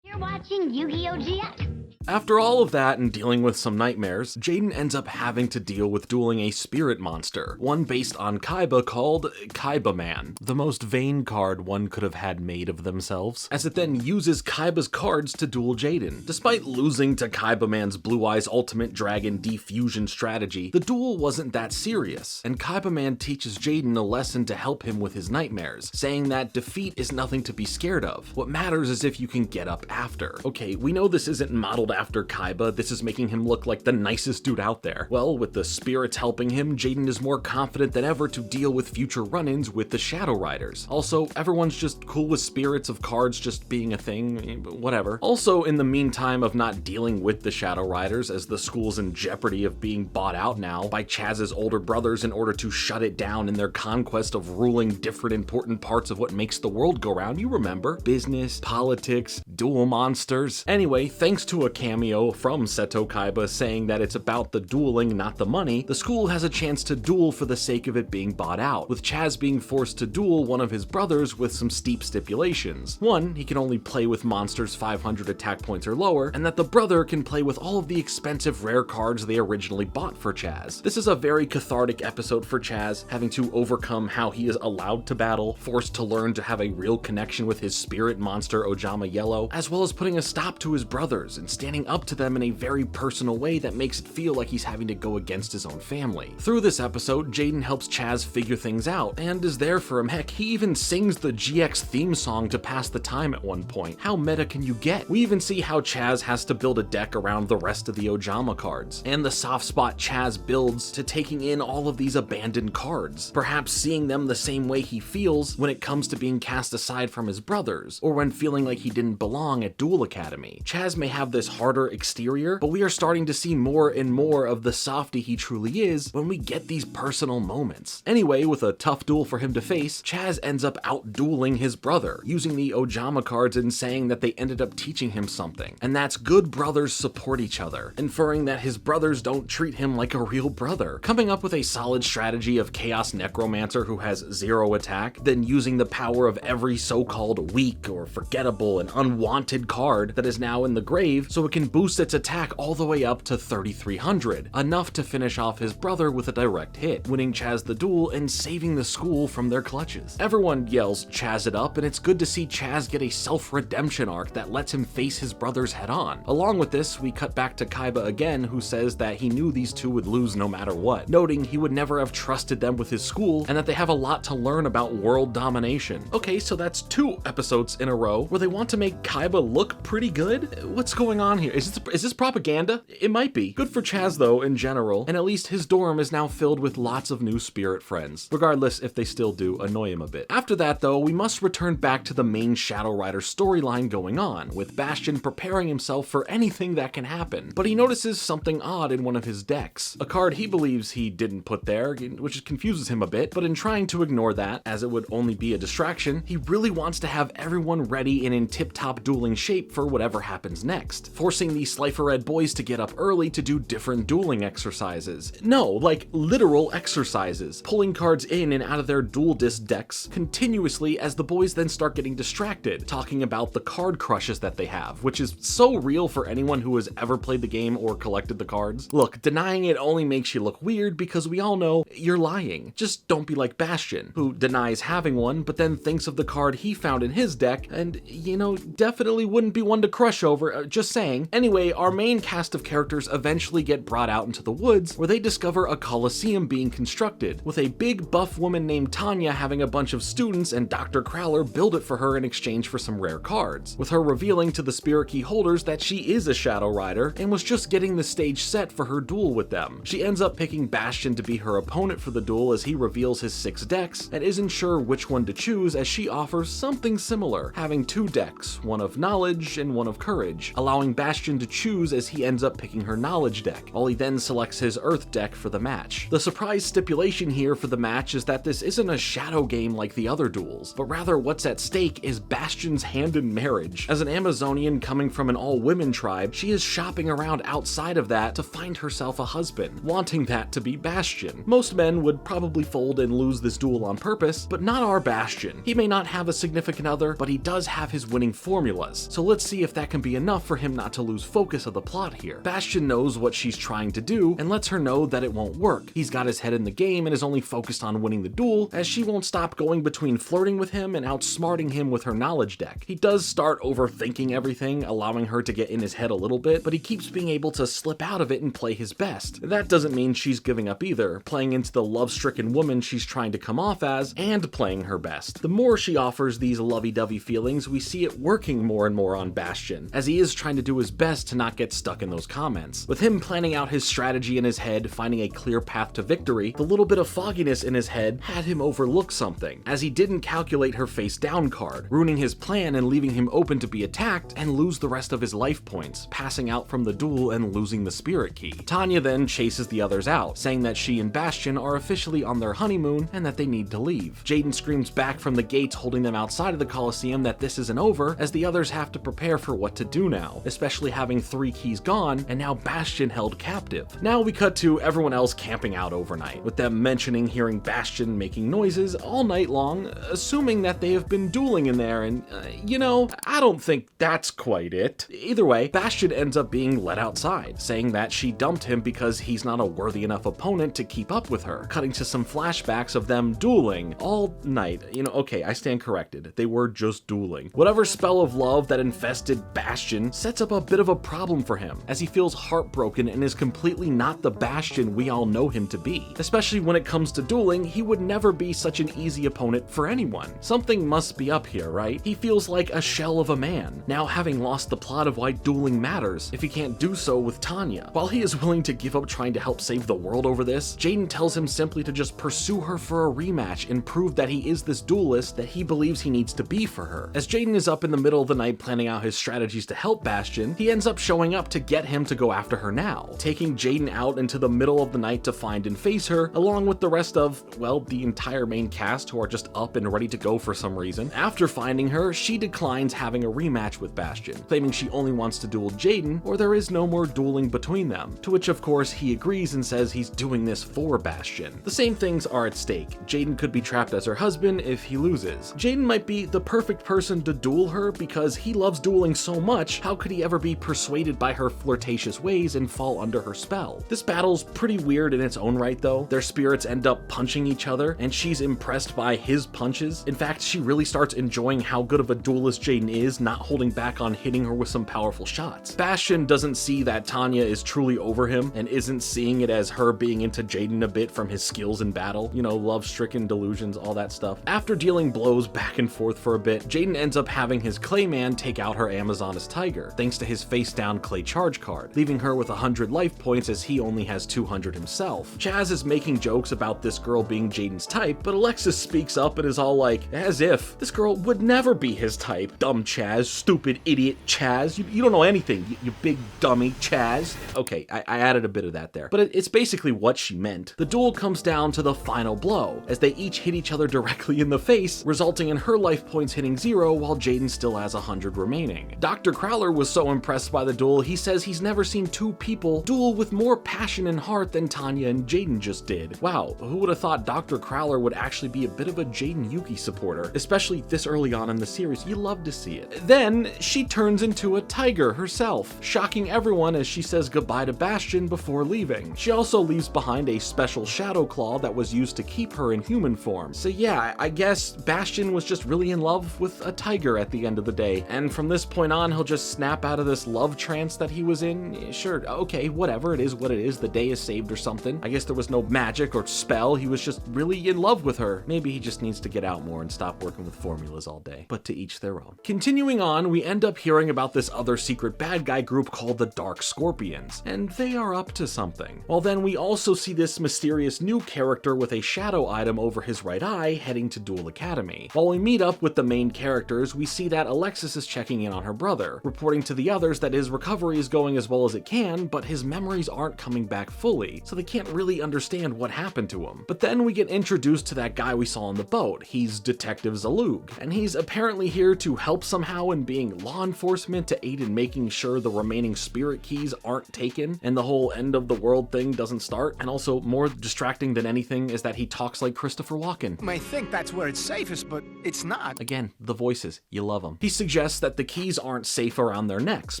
You're watching Yu-Gi-Oh! GX. After all of that and dealing with some nightmares, Jaden ends up having to deal with dueling a spirit monster, one based on Kaiba called Kaiba Man, the most vain card one could have had made of themselves, as it then uses Kaiba's cards to duel Jaden. Despite losing to Kaiba Man's Blue Eyes Ultimate Dragon defusion strategy, the duel wasn't that serious, and Kaiba Man teaches Jaden a lesson to help him with his nightmares, saying that defeat is nothing to be scared of. What matters is if you can get up after. Okay, we know this isn't modeled after Kaiba, this is making him look like the nicest dude out there. Well, with the spirits helping him, Jaden is more confident than ever to deal with future run-ins with the Shadow Riders. Also, everyone's just cool with spirits of cards just being a thing, whatever. Also, in the meantime of not dealing with the Shadow Riders, as the school's in jeopardy of being bought out now by Chazz's older brothers in order to shut it down in their conquest of ruling different important parts of what makes the world go round, you remember. Business, politics, duel monsters. Anyway, thanks to a cameo from Seto Kaiba saying that it's about the dueling, not the money, the school has a chance to duel for the sake of it being bought out, with Chazz being forced to duel one of his brothers with some steep stipulations. One, he can only play with monsters 500 attack points or lower, and that the brother can play with all of the expensive rare cards they originally bought for Chazz. This is a very cathartic episode for Chazz, having to overcome how he is allowed to battle, forced to learn to have a real connection with his spirit monster Ojama Yellow, as well as putting a stop to his brothers and standing up to them in a very personal way that makes it feel like he's having to go against his own family. Through this episode, Jaden helps Chazz figure things out and is there for him. Heck, he even sings the GX theme song to pass the time at one point. How meta can you get? We even see how Chazz has to build a deck around the rest of the Ojama cards, and the soft spot Chazz builds to taking in all of these abandoned cards, perhaps seeing them the same way he feels when it comes to being cast aside from his brothers, or when feeling like he didn't belong at Duel Academy. Chazz may have this harder exterior, but we are starting to see more and more of the softy he truly is when we get these personal moments. Anyway, with a tough duel for him to face, Chazz ends up out-dueling his brother, using the Ojama cards and saying that they ended up teaching him something, and that's good brothers support each other, inferring that his brothers don't treat him like a real brother. Coming up with a solid strategy of Chaos Necromancer who has 0 attack, then using the power of every so-called weak or forgettable and unwanted card that is now in the grave so it can boost its attack all the way up to 3300, enough to finish off his brother with a direct hit, winning Chazz the duel and saving the school from their clutches. Everyone yells Chazz it up, and it's good to see Chazz get a self-redemption arc that lets him face his brothers head on. Along with this, we cut back to Kaiba again, who says that he knew these two would lose no matter what, noting he would never have trusted them with his school and that they have a lot to learn about world domination. Okay, so that's 2 episodes in a row where they want to make Kaiba look pretty good? What's going on here? Is this propaganda? It might be. Good for Chazz though, in general, and at least his dorm is now filled with lots of new spirit friends, regardless if they still do annoy him a bit. After that though, we must return back to the main Shadow Rider storyline going on, with Bastion preparing himself for anything that can happen, but he notices something odd in one of his decks, a card he believes he didn't put there, which confuses him a bit, but in trying to ignore that, as it would only be a distraction, he really wants to have everyone ready and in tip-top dueling shape for whatever happens next, forcing the Slifer-Ed boys to get up early to do different dueling exercises. No, like literal exercises, pulling cards in and out of their dual disc decks continuously as the boys then start getting distracted, talking about the card crushes that they have, which is so real for anyone who has ever played the game or collected the cards. Look, denying it only makes you look weird because we all know you're lying. Just don't be like Bastion, who denies having one, but then thinks of the card he found in his deck, and, you know, definitely wouldn't be one to crush over, just saying. Anyway, our main cast of characters eventually get brought out into the woods, where they discover a coliseum being constructed, with a big buff woman named Tanya having a bunch of students and Dr. Crowler build it for her in exchange for some rare cards, with her revealing to the Spirit Key holders that she is a Shadow Rider and was just getting the stage set for her duel with them. She ends up picking Bastion to be her opponent for the duel as he reveals his 6 decks, and isn't sure which one to choose as she offers something similar, having 2 decks, one of knowledge and one of courage, allowing Bastion to choose as he ends up picking her knowledge deck, while he then selects his earth deck for the match. The surprise stipulation here for the match is that this isn't a shadow game like the other duels, but rather what's at stake is Bastion's hand in marriage. As an Amazonian coming from an all-women tribe, she is shopping around outside of that to find herself a husband, wanting that to be Bastion. Most men would probably fold and lose this duel on purpose, but not our Bastion. He may not have a significant other, but he does have his winning formulas, so let's see if that can be enough for him not to lose focus of the plot here. Bastion knows what she's trying to do and lets her know that it won't work. He's got his head in the game and is only focused on winning the duel, as she won't stop going between flirting with him and outsmarting him with her knowledge deck. He does start overthinking everything, allowing her to get in his head a little bit, but he keeps being able to slip out of it and play his best. That doesn't mean she's giving up either, playing into the love-stricken woman she's trying to come off as, and playing her best. The more she offers these lovey-dovey feelings, we see it working more and more on Bastion, as he is trying to do his best to not get stuck in those comments. With him planning out his strategy in his head, finding a clear path to victory, the little bit of fogginess in his head had him overlook something, as he didn't calculate her face down card, ruining his plan and leaving him open to be attacked and lose the rest of his life points, passing out from the duel and losing the spirit key. Tanya then chases the others out, saying that she and Bastion are officially on their honeymoon and that they need to leave. Jaden screams back from the gates holding them outside of the Coliseum that this isn't over, as the others have to prepare for what to do now, especially having 3 keys gone and now Bastion held captive. Now we cut to everyone else camping out overnight, with them mentioning hearing Bastion making noises all night long, assuming that they have been dueling in there, and you know, I don't think that's quite it. Either way, Bastion ends up being let outside, saying that she dumped him because he's not a worthy enough opponent to keep up with her, cutting to some flashbacks of them dueling all night. You know, okay, I stand corrected. They were just dueling. Whatever spell of love that infested Bastion sets up a bit of a problem for him, as he feels heartbroken and is completely not the Bastion we all know him to be. Especially when it comes to dueling, he would never be such an easy opponent for anyone. Something must be up here, right? He feels like a shell of a man, now having lost the plot of why dueling matters if he can't do so with Tanya. While he is willing to give up trying to help save the world over this, Jaden tells him simply to just pursue her for a rematch and prove that he is this duelist that he believes he needs to be for her. As Jaden is up in the middle of the night planning out his strategies to help Bastion, he ends up showing up to get him to go after her now, taking Jaden out into the middle of the night to find and face her, along with the rest of, well, the entire main cast who are just up and ready to go for some reason. After finding her, she declines having a rematch with Bastion, claiming she only wants to duel Jaden or there is no more dueling between them, to which of course he agrees and says he's doing this for Bastion. The same things are at stake. Jaden could be trapped as her husband if he loses. Jaden might be the perfect person to duel her because he loves dueling so much, how could he ever be persuaded by her flirtatious ways and fall under her spell? This battle's pretty weird in its own right though. Their spirits end up punching each other and she's impressed by his punches. In fact, she really starts enjoying how good of a duelist Jaden is, not holding back on hitting her with some powerful shots. Bastion doesn't see that Tanya is truly over him and isn't seeing it as her being into Jaden a bit from his skills in battle, you know, love-stricken delusions, all that stuff. After dealing blows back and forth for a bit, Jaden ends up having his Clayman take out her Amazoness Tiger, thanks to his face-down Clay charge card, leaving her with 100 life points as he only has 200 himself. Chazz is making jokes about this girl being Jaden's type, but Alexis speaks up and is all like, as if this girl would never be his type. Dumb Chazz, stupid idiot Chazz, you don't know anything, you big dummy Chazz. Okay, I added a bit of that there, but it's basically what she meant. The duel comes down to the final blow, as they each hit each other directly in the face, resulting in her life points hitting 0 while Jaden still has 100 remaining. Dr. Crowler was so impressed by the duel, he says he's never seen 2 people duel with more passion and heart than Tanya and Jaden just did. Wow, who would have thought Dr. Crowler would actually be a bit of a Jaden Yuki supporter, especially this early on in the series. You love to see it. Then she turns into a tiger herself, shocking everyone as she says goodbye to Bastion before leaving. She also leaves behind a special shadow claw that was used to keep her in human form. So yeah, I guess Bastion was just really in love with a tiger at the end of the day, and from this point on he'll just snap out of this love trance that he was in. Sure, okay, whatever, it is what it is, the day is saved or something. I guess there was no magic or spell, he was just really in love with her. Maybe he just needs to get out more and stop working with formulas all day, but to each their own. Continuing on, we end up hearing about this other secret bad guy group called the Dark Scorpions, and they are up to something. Well then, we also see this mysterious new character with a shadow item over his right eye heading to Duel Academy. While we meet up with the main characters, we see that Alexis is checking in on her brother, reporting to the others that his recovery is going as well as it can, but his memories aren't coming back fully, so they can't really understand what happened to him. But then we get introduced to that guy we saw on the boat. He's Detective Zalug, and he's apparently here to help somehow in being law enforcement to aid in making sure the remaining spirit keys aren't taken and the whole end of the world thing doesn't start. And also, more distracting than anything is that he talks like Christopher Walken. You may think that's where it's safest, but it's not. Again, the voices, you love them. He suggests that the keys aren't safe around their neck, necks,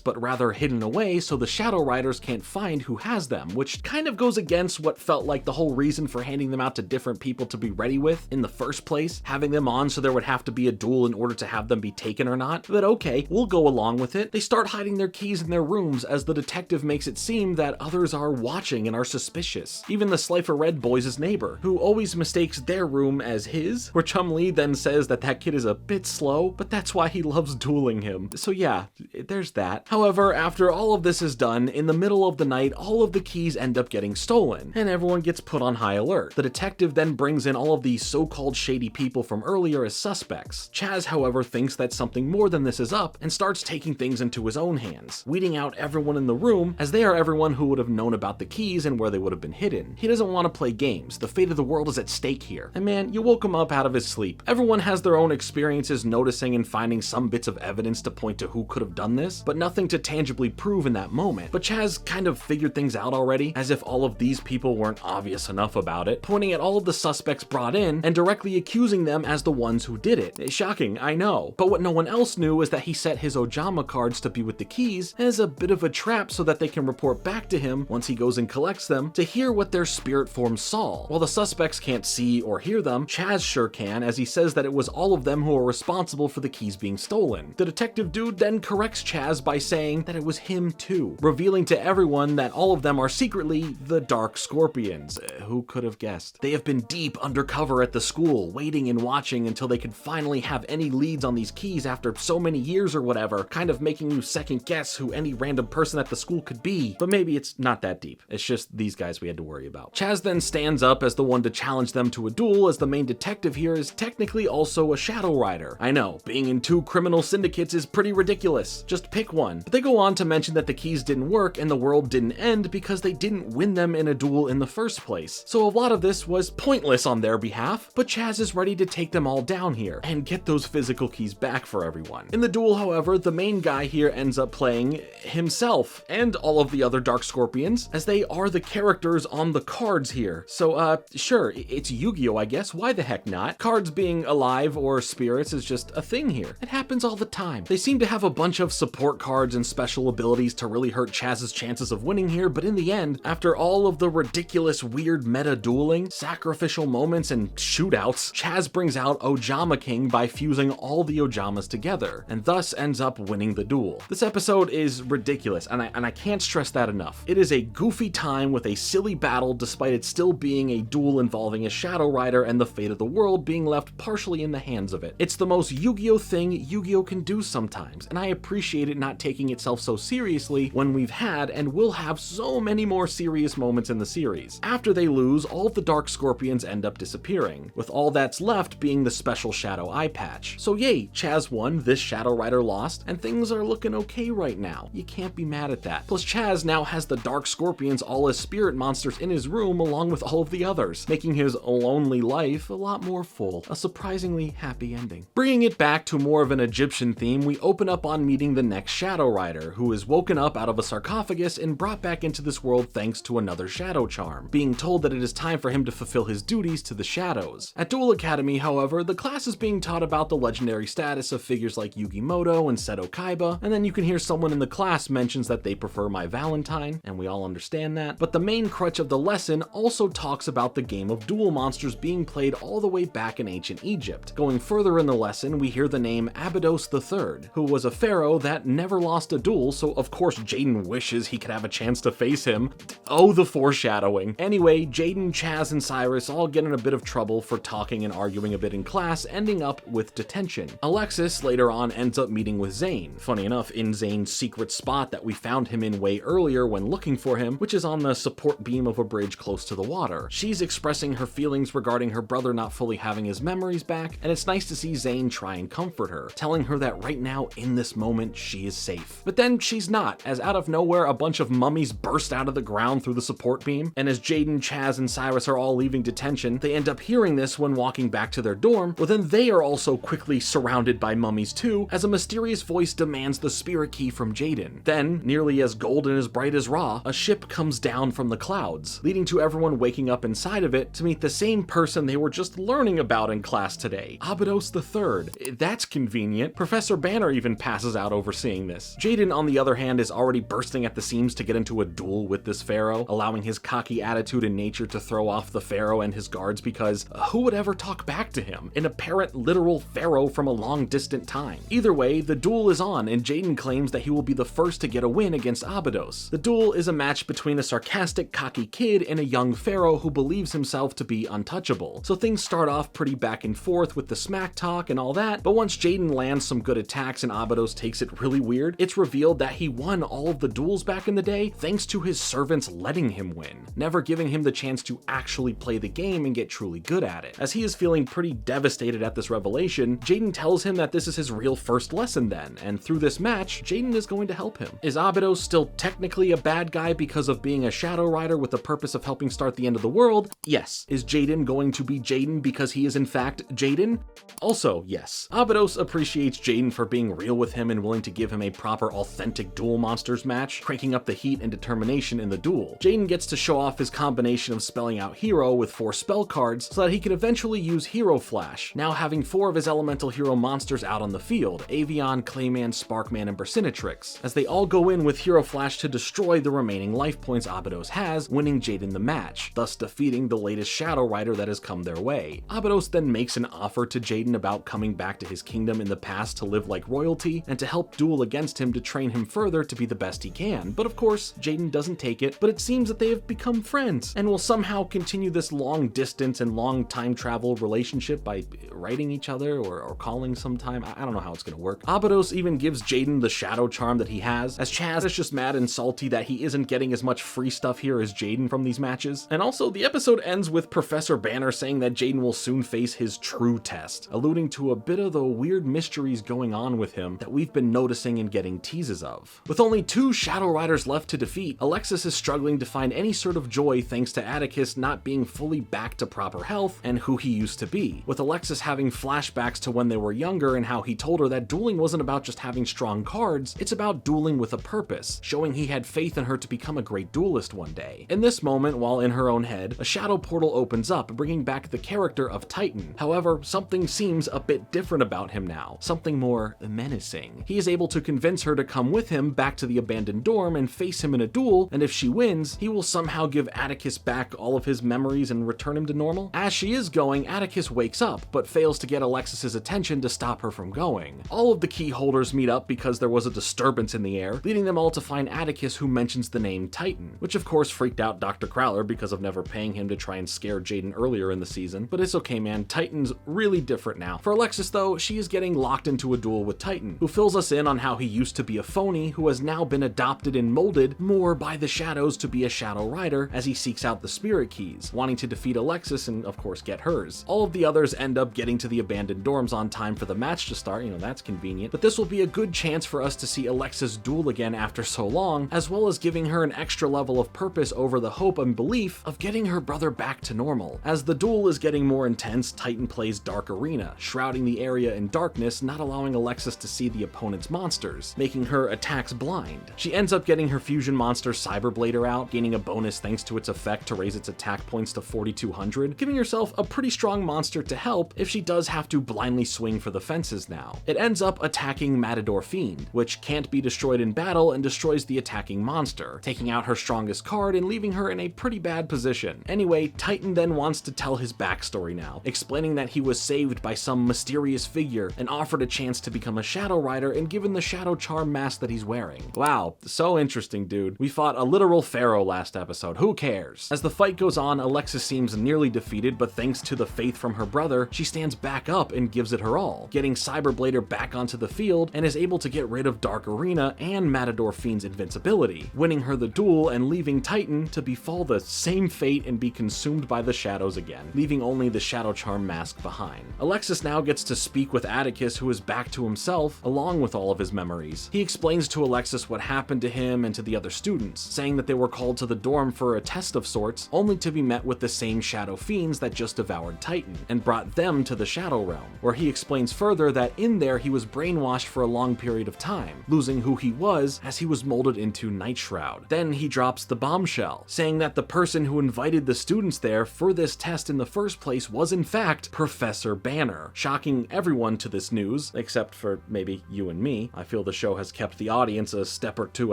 but rather hidden away so the Shadow Riders can't find who has them, which kind of goes against what felt like the whole reason for handing them out to different people to be ready with in the first place, having them on so there would have to be a duel in order to have them be taken or not. But okay, we'll go along with it. They start hiding their keys in their rooms as the detective makes it seem that others are watching and are suspicious. Even the Slifer Red boys' neighbor, who always mistakes their room as his, where Chum-Li then says that that kid is a bit slow, but that's why he loves dueling him. So yeah, there's that. However, after all of this is done, in the middle of the night, all of the keys end up getting stolen, and everyone gets put on high alert. The detective then brings in all of these so-called shady people from earlier as suspects. Chazz, however, thinks that something more than this is up and starts taking things into his own hands, weeding out everyone in the room, as they are everyone who would have known about the keys and where they would have been hidden. He doesn't want to play games. The fate of the world is at stake here. And man, you woke him up out of his sleep. Everyone has their own experiences noticing and finding some bits of evidence to point to who could have done this, but nothing to tangibly prove in that moment. But Chazz kind of figured things out already, as if all of these people weren't obvious enough about it, pointing at all of the suspects brought in and directly accusing them as the ones who did it. Shocking, I know. But what no one else knew is that he set his Ojama cards to be with the keys as a bit of a trap so that they can report back to him once he goes and collects them to hear what their spirit forms saw. While the suspects can't see or hear them, Chazz sure can, as he says that it was all of them who are responsible for the keys being stolen. The detective dude then corrects Chazz by saying that it was him too, revealing to everyone that all of them are secretly the Dark Scorpions. Who could have guessed? They have been deep undercover at the school, waiting and watching until they could finally have any leads on these keys after so many years or whatever, kind of making you second guess who any random person at the school could be. But maybe it's not that deep. It's just these guys we had to worry about. Chazz then stands up as the one to challenge them to a duel, as the main detective here is technically also a Shadow Rider. I know, being in two criminal syndicates is pretty ridiculous. Just pick one. But they go on to mention that the keys didn't work and the world didn't end because they didn't win them in a duel in the first place. So a lot of this was pointless on their behalf, but Chazz is ready to take them all down here and get those physical keys back for everyone. In the duel, however, the main guy here ends up playing himself and all of the other Dark Scorpions, as they are the characters on the cards here. So sure, it's Yu-Gi-Oh, I guess. Why the heck not? Cards being alive or spirits is just a thing here. It happens all the time. They seem to have a bunch of support cards and special abilities to really hurt Chazz's chances of winning here, but in the end, after all of the ridiculous weird meta dueling, sacrificial moments, and shootouts, Chazz brings out Ojama King by fusing all the Ojamas together, and thus ends up winning the duel. This episode is ridiculous, and I can't stress that enough. It is a goofy time with a silly battle despite it still being a duel involving a Shadow Rider and the fate of the world being left partially in the hands of it. It's the most Yu-Gi-Oh thing Yu-Gi-Oh can do sometimes, and I appreciate it not taking itself so seriously when we've had and will have so many more serious moments in the series. After they lose, all of the Dark Scorpions end up disappearing, with all that's left being the special Shadow Eye Patch. So yay, Chazz won, this Shadow Rider lost, and things are looking okay right now. You can't be mad at that. Plus Chazz now has the Dark Scorpions all as spirit monsters in his room along with all of the others, making his lonely life a lot more full. A surprisingly happy ending. Bringing it back to more of an Egyptian theme, we open up on meeting the next Shadow Rider, who is woken up out of a sarcophagus and brought back into this world thanks to another shadow charm, being told that it is time for him to fulfill his duties to the shadows. At Duel Academy, however, the class is being taught about the legendary status of figures like Yugi Muto and Seto Kaiba, and then you can hear someone in the class mentions that they prefer My Valentine, and we all understand that. But the main crutch of the lesson also talks about the game of duel monsters being played all the way back in ancient Egypt. Going further in the lesson, we hear the name Abidos the Third, who was a pharaoh that never lost a duel, so of course Jaden wishes he could have a chance to face him. Oh, the foreshadowing. Anyway, Jaden, Chazz, and Cyrus all get in a bit of trouble for talking and arguing a bit in class, ending up with detention. Alexis later on ends up meeting with Zane. Funny enough, in Zane's secret spot that we found him in way earlier when looking for him, which is on the support beam of a bridge close to the water. She's expressing her feelings regarding her brother not fully having his memories back, and it's nice to see Zane try and comfort her, telling her that right now, in this moment, she is safe. But then she's not, as out of nowhere, a bunch of mummies burst out of the ground through the support beam, and as Jaden, Chazz, and Cyrus are all leaving detention, they end up hearing this when walking back to their dorm, but then they are also quickly surrounded by mummies too, as a mysterious voice demands the spirit key from Jaden. Then, nearly as golden and as bright as Ra, a ship comes down from the clouds, leading to everyone waking up inside of it to meet the same person they were just learning about in class today, Abidos the Third. That's convenient. Professor Banner even passes out overseeing doing this. Jaden, on the other hand, is already bursting at the seams to get into a duel with this pharaoh, allowing his cocky attitude and nature to throw off the pharaoh and his guards because who would ever talk back to him? An apparent literal pharaoh from a long distant time. Either way, the duel is on and Jaden claims that he will be the first to get a win against Abidos. The duel is a match between a sarcastic, cocky kid and a young pharaoh who believes himself to be untouchable. So things start off pretty back and forth with the smack talk and all that, but once Jaden lands some good attacks and Abidos takes it really weird, it's revealed that he won all of the duels back in the day thanks to his servants letting him win, never giving him the chance to actually play the game and get truly good at it. As he is feeling pretty devastated at this revelation, Jaden tells him that this is his real first lesson then, and through this match, Jaden is going to help him. Is Abidos still technically a bad guy because of being a shadow rider with the purpose of helping start the end of the world? Yes. Is Jaden going to be Jaden because he is in fact Jaden? Also, yes. Abidos appreciates Jaden for being real with him and willing to give him a proper authentic Duel Monsters match, cranking up the heat and determination in the duel. Jaden gets to show off his combination of spelling out hero with 4 spell cards so that he can eventually use Hero Flash, now having 4 of his elemental hero monsters out on the field, Avian, Clayman, Sparkman, and Burcinatrix, as they all go in with Hero Flash to destroy the remaining life points Abidos has, winning Jaden the match, thus defeating the latest Shadow Rider that has come their way. Abidos then makes an offer to Jaden about coming back to his kingdom in the past to live like royalty, and to help duel against him to train him further to be the best he can, but of course, Jaden doesn't take it, but it seems that they have become friends, and will somehow continue this long distance and long time travel relationship by writing each other or calling sometime. I don't know how it's gonna work. Abidos even gives Jaden the shadow charm that he has, as Chazz is just mad and salty that he isn't getting as much free stuff here as Jaden from these matches. And also, the episode ends with Professor Banner saying that Jaden will soon face his true test, alluding to a bit of the weird mysteries going on with him that we've been noticing and getting teases of. With only 2 Shadow Riders left to defeat, Alexis is struggling to find any sort of joy thanks to Atticus not being fully back to proper health and who he used to be, with Alexis having flashbacks to when they were younger and how he told her that dueling wasn't about just having strong cards, it's about dueling with a purpose, showing he had faith in her to become a great duelist one day. In this moment, while in her own head, a shadow portal opens up, bringing back the character of Titan. However, something seems a bit different about him now, something more menacing. He is able to convince her to come with him back to the abandoned dorm and face him in a duel, and if she wins, he will somehow give Atticus back all of his memories and return him to normal. As she is going, Atticus wakes up, but fails to get Alexis's attention to stop her from going. All of the key holders meet up because there was a disturbance in the air, leading them all to find Atticus, who mentions the name Titan, which of course freaked out Dr. Crowler because of never paying him to try and scare Jaden earlier in the season, but it's okay man, Titan's really different now. For Alexis though, she is getting locked into a duel with Titan, who fills us in on how he used to be a phony who has now been adopted and molded more by the shadows to be a shadow rider as he seeks out the spirit keys, wanting to defeat Alexis and of course get hers. All of the others end up getting to the abandoned dorms on time for the match to start, that's convenient, but this will be a good chance for us to see Alexis duel again after so long, as well as giving her an extra level of purpose over the hope and belief of getting her brother back to normal. As the duel is getting more intense, Titan plays Dark Arena, shrouding the area in darkness, not allowing Alexis to see the opponent's monsters, making her attacks blind. She ends up getting her fusion monster Cyberblader out, gaining a bonus thanks to its effect to raise its attack points to 4,200, giving herself a pretty strong monster to help if she does have to blindly swing for the fences now. It ends up attacking Matador Fiend, which can't be destroyed in battle and destroys the attacking monster, taking out her strongest card and leaving her in a pretty bad position. Anyway, Titan then wants to tell his backstory now, explaining that he was saved by some mysterious figure and offered a chance to become a Shadow Rider and given the Shadow Charm mask that he's wearing. Wow, so interesting, dude. We fought a literal pharaoh last episode, who cares? As the fight goes on, Alexis seems nearly defeated, but thanks to the faith from her brother, she stands back up and gives it her all, getting Cyberblader back onto the field and is able to get rid of Dark Arena and Matador Fiend's invincibility, winning her the duel and leaving Titan to befall the same fate and be consumed by the shadows again, leaving only the Shadow Charm mask behind. Alexis now gets to speak with Atticus, who is back to himself, along with all of his memories. He explains to Alexis what happened to him and to the other students, saying that they were called to the dorm for a test of sorts, only to be met with the same Shadow Fiends that just devoured Titan, and brought them to the Shadow Realm, where he explains further that in there he was brainwashed for a long period of time, losing who he was as he was molded into Night Shroud. Then he drops the bombshell, saying that the person who invited the students there for this test in the first place was in fact Professor Banner, shocking everyone to this news, except for maybe you and me. I feel feel the show has kept the audience a step or two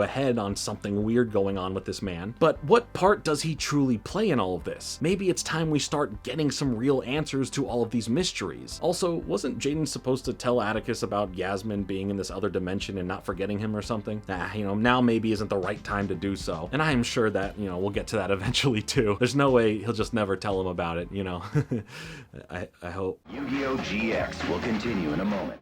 ahead on something weird going on with this man. But what part does he truly play in all of this? Maybe it's time we start getting some real answers to all of these mysteries. Also, wasn't Jaden supposed to tell Atticus about Yasmin being in this other dimension and not forgetting him or something? Now maybe isn't the right time to do so. And I am sure that, we'll get to that eventually too. There's no way he'll just never tell him about it, I hope. Yu-Gi-Oh! GX will continue in a moment.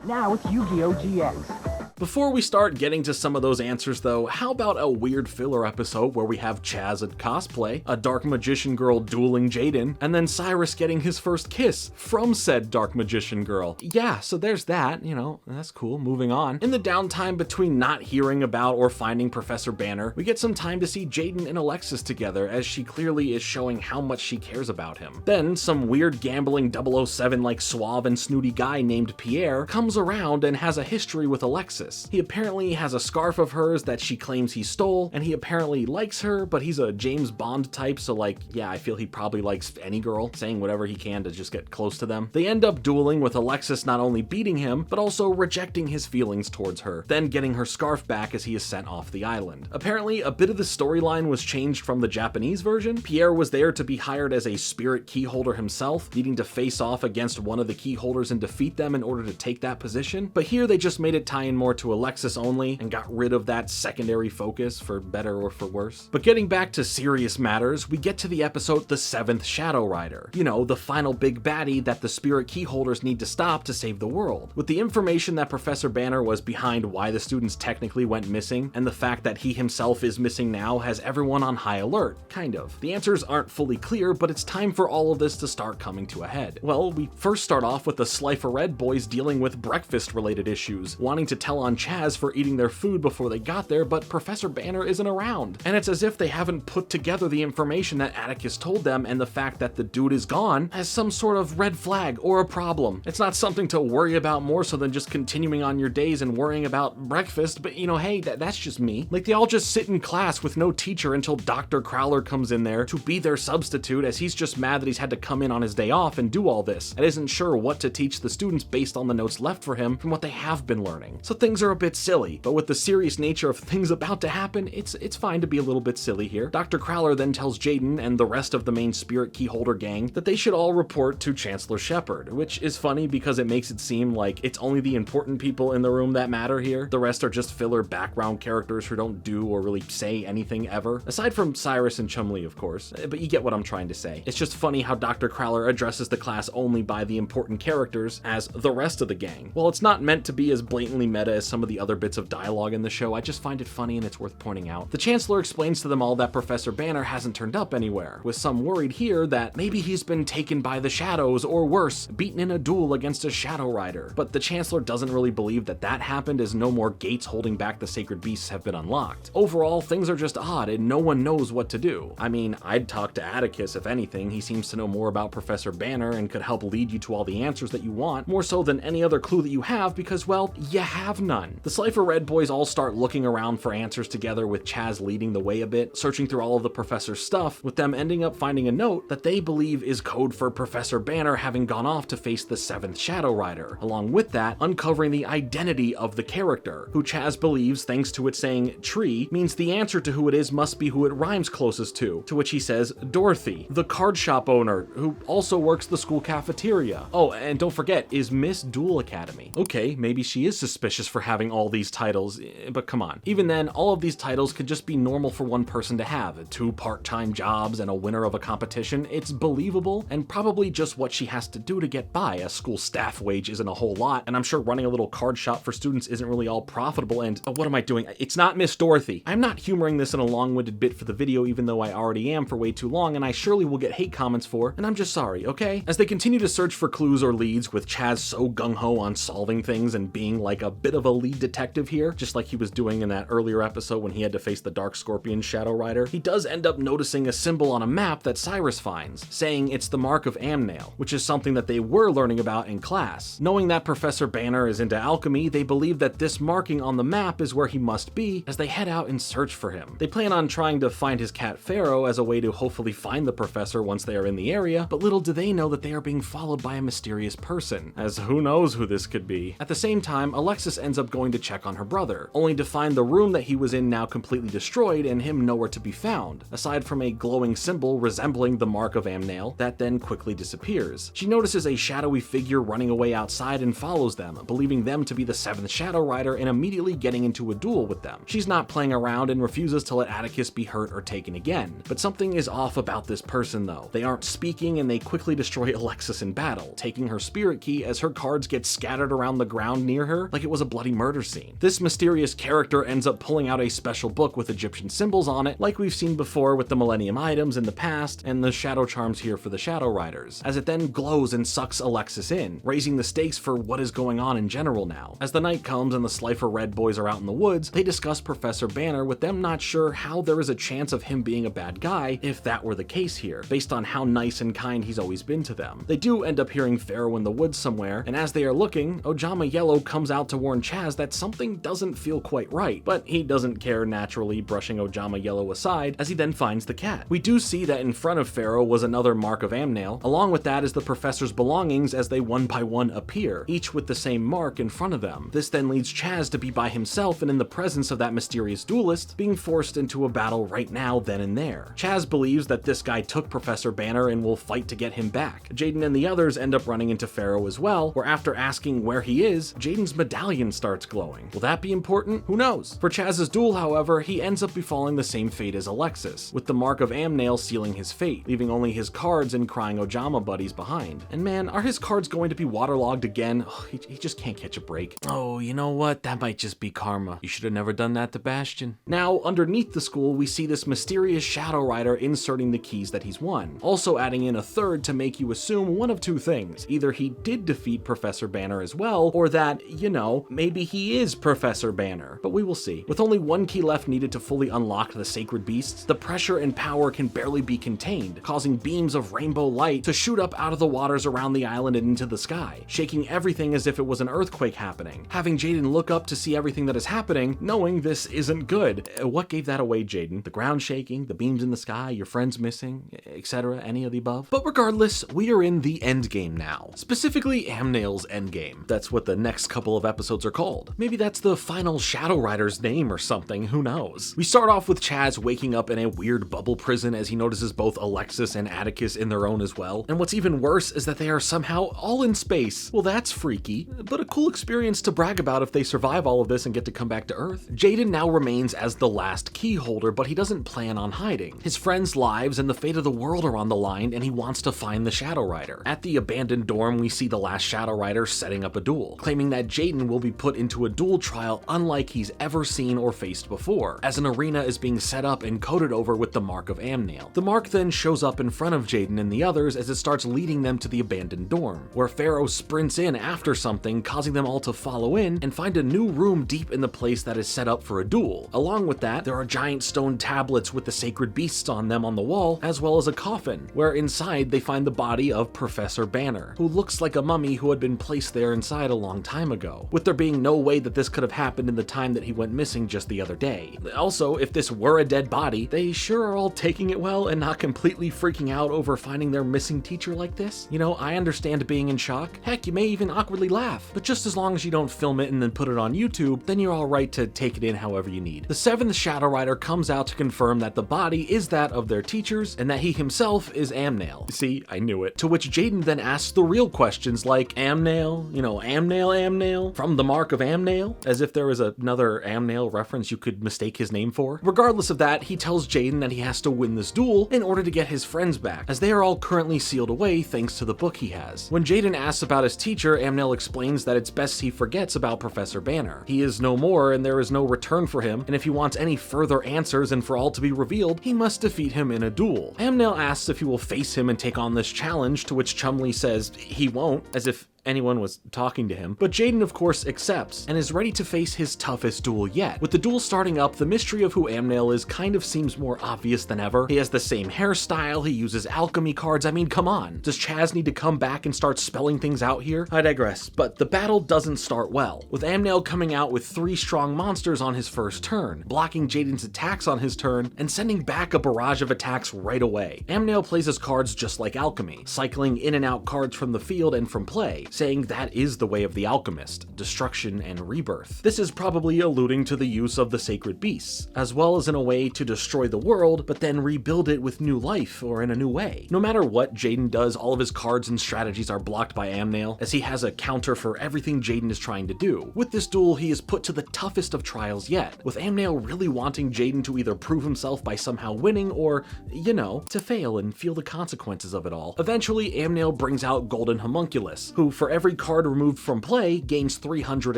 Now it's Yu-Gi-Oh! GX. Before we start getting to some of those answers though, how about a weird filler episode where we have Chazz at cosplay, a dark magician girl dueling Jaden, and then Cyrus getting his first kiss from said dark magician girl? Yeah, so there's that, that's cool. Moving on. In the downtime between not hearing about or finding Professor Banner, we get some time to see Jaden and Alexis together as she clearly is showing how much she cares about him. Then some weird gambling 007 like suave and snooty guy named Pierre comes around and has a history with Alexis. He apparently has a scarf of hers that she claims he stole, and he apparently likes her, but he's a James Bond type, so I feel he probably likes any girl, saying whatever he can to just get close to them. They end up dueling with Alexis not only beating him, but also rejecting his feelings towards her, then getting her scarf back as he is sent off the island. Apparently, a bit of the storyline was changed from the Japanese version. Pierre was there to be hired as a spirit keyholder himself, needing to face off against one of the keyholders and defeat them in order to take that position, but here they just made it tie in more to Alexis only and got rid of that secondary focus, for better or for worse. But getting back to serious matters, we get to the episode The Seventh Shadow Rider. The final big baddie that the spirit keyholders need to stop to save the world. With the information that Professor Banner was behind why the students technically went missing, and the fact that he himself is missing now has everyone on high alert, kind of. The answers aren't fully clear, but it's time for all of this to start coming to a head. Well, we first start off with the Slifer Red boys dealing with breakfast-related issues, wanting to tell on Chazz for eating their food before they got there, but Professor Banner isn't around. And it's as if they haven't put together the information that Atticus told them, and the fact that the dude is gone as some sort of red flag or a problem. It's not something to worry about more so than just continuing on your days and worrying about breakfast, but hey, that's just me. They all just sit in class with no teacher until Dr. Crowler comes in there to be their substitute, as he's just mad that he's had to come in on his day off and do all this, and isn't sure what to teach the students based on the notes left for him from what they have been learning. So things are a bit silly, but with the serious nature of things about to happen, it's fine to be a little bit silly here. Dr. Crowler then tells Jaden and the rest of the main spirit keyholder gang that they should all report to Chancellor Shepard, which is funny because it makes it seem like it's only the important people in the room that matter here. The rest are just filler background characters who don't do or really say anything ever, aside from Cyrus and Chumlee, of course, but you get what I'm trying to say. It's just funny how Dr. Crowler addresses the class only by the important characters as the rest of the gang. While it's not meant to be as blatantly meta as some of the other bits of dialogue in the show, I just find it funny and it's worth pointing out. The Chancellor explains to them all that Professor Banner hasn't turned up anywhere, with some worried here that maybe he's been taken by the shadows, or worse, beaten in a duel against a Shadow Rider. But the Chancellor doesn't really believe that happened, as no more gates holding back the sacred beasts have been unlocked. Overall, things are just odd and no one knows what to do. I'd talk to Atticus if anything. He seems to know more about Professor Banner and could help lead you to all the answers that you want, more so than any other clue that you have, because, well, you have none. The Slifer Red boys all start looking around for answers together, with Chazz leading the way a bit, searching through all of the professor's stuff, with them ending up finding a note that they believe is code for Professor Banner having gone off to face the 7th Shadow Rider. Along with that, uncovering the identity of the character, who Chazz believes, thanks to it saying tree, means the answer to who it is must be who it rhymes closest to which he says Dorothy, the card shop owner, who also works the school cafeteria. Oh, and don't forget, is Miss Duel Academy. Okay, maybe she is suspicious for having all these titles, but come on. Even then, all of these titles could just be normal for one person to have. 2 part-time jobs and a winner of a competition. It's believable, and probably just what she has to do to get by. A school staff wage isn't a whole lot, and I'm sure running a little card shop for students isn't really all profitable, and what am I doing? It's not Miss Dorothy. I'm not humoring this in a long-winded bit for the video, even though I already am for way too long, and I surely will get hate comments for, and I'm just sorry, okay? As they continue to search for clues or leads, with Chazz so gung-ho on solving things and being like a bit of a a lead detective here, just like he was doing in that earlier episode when he had to face the Dark Scorpion Shadow Rider, he does end up noticing a symbol on a map that Cyrus finds, saying it's the mark of Amnail, which is something that they were learning about in class. Knowing that Professor Banner is into alchemy, they believe that this marking on the map is where he must be as they head out and search for him. They plan on trying to find his cat Pharaoh as a way to hopefully find the professor once they are in the area, but little do they know that they are being followed by a mysterious person, as who knows who this could be. At the same time, Alexis ends up going to check on her brother, only to find the room that he was in now completely destroyed and him nowhere to be found, aside from a glowing symbol resembling the mark of Amnail that then quickly disappears. She notices a shadowy figure running away outside and follows them, believing them to be the 7th Shadow Rider and immediately getting into a duel with them. She's not playing around and refuses to let Atticus be hurt or taken again. But something is off about this person though. They aren't speaking and they quickly destroy Alexis in battle, taking her spirit key as her cards get scattered around the ground near her like it was a bloody murder scene. This mysterious character ends up pulling out a special book with Egyptian symbols on it, like we've seen before with the Millennium items in the past and the shadow charms here for the Shadow Riders, as it then glows and sucks Alexis in, raising the stakes for what is going on in general now. As the night comes and the Slifer Red boys are out in the woods, they discuss Professor Banner, with them not sure how there is a chance of him being a bad guy if that were the case here, based on how nice and kind he's always been to them. They do end up hearing Pharaoh in the woods somewhere, and as they are looking, Ojama Yellow comes out to warn Chazz that something doesn't feel quite right, but he doesn't care, naturally brushing Ojama Yellow aside as he then finds the cat. We do see that in front of Pharaoh was another mark of Amnail. Along with that is the professor's belongings as they one by one appear, each with the same mark in front of them. This then leads Chazz to be by himself and in the presence of that mysterious duelist, being forced into a battle right now, then and there. Chazz believes that this guy took Professor Banner and will fight to get him back. Jaden and the others end up running into Pharaoh as well, where after asking where he is, Jaden's medallion starts glowing. Will that be important? Who knows? For Chazz's duel, however, he ends up befalling the same fate as Alexis, with the mark of Amnail sealing his fate, leaving only his cards and crying Ojama buddies behind. And man, are his cards going to be waterlogged again? He just can't catch a break. Oh, you know what? That might just be karma. You should have never done that to Bastion. Now, underneath the school, we see this mysterious Shadow Rider inserting the keys that he's won, also adding in a third to make you assume one of two things. Either he did defeat Professor Banner as well, or that, you know, maybe he is Professor Banner. But we will see. With only one key left needed to fully unlock the sacred beasts, the pressure and power can barely be contained, causing beams of rainbow light to shoot up out of the waters around the island and into the sky, shaking everything as if it was an earthquake happening. Having Jaden look up to see everything that is happening, knowing this isn't good. What gave that away, Jaden? The ground shaking, the beams in the sky, your friends missing, etc., any of the above? But regardless, we are in the endgame now. Specifically, Amnail's endgame. That's what the next couple of episodes are called. Maybe that's the final Shadow Rider's name or something, who knows? We start off with Chazz waking up in a weird bubble prison as he notices both Alexis and Atticus in their own as well. And what's even worse is that they are somehow all in space. Well, that's freaky, but a cool experience to brag about if they survive all of this and get to come back to Earth. Jaden now remains as the last key holder, but he doesn't plan on hiding. His friends' lives and the fate of the world are on the line, and he wants to find the Shadow Rider. At the abandoned dorm, we see the last Shadow Rider setting up a duel, claiming that Jaden will be put into a duel trial unlike he's ever seen or faced before, as an arena is being set up and coded over with the mark of Amnail. The mark then shows up in front of Jaden and the others as it starts leading them to the abandoned dorm, where Pharaoh sprints in after something, causing them all to follow in and find a new room deep in the place that is set up for a duel. Along with that, there are giant stone tablets with the sacred beasts on them on the wall, as well as a coffin, where inside they find the body of Professor Banner, who looks like a mummy who had been placed there inside a long time ago, with there being no way that this could have happened in the time that he went missing just the other day. Also, if this were a dead body, they sure are all taking it well and not completely freaking out over finding their missing teacher like this. You know, I understand being in shock. Heck, you may even awkwardly laugh, but just as long as you don't film it and then put it on YouTube, then you're alright to take it in however you need. The 7th Shadow Rider comes out to confirm that the body is that of their teachers and that he himself is Amnail. See, I knew it. To which Jaden then asks the real questions like, Amnail? You know, Amnail? From the mark of Amnail? As if there was another Amnail reference you could mistake his name for. Regardless of that, he tells Jaden that he has to win this duel in order to get his friends back, as they are all currently sealed away thanks to the book he has. When Jaden asks about his teacher, Amnail explains that it's best he forgets about Professor Banner. He is no more and there is no return for him, and if he wants any further answers and for all to be revealed, he must defeat him in a duel. Amnail asks if he will face him and take on this challenge, to which Chumley says he won't, as if anyone was talking to him. But Jaden of course accepts, and is ready to face his toughest duel yet. With the duel starting up, the mystery of who Amnail is kind of seems more obvious than ever. He has the same hairstyle, he uses alchemy cards, I mean come on. Does Chazz need to come back and start spelling things out here? I digress, but the battle doesn't start well, with Amnail coming out with 3 strong monsters on his first turn, blocking Jaden's attacks on his turn, and sending back a barrage of attacks right away. Amnail plays his cards just like alchemy, cycling in and out cards from the field and from play, saying that is the way of the alchemist, destruction and rebirth. This is probably alluding to the use of the sacred beasts, as well as in a way to destroy the world, but then rebuild it with new life or in a new way. No matter what Jaden does, all of his cards and strategies are blocked by Amnail, as he has a counter for everything Jaden is trying to do. With this duel, he is put to the toughest of trials yet, with Amnail really wanting Jaden to either prove himself by somehow winning or, you know, to fail and feel the consequences of it all. Eventually, Amnail brings out Golden Homunculus, who for every card removed from play gains 300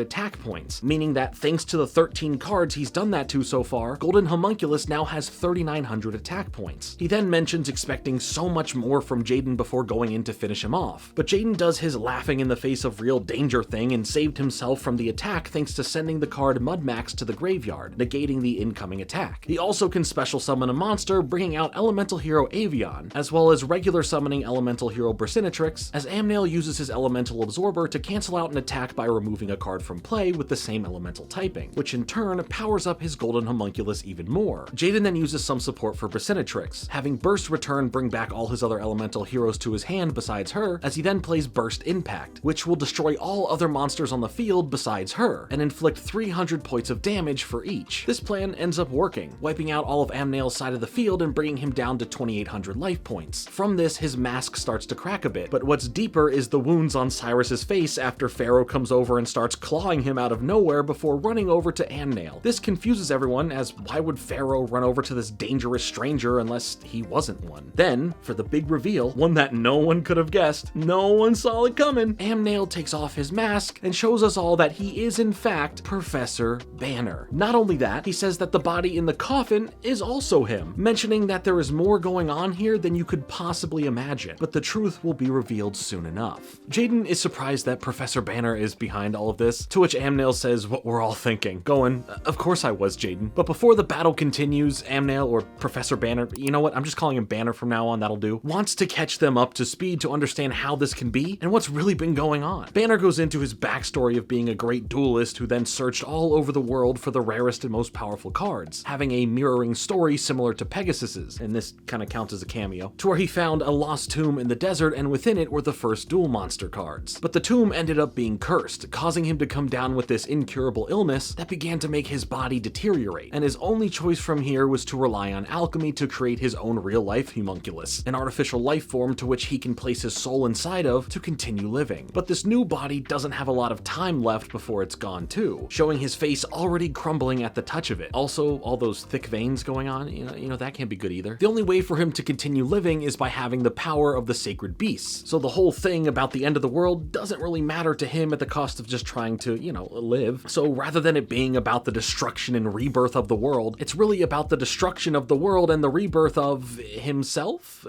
attack points, meaning that thanks to the 13 cards he's done that to so far, Golden Homunculus now has 3,900 attack points. He then mentions expecting so much more from Jaden before going in to finish him off, but Jaden does his laughing in the face of real danger thing and saved himself from the attack thanks to sending the card Mudmax to the graveyard, negating the incoming attack. He also can special summon a monster, bringing out Elemental Hero Avion, as well as regular summoning Elemental Hero Bracinatrix, as Amnail uses his Elemental Absorber to cancel out an attack by removing a card from play with the same elemental typing, which in turn powers up his Golden Homunculus even more. Jaden then uses some support for Bracinatrix, having Burst Return bring back all his other elemental heroes to his hand besides her, as he then plays Burst Impact, which will destroy all other monsters on the field besides her, and inflict 300 points of damage for each. This plan ends up working, wiping out all of Amnail's side of the field and bringing him down to 2,800 life points. From this, his mask starts to crack a bit, but what's deeper is the wounds on Cyrus's face after Pharaoh comes over and starts clawing him out of nowhere before running over to Amnail. This confuses everyone, as why would Pharaoh run over to this dangerous stranger unless he wasn't one? Then, for the big reveal, one that no one could have guessed, no one saw it coming, Amnail takes off his mask and shows us all that he is in fact Professor Banner. Not only that, he says that the body in the coffin is also him, mentioning that there is more going on here than you could possibly imagine, but the truth will be revealed soon enough. Jaden is surprised that Professor Banner is behind all of this, to which Amnail says what we're all thinking, going, of course I was, Jaden. But before the battle continues, Amnail, or Professor Banner, you know what, I'm just calling him Banner from now on, that'll do, wants to catch them up to speed to understand how this can be and what's really been going on. Banner goes into his backstory of being a great duelist who then searched all over the world for the rarest and most powerful cards, having a mirroring story similar to Pegasus's, and this kind of counts as a cameo, to where he found a lost tomb in the desert and within it were the first duel monster cards. But the tomb ended up being cursed, causing him to come down with this incurable illness that began to make his body deteriorate, and his only choice from here was to rely on alchemy to create his own real-life homunculus, an artificial life form to which he can place his soul inside of to continue living. But this new body doesn't have a lot of time left before it's gone too, showing his face already crumbling at the touch of it. Also, all those thick veins going on, you know that can't be good either. The only way for him to continue living is by having the power of the sacred beasts, so the whole thing about the end of the world doesn't really matter to him at the cost of just trying to, live. So rather than it being about the destruction and rebirth of the world, it's really about the destruction of the world and the rebirth of himself?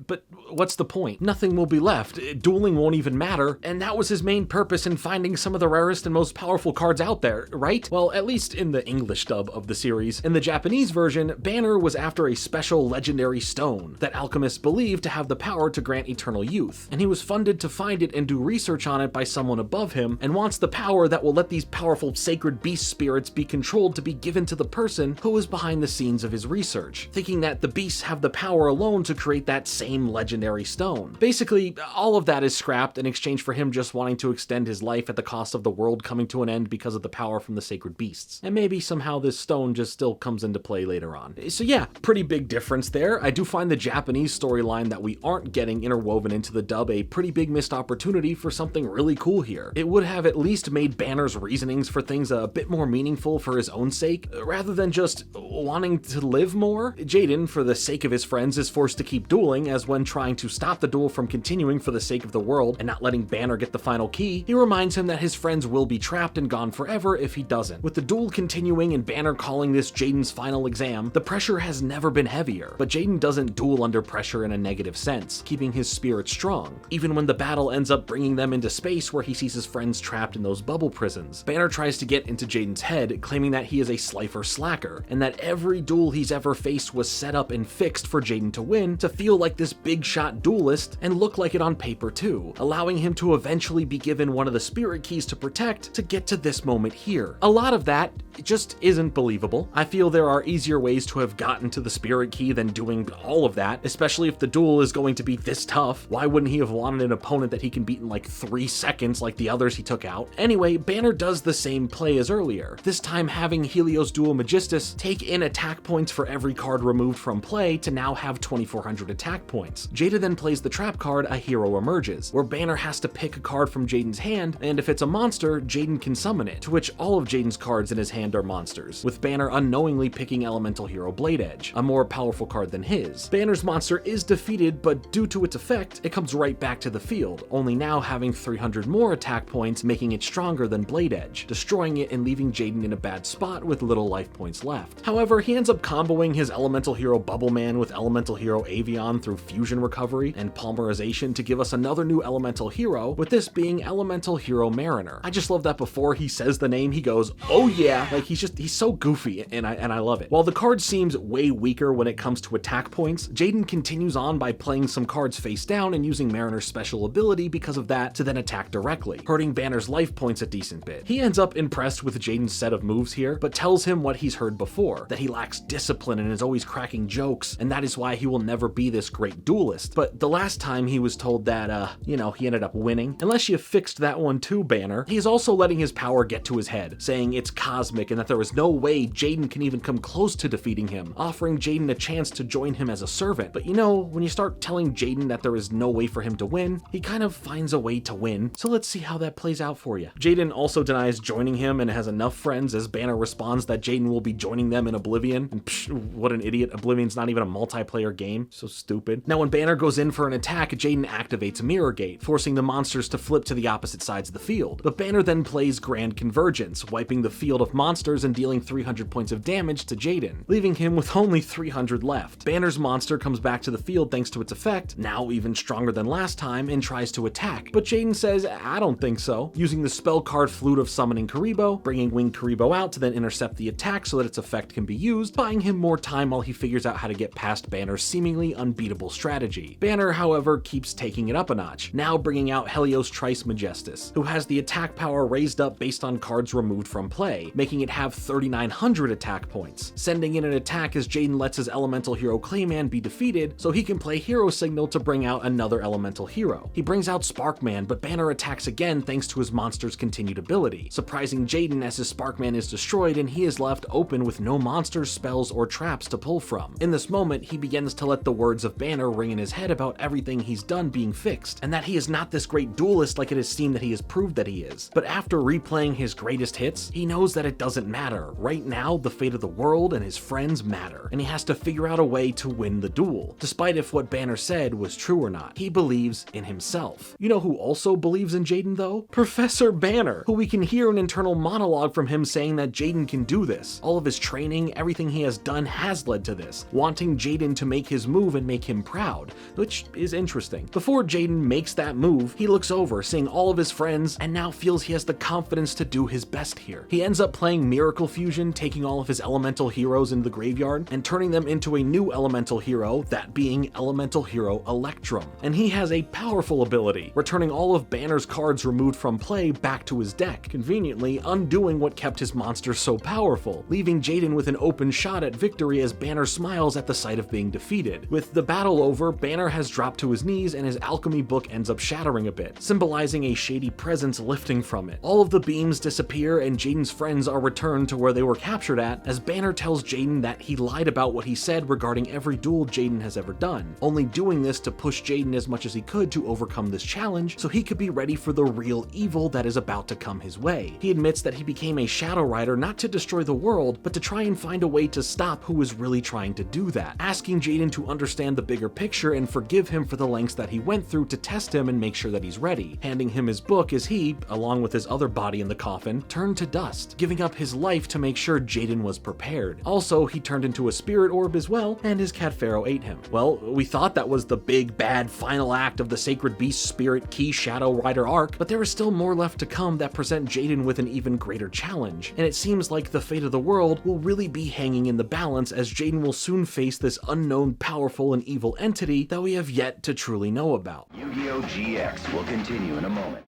But what's the point? Nothing will be left. Dueling won't even matter, and that was his main purpose in finding some of the rarest and most powerful cards out there, right? Well, at least in the English dub of the series. In the Japanese version, Banner was after a special legendary stone that alchemists believed to have the power to grant eternal youth, and he was funded to find it and do research on it by someone above him, and wants the power that will let these powerful sacred beast spirits be controlled to be given to the person who is behind the scenes of his research, thinking that the beasts have the power alone to create that same legendary stone. Basically, all of that is scrapped in exchange for him just wanting to extend his life at the cost of the world coming to an end because of the power from the sacred beasts. And maybe somehow this stone just still comes into play later on. So yeah, pretty big difference there. I do find the Japanese storyline that we aren't getting interwoven into the dub a pretty big missed opportunity for something really cool here. It would have at least made Banner's reasonings for things a bit more meaningful for his own sake, rather than just wanting to live more. Jaden, for the sake of his friends, is forced to keep dueling, as when trying to stop the duel from continuing for the sake of the world and not letting Banner get the final key, he reminds him that his friends will be trapped and gone forever if he doesn't. With the duel continuing and Banner calling this Jaden's final exam, the pressure has never been heavier, but Jaden doesn't duel under pressure in a negative sense, keeping his spirit strong. Even when the battle ends up bringing bringing them into space where he sees his friends trapped in those bubble prisons. Banner tries to get into Jaden's head, claiming that he is a Slifer slacker, and that every duel he's ever faced was set up and fixed for Jaden to win, to feel like this big shot duelist and look like it on paper too, allowing him to eventually be given one of the spirit keys to protect to get to this moment here. A lot of that just isn't believable. I feel there are easier ways to have gotten to the spirit key than doing all of that, especially if the duel is going to be this tough. Why wouldn't he have wanted an opponent that he can beat in like 3 seconds like the others he took out? Anyway, Banner does the same play as earlier, this time having Helios Duel Magistus take in attack points for every card removed from play to now have 2400 attack points. Jada then plays the trap card A Hero Emerges, where Banner has to pick a card from Jaden's hand, and if it's a monster, Jaden can summon it, to which all of Jaden's cards in his hand are monsters, with Banner unknowingly picking Elemental Hero Blade Edge, a more powerful card than his. Banner's monster is defeated, but due to its effect, it comes right back to the field, only now having 300 more attack points, making it stronger than Blade Edge, destroying it and leaving Jaden in a bad spot with little life points left. However, he ends up comboing his Elemental Hero Bubble Man with Elemental Hero Avion through fusion recovery and polymerization to give us another new Elemental Hero, with this being Elemental Hero Mariner. I just love that before he says the name, he goes, "Oh yeah," like he's so goofy, and I love it. While the card seems way weaker when it comes to attack points, Jaden continues on by playing some cards face down and using Mariner's special ability because of that to then attack directly, hurting Banner's life points a decent bit. He ends up impressed with Jaden's set of moves here, but tells him what he's heard before, that he lacks discipline and is always cracking jokes, and that is why he will never be this great duelist. But the last time he was told that, he ended up winning. Unless you fixed that one too, Banner. He's also letting his power get to his head, saying it's cosmic and that there is no way Jaden can even come close to defeating him, offering Jaden a chance to join him as a servant. But when you start telling Jaden that there is no way for him to win, he kind of finds a way to win. So let's see how that plays out for you. Jaden also denies joining him and has enough friends as Banner responds that Jaden will be joining them in Oblivion. And what an idiot. Oblivion's not even a multiplayer game. So stupid. Now when Banner goes in for an attack, Jaden activates Mirror Gate, forcing the monsters to flip to the opposite sides of the field. But Banner then plays Grand Convergence, wiping the field of monsters and dealing 300 points of damage to Jaden, leaving him with only 300 left. Banner's monster comes back to the field thanks to its effect, now even stronger than last time, and tries to attack. But Jaden says, "I don't think so," using the spell card Flute of Summoning Karibo, bringing Winged Karibo out to then intercept the attack so that its effect can be used, buying him more time while he figures out how to get past Banner's seemingly unbeatable strategy. Banner, however, keeps taking it up a notch, now bringing out Helios Trice Majestus, who has the attack power raised up based on cards removed from play, making it have 3,900 attack points, sending in an attack as Jaden lets his Elemental Hero Clayman be defeated so he can play Hero Signal to bring out another Elemental Hero. He brings out Sparkman, but Banner attacks again thanks to his monster's continued ability, surprising Jaden as his Sparkman is destroyed and he is left open with no monsters, spells, or traps to pull from. In this moment, he begins to let the words of Banner ring in his head about everything he's done being fixed, and that he is not this great duelist like it is seen that he has proved that he is. But after replaying his greatest hits, he knows that it doesn't matter. Right now, the fate of the world and his friends matter, and he has to figure out a way to win the duel, despite if what Banner said was true or not. He believes in himself. You know who also believes in Jaden though? Professor Banner, who we can hear an internal monologue from him saying that Jaden can do this. All of his training, everything he has done has led to this, wanting Jaden to make his move and make him proud, which is interesting. Before Jaden makes that move, he looks over, seeing all of his friends, and now feels he has the confidence to do his best here. He ends up playing Miracle Fusion, taking all of his elemental heroes into the graveyard and turning them into a new elemental hero, that being Elemental Hero Electrum. And he has a powerful ability, returning all of Banner's cards removed from play back to his deck, conveniently undoing what kept his monster so powerful, leaving Jaden with an open shot at victory as Banner smiles at the sight of being defeated. With the battle over, Banner has dropped to his knees and his alchemy book ends up shattering a bit, symbolizing a shady presence lifting from it. All of the beams disappear and Jaden's friends are returned to where they were captured at, as Banner tells Jaden that he lied about what he said regarding every duel Jaden has ever done, only doing this to push Jaden as much as he could to overcome this challenge so he could be ready for the real evil that is about to come his way. He admits that he became a Shadow Rider not to destroy the world, but to try and find a way to stop who was really trying to do that, asking Jaden to understand the bigger picture and forgive him for the lengths that he went through to test him and make sure that he's ready, handing him his book as he, along with his other body in the coffin, turned to dust, giving up his life to make sure Jaden was prepared. Also, he turned into a spirit orb as well, and his cat Pharaoh ate him. Well, we thought that was the big bad final act of the Sacred Beast Spirit key Shadow Rider arc, but there is still more left to come that present Jaden with an even greater challenge, and it seems like the fate of the world will really be hanging in the balance as Jaden will soon face this unknown, powerful, and evil entity that we have yet to truly know about. Yu-Gi-Oh! GX will continue in a moment.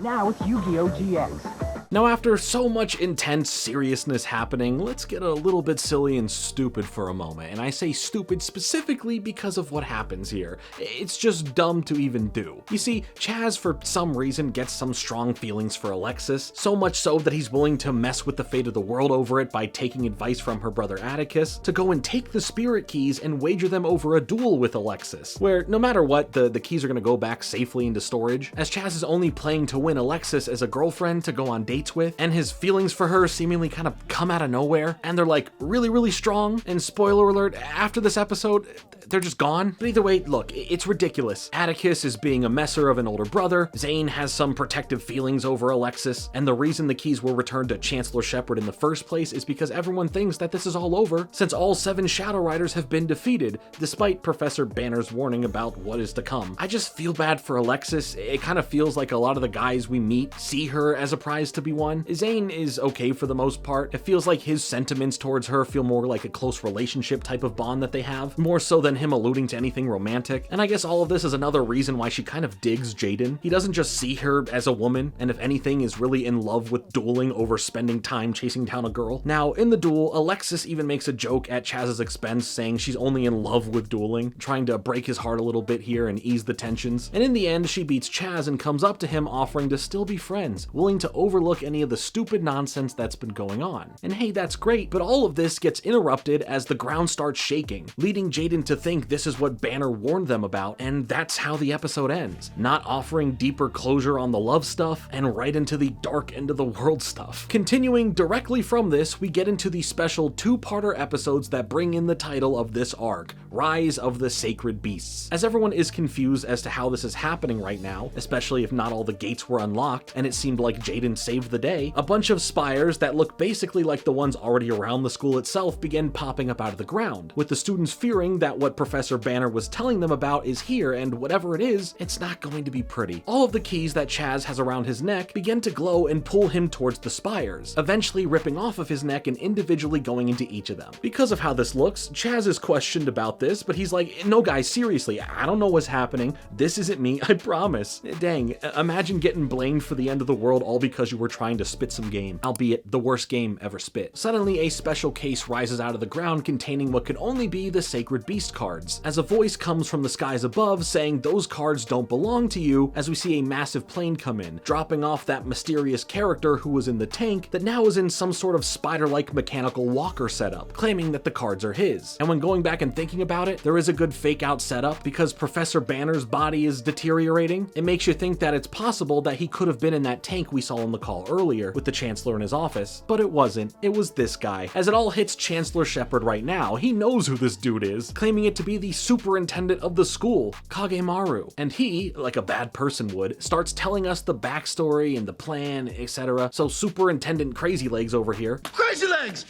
Now it's Yu-Gi-Oh! GX. Now, after so much intense seriousness happening, let's get a little bit silly and stupid for a moment. And I say stupid specifically because of what happens here. It's just dumb to even do. You see, Chazz for some reason gets some strong feelings for Alexis, so much so that he's willing to mess with the fate of the world over it by taking advice from her brother Atticus to go and take the spirit keys and wager them over a duel with Alexis, where no matter what, the keys are going to go back safely into storage, as Chazz is only playing to win Alexis as a girlfriend to go on dates with, and his feelings for her seemingly kind of come out of nowhere, and they're like really, really strong, and spoiler alert, after this episode, they're just gone. But either way, look, it's ridiculous. Atticus is being a messer of an older brother, Zane has some protective feelings over Alexis, and the reason the keys were returned to Chancellor Shepard in the first place is because everyone thinks that this is all over, since all 7 Shadow Riders have been defeated, despite Professor Banner's warning about what is to come. I just feel bad for Alexis. It kind of feels like a lot of the guys we meet see her as a prize to be won. Zane is okay for the most part. It feels like his sentiments towards her feel more like a close relationship type of bond that they have, more so than him alluding to anything romantic. And I guess all of this is another reason why she kind of digs Jaden. He doesn't just see her as a woman, and if anything is really in love with dueling over spending time chasing down a girl. Now, in the duel, Alexis even makes a joke at Chazz's expense, saying she's only in love with dueling, trying to break his heart a little bit here and ease the tensions. And in the end, she beats Chazz and comes up to him offering to still be friends, willing to overlook any of the stupid nonsense that's been going on. And hey, that's great, but all of this gets interrupted as the ground starts shaking, leading Jaden to think this is what Banner warned them about, and that's how the episode ends. Not offering deeper closure on the love stuff, and right into the dark end of the world stuff. Continuing directly from this, we get into the special 2-parter episodes that bring in the title of this arc, Rise of the Sacred Beasts. As everyone is confused as to how this is happening right now, especially if not all the gates were unlocked, and it seemed like Jaden saved the day, a bunch of spires that look basically like the ones already around the school itself begin popping up out of the ground, with the students fearing that what Professor Banner was telling them about is here, and whatever it is, it's not going to be pretty. All of the keys that Chazz has around his neck begin to glow and pull him towards the spires, eventually ripping off of his neck and individually going into each of them. Because of how this looks, Chazz is questioned about this, but he's like, no guys, seriously, I don't know what's happening. This isn't me, I promise. Dang, imagine getting blamed for the end of the world all because you were trying to spit some game, albeit the worst game ever spit. Suddenly, a special case rises out of the ground containing what could only be the Sacred Beast cards, as a voice comes from the skies above saying those cards don't belong to you, as we see a massive plane come in, dropping off that mysterious character who was in the tank that now is in some sort of spider-like mechanical walker setup, claiming that the cards are his. And when going back and thinking about it, there is a good fake-out setup because Professor Banner's body is deteriorating. It makes you think that it's possible that he could have been in that tank we saw on the call earlier with the Chancellor in his office, but it wasn't. It was this guy. As it all hits Chancellor Shepard right now, he knows who this dude is, claiming it to be the superintendent of the school, Kagemaru. And he, like a bad person would, starts telling us the backstory and the plan, etc. So Superintendent Crazy Legs over here, Crazy Legs!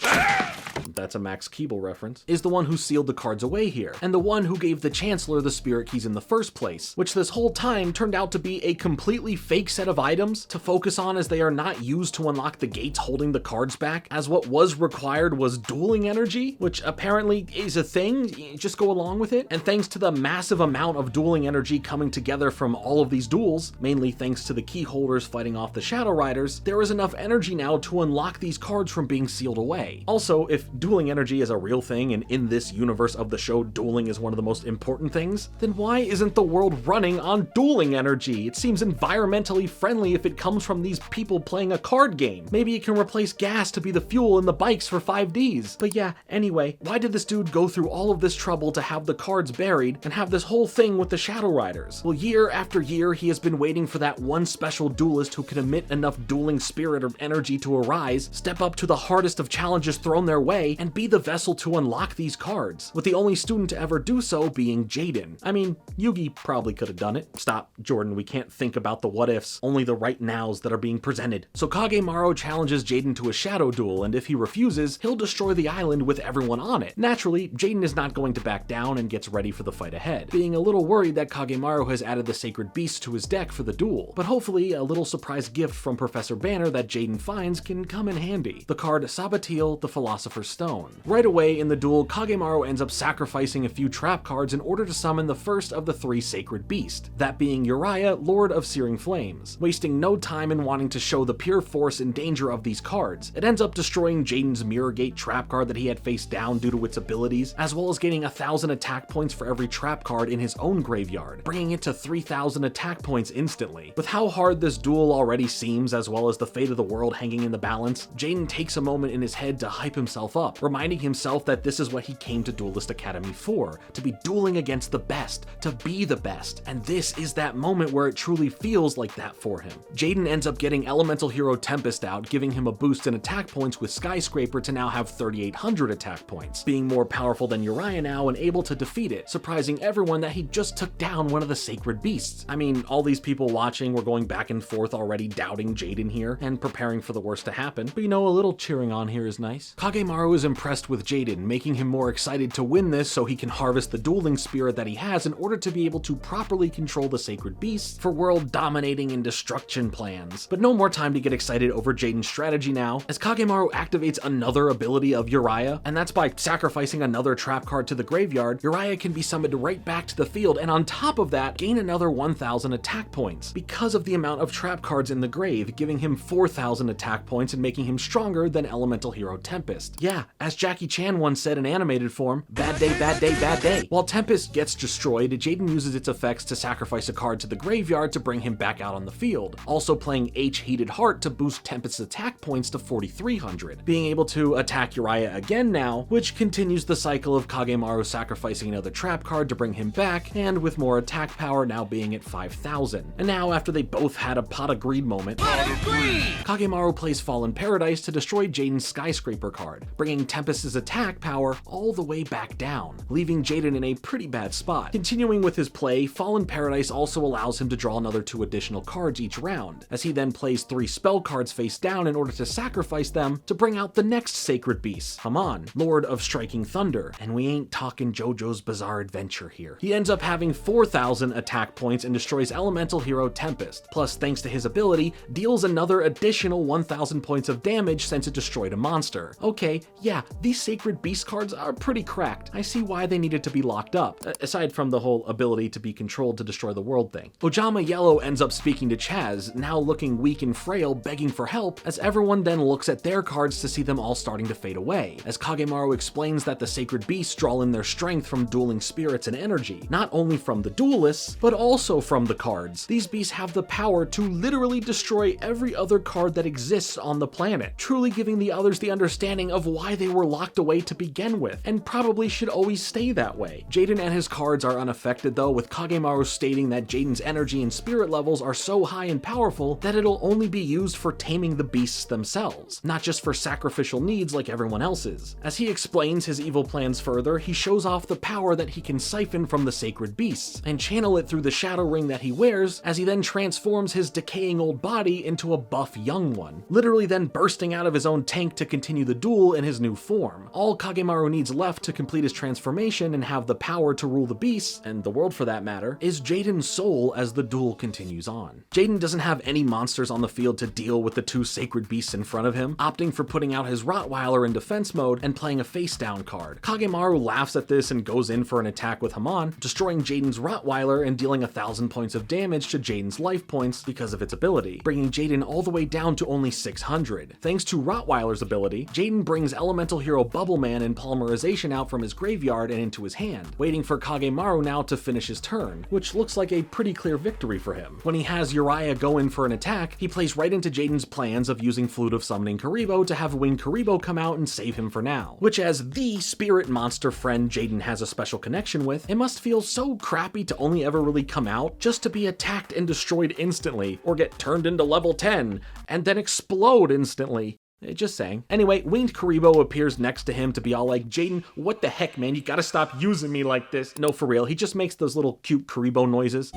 That's a Max Keeble reference, is the one who sealed the cards away here, and the one who gave the Chancellor the spirit keys in the first place, which this whole time turned out to be a completely fake set of items to focus on, as they are not used to unlock the gates holding the cards back, as what was required was dueling energy, which apparently is a thing. Just go along with it. And thanks to the massive amount of dueling energy coming together from all of these duels, mainly thanks to the key holders fighting off the Shadow Riders, there is enough energy now to unlock these cards from being sealed away. Also, if dueling energy is a real thing, and in this universe of the show dueling is one of the most important things, then why isn't the world running on dueling energy? It seems environmentally friendly if it comes from these people playing a card game. Maybe it can replace gas to be the fuel in the bikes for 5Ds. But yeah, anyway, why did this dude go through all of this trouble to have the cards buried and have this whole thing with the Shadow Riders? Well, year after year, he has been waiting for that one special duelist who can emit enough dueling spirit or energy to arise, step up to the hardest of challenges thrown their way, play and be the vessel to unlock these cards, with the only student to ever do so being Jaden. I mean, Yugi probably could have done it. Stop, Jordan, we can't think about the what ifs, only the right nows that are being presented. So Kagemaru challenges Jaden to a shadow duel, and if he refuses, he'll destroy the island with everyone on it. Naturally, Jaden is not going to back down and gets ready for the fight ahead, being a little worried that Kagemaru has added the Sacred Beast to his deck for the duel, but hopefully a little surprise gift from Professor Banner that Jaden finds can come in handy. The card Sabatil, the Philosopher's Stone. Right away in the duel, Kagemaru ends up sacrificing a few trap cards in order to summon the first of the 3 Sacred Beasts, that being Uriah, Lord of Searing Flames. Wasting no time in wanting to show the pure force and danger of these cards, it ends up destroying Jaden's Mirror Gate trap card that he had face down due to its abilities, as well as gaining 1,000 attack points for every trap card in his own graveyard, bringing it to 3,000 attack points instantly. With how hard this duel already seems, as well as the fate of the world hanging in the balance, Jaden takes a moment in his head to hype himself up, reminding himself that this is what he came to Duelist Academy for, to be dueling against the best, to be the best, and this is that moment where it truly feels like that for him. Jaden ends up getting Elemental Hero Tempest out, giving him a boost in attack points with Skyscraper to now have 3,800 attack points, being more powerful than Uriah now and able to defeat it, surprising everyone that he just took down one of the Sacred Beasts. I mean, all these people watching were going back and forth already doubting Jaden here and preparing for the worst to happen, but you know, a little cheering on here is nice. Kagemaru is impressed with Jaden, making him more excited to win this so he can harvest the dueling spirit that he has in order to be able to properly control the Sacred Beasts for world dominating and destruction plans. But no more time to get excited over Jaden's strategy now, as Kagemaru activates another ability of Uriah, and that's by sacrificing another trap card to the graveyard. Uriah can be summoned right back to the field, and on top of that, gain another 1,000 attack points because of the amount of trap cards in the grave, giving him 4,000 attack points and making him stronger than Elemental Hero Tempest. Yeah, as Jackie Chan once said in animated form, bad day, bad day, bad day. While Tempest gets destroyed, Jaden uses its effects to sacrifice a card to the graveyard to bring him back out on the field, also playing H Heated Heart to boost Tempest's attack points to 4,300, being able to attack Uriah again now, which continues the cycle of Kagemaru sacrificing another trap card to bring him back, and with more attack power now being at 5,000. And now, after they both had a pot of greed moment, Kagemaru plays Fallen Paradise to destroy Jaden's Skyscraper card, bringing Tempest's attack power all the way back down, leaving Jaden in a pretty bad spot. Continuing with his play, Fallen Paradise also allows him to draw another 2 additional cards each round, as he then plays 3 spell cards face down in order to sacrifice them to bring out the next Sacred Beast, Haman, Lord of Striking Thunder, and we ain't talking JoJo's Bizarre Adventure here. He ends up having 4,000 attack points and destroys Elemental Hero Tempest, plus thanks to his ability, deals another additional 1,000 points of damage since it destroyed a monster. Okay, yeah, these Sacred Beast cards are pretty cracked. I see why they needed to be locked up, aside from the whole ability to be controlled to destroy the world thing. Ojama Yellow ends up speaking to Chazz, now looking weak and frail, begging for help, as everyone then looks at their cards to see them all starting to fade away, as Kagemaru explains that the Sacred Beasts draw in their strength from dueling spirits and energy, not only from the duelists, but also from the cards. These beasts have the power to literally destroy every other card that exists on the planet, truly giving the others the understanding of why they were locked away to begin with, and probably should always stay that way. Jaden and his cards are unaffected though, with Kagemaru stating that Jaden's energy and spirit levels are so high and powerful that it'll only be used for taming the beasts themselves, not just for sacrificial needs like everyone else's. As he explains his evil plans further, he shows off the power that he can siphon from the Sacred Beasts, and channel it through the shadow ring that he wears, as he then transforms his decaying old body into a buff young one, literally then bursting out of his own tank to continue the duel in his new form. All Kagemaru needs left to complete his transformation and have the power to rule the beasts, and the world for that matter, is Jaden's soul as the duel continues on. Jaden doesn't have any monsters on the field to deal with the 2 Sacred Beasts in front of him, opting for putting out his Rottweiler in defense mode and playing a face down card. Kagemaru laughs at this and goes in for an attack with Haman, destroying Jaden's Rottweiler and dealing 1,000 points of damage to Jaden's life points because of its ability, bringing Jaden all the way down to only 600. Thanks to Rottweiler's ability, Jaden brings Elemental Hero Bubbleman and Polymerization out from his graveyard and into his hand, waiting for Kagemaru now to finish his turn, which looks like a pretty clear victory for him. When he has Uriah go in for an attack, he plays right into Jaden's plans of using Flute of Summoning Karibo to have Winged Karibo come out and save him for now, which as the spirit monster friend Jaden has a special connection with, it must feel so crappy to only ever really come out just to be attacked and destroyed instantly, or get turned into level 10, and then explode instantly. Just saying. Anyway, Winged Karibo appears next to him to be all like, Jaden, what the heck, man? You gotta stop using me like this. No, for real. He just makes those little cute Karibo noises.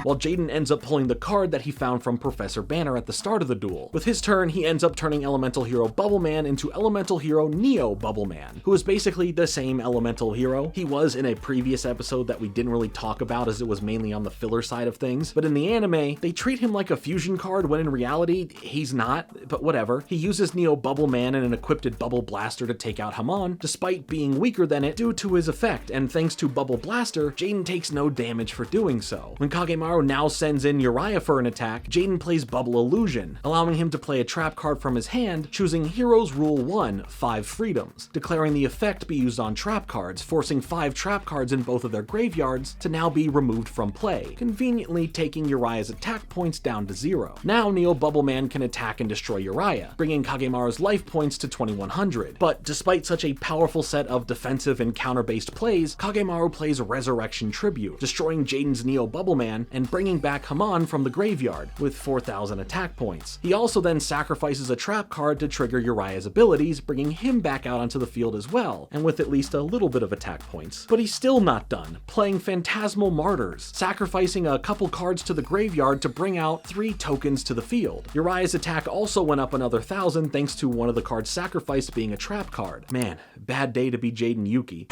While Jaden ends up pulling the card that he found from Professor Banner at the start of the duel. With his turn, he ends up turning Elemental Hero Bubbleman into Elemental Hero Neo Bubbleman, who is basically the same Elemental Hero. He was in a previous episode that we didn't really talk about as it was mainly on the filler side of things, but in the anime, they treat him like a fusion card when in reality, he's not, but whatever. He uses Neo Bubbleman and an equipped Bubble Blaster to take out Haman, despite being weaker than it due to his effect, and thanks to Bubble Blaster, Jaden takes no damage for doing so. When Kagemaru now sends in Uriah for an attack, Jaden plays Bubble Illusion, allowing him to play a trap card from his hand, choosing Heroes Rule 1, 5 Freedoms, declaring the effect be used on trap cards, forcing 5 trap cards in both of their graveyards to now be removed from play, conveniently taking Uriah's attack points down to 0. Now Neo Bubbleman can attack and destroy Uriah, bringing Kagemaru's life points to 2100. But despite such a powerful set of defensive and counter-based plays, Kagemaru plays Resurrection Tribute, destroying Jaden's Neo Bubbleman and bringing back Haman from the graveyard with 4000 attack points. He also then sacrifices a trap card to trigger Uriah's abilities, bringing him back out onto the field as well, and with at least a little bit of attack points. But he's still not done, playing Phantasmal Martyrs, sacrificing a couple cards to the graveyard to bring out 3 tokens to the field. Uriah's attack also went up another 1000 thanks to one of the cards sacrificed being a trap card. Man, bad day to be Jaden Yuki.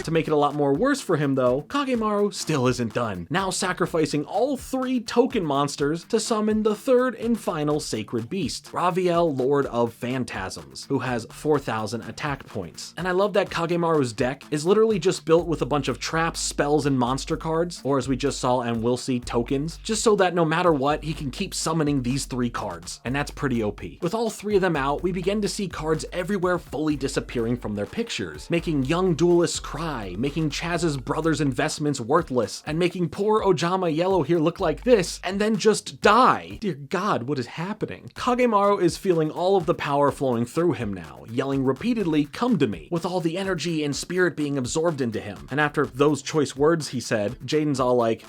To make it a lot more worse for him though, Kagemaru still isn't done, now sacrificing all 3 token monsters to summon the third and final sacred beast, Raviel, Lord of Phantasms, who has 4000 attack points. And I love that Kagemaru's deck is literally just built with a bunch of traps, spells, and monster cards, or as we just saw and will see, tokens, just so that no matter what, he can keep summoning these 3 cards, and that's pretty OP. With all 3 of them out, we begin to see cards everywhere fully disappearing from their pictures, making young duelists cry, making Chazz's brother's investments worthless, and making poor Ojama Yellow here look like this, and then just die. Dear God, what is happening? Kagemaru is feeling all of the power flowing through him now, yelling repeatedly, "Come to me," with all the energy and spirit being absorbed into him. And after those choice words he said, Jaden's all like,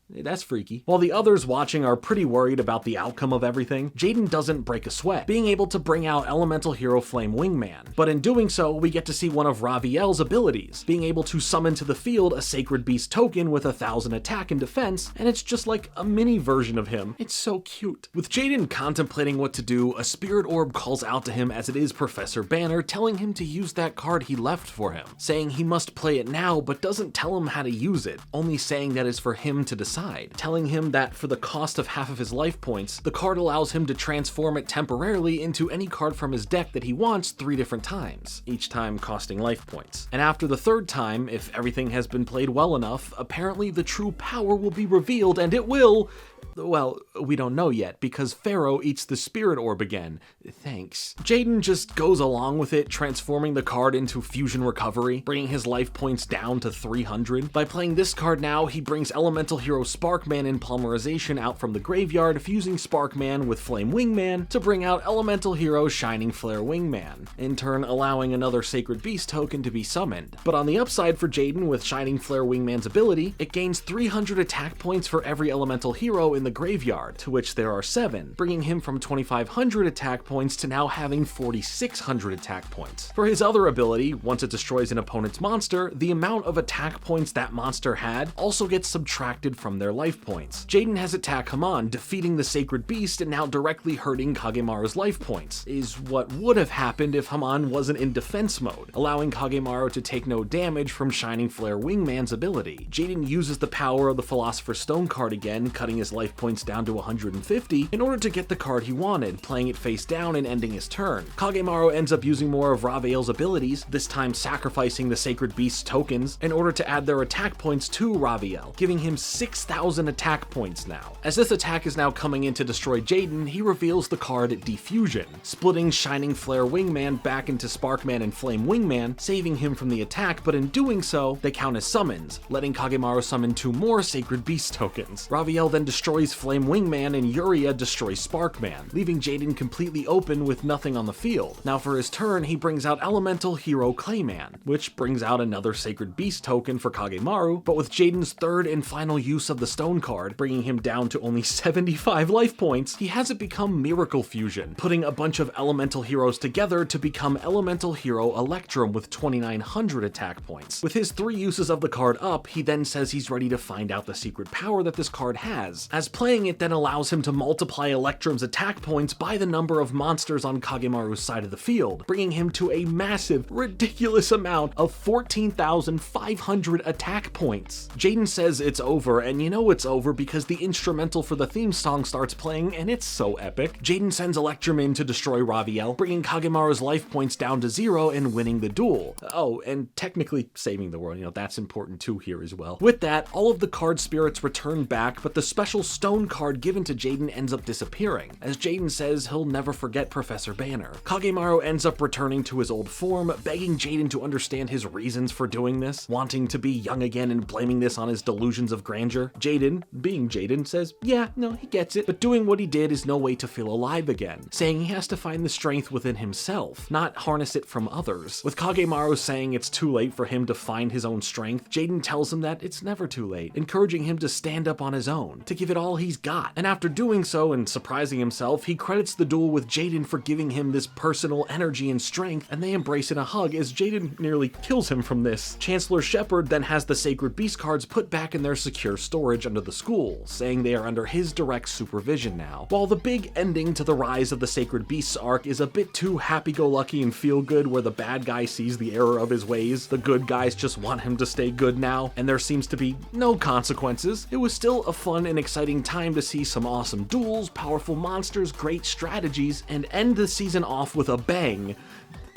that's freaky. While the others watching are pretty worried about the outcome of everything, Jaden doesn't break a sweat, being able to bring out Elemental Hero Flame Wingman. But in doing so, we get to see one of Raviel's abilities, being able to summon to the field a Sacred Beast token with 1000 attack and defense, and it's just like a mini version of him. It's so cute. With Jaden contemplating what to do, a Spirit Orb calls out to him as it is Professor Banner telling him to use that card he left for him, saying he must play it now but doesn't tell him how to use it, only saying that is for him to decide, telling him that for the cost of half of his life points, the card allows him to transform it temporarily into any card from his deck that he wants 3 different times, each time costing life points. And after the 3rd time, if everything has been played well enough, apparently the true power will be revealed, and it will... Well, we don't know yet, because Pharaoh eats the Spirit Orb again. Thanks. Jaden just goes along with it, transforming the card into Fusion Recovery, bringing his life points down to 300. By playing this card now, he brings Elemental Hero Sparkman in Polymerization out from the graveyard, fusing Sparkman with Flame Wingman to bring out Elemental Hero Shining Flare Wingman, in turn allowing another Sacred Beast token to be summoned. But on the upside for Jaden with Shining Flare Wingman's ability, it gains 300 attack points for every Elemental Hero in the graveyard, to which there are 7, bringing him from 2500 attack points to now having 4600 attack points. For his other ability, once it destroys an opponent's monster, the amount of attack points that monster had also gets subtracted from their life points. Jaden has attack Haman, defeating the Sacred Beast and now directly hurting Kagemaru's life points, is what would have happened if Haman wasn't in defense mode, allowing Kagemaru to take no damage from Shining Flare Wingman's ability. Jaden uses the power of the Philosopher's Stone card again, cutting his life points down to 150 in order to get the card he wanted, playing it face down and ending his turn. Kagemaru ends up using more of Raviel's abilities, this time sacrificing the Sacred Beast's tokens in order to add their attack points to Raviel, giving him 6000 attack points now. As this attack is now coming in to destroy Jaden, he reveals the card Defusion, splitting Shining Flare Wingman back into Sparkman and Flame Wingman, saving him from the attack, but in doing so, they count as summons, letting Kagemaru summon 2 more Sacred Beast tokens. Raviel then destroys destroys Flame Wingman and Yuria destroys Sparkman, leaving Jaden completely open with nothing on the field. Now for his turn, he brings out Elemental Hero Clayman, which brings out another Sacred Beast token for Kagemaru, but with Jaden's third and final use of the Stone card, bringing him down to only 75 life points, he has it become Miracle Fusion, putting a bunch of elemental heroes together to become Elemental Hero Electrum with 2900 attack points. With his 3 uses of the card up, he then says he's ready to find out the secret power that this card has, as playing it then allows him to multiply Electrum's attack points by the number of monsters on Kagemaru's side of the field, bringing him to a massive, ridiculous amount of 14,500 attack points. Jaden says it's over, and you know it's over because the instrumental for the theme song starts playing, and it's so epic. Jaden sends Electrum in to destroy Raviel, bringing Kagemaru's life points down to 0 and winning the duel. Oh, and technically saving the world, that's important too here as well. With that, all of the card spirits return back, but the special stone card given to Jaden ends up disappearing, as Jaden says he'll never forget Professor Banner. Kagemaru ends up returning to his old form, begging Jaden to understand his reasons for doing this, wanting to be young again and blaming this on his delusions of grandeur. Jaden, being Jaden, says, yeah, no, he gets it, but doing what he did is no way to feel alive again, saying he has to find the strength within himself, not harness it from others. With Kagemaru saying it's too late for him to find his own strength, Jaden tells him that it's never too late, encouraging him to stand up on his own, to give it all he's got. And after doing so and surprising himself, he credits the duel with Jaden for giving him this personal energy and strength, and they embrace in a hug as Jaden nearly kills him from this. Chancellor Shepard then has the Sacred Beast cards put back in their secure storage under the school, saying they are under his direct supervision now. While the big ending to the Rise of the Sacred Beasts arc is a bit too happy-go-lucky and feel-good, where the bad guy sees the error of his ways, the good guys just want him to stay good now, and there seems to be no consequences, it was still a fun and exciting time to see some awesome duels, powerful monsters, great strategies, and end the season off with a bang.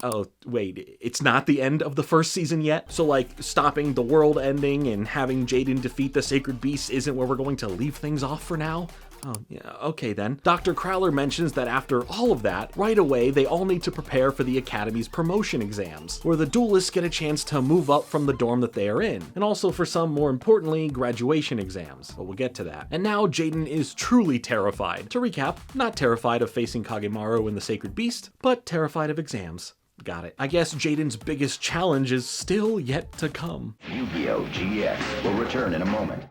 Oh, wait, it's not the end of the first season yet? So like, stopping the world ending and having Jaden defeat the Sacred Beasts isn't where we're going to leave things off for now? Oh, yeah, okay then. Dr. Crowler mentions that after all of that, right away they all need to prepare for the Academy's promotion exams, where the duelists get a chance to move up from the dorm that they are in, and also for some, more importantly, graduation exams, but we'll get to that. And now Jaden is truly terrified. To recap, not terrified of facing Kagemaru and the Sacred Beast, but terrified of exams. Got it. I guess Jaden's biggest challenge is still yet to come. Yu-Gi-Oh! GX will return in a moment.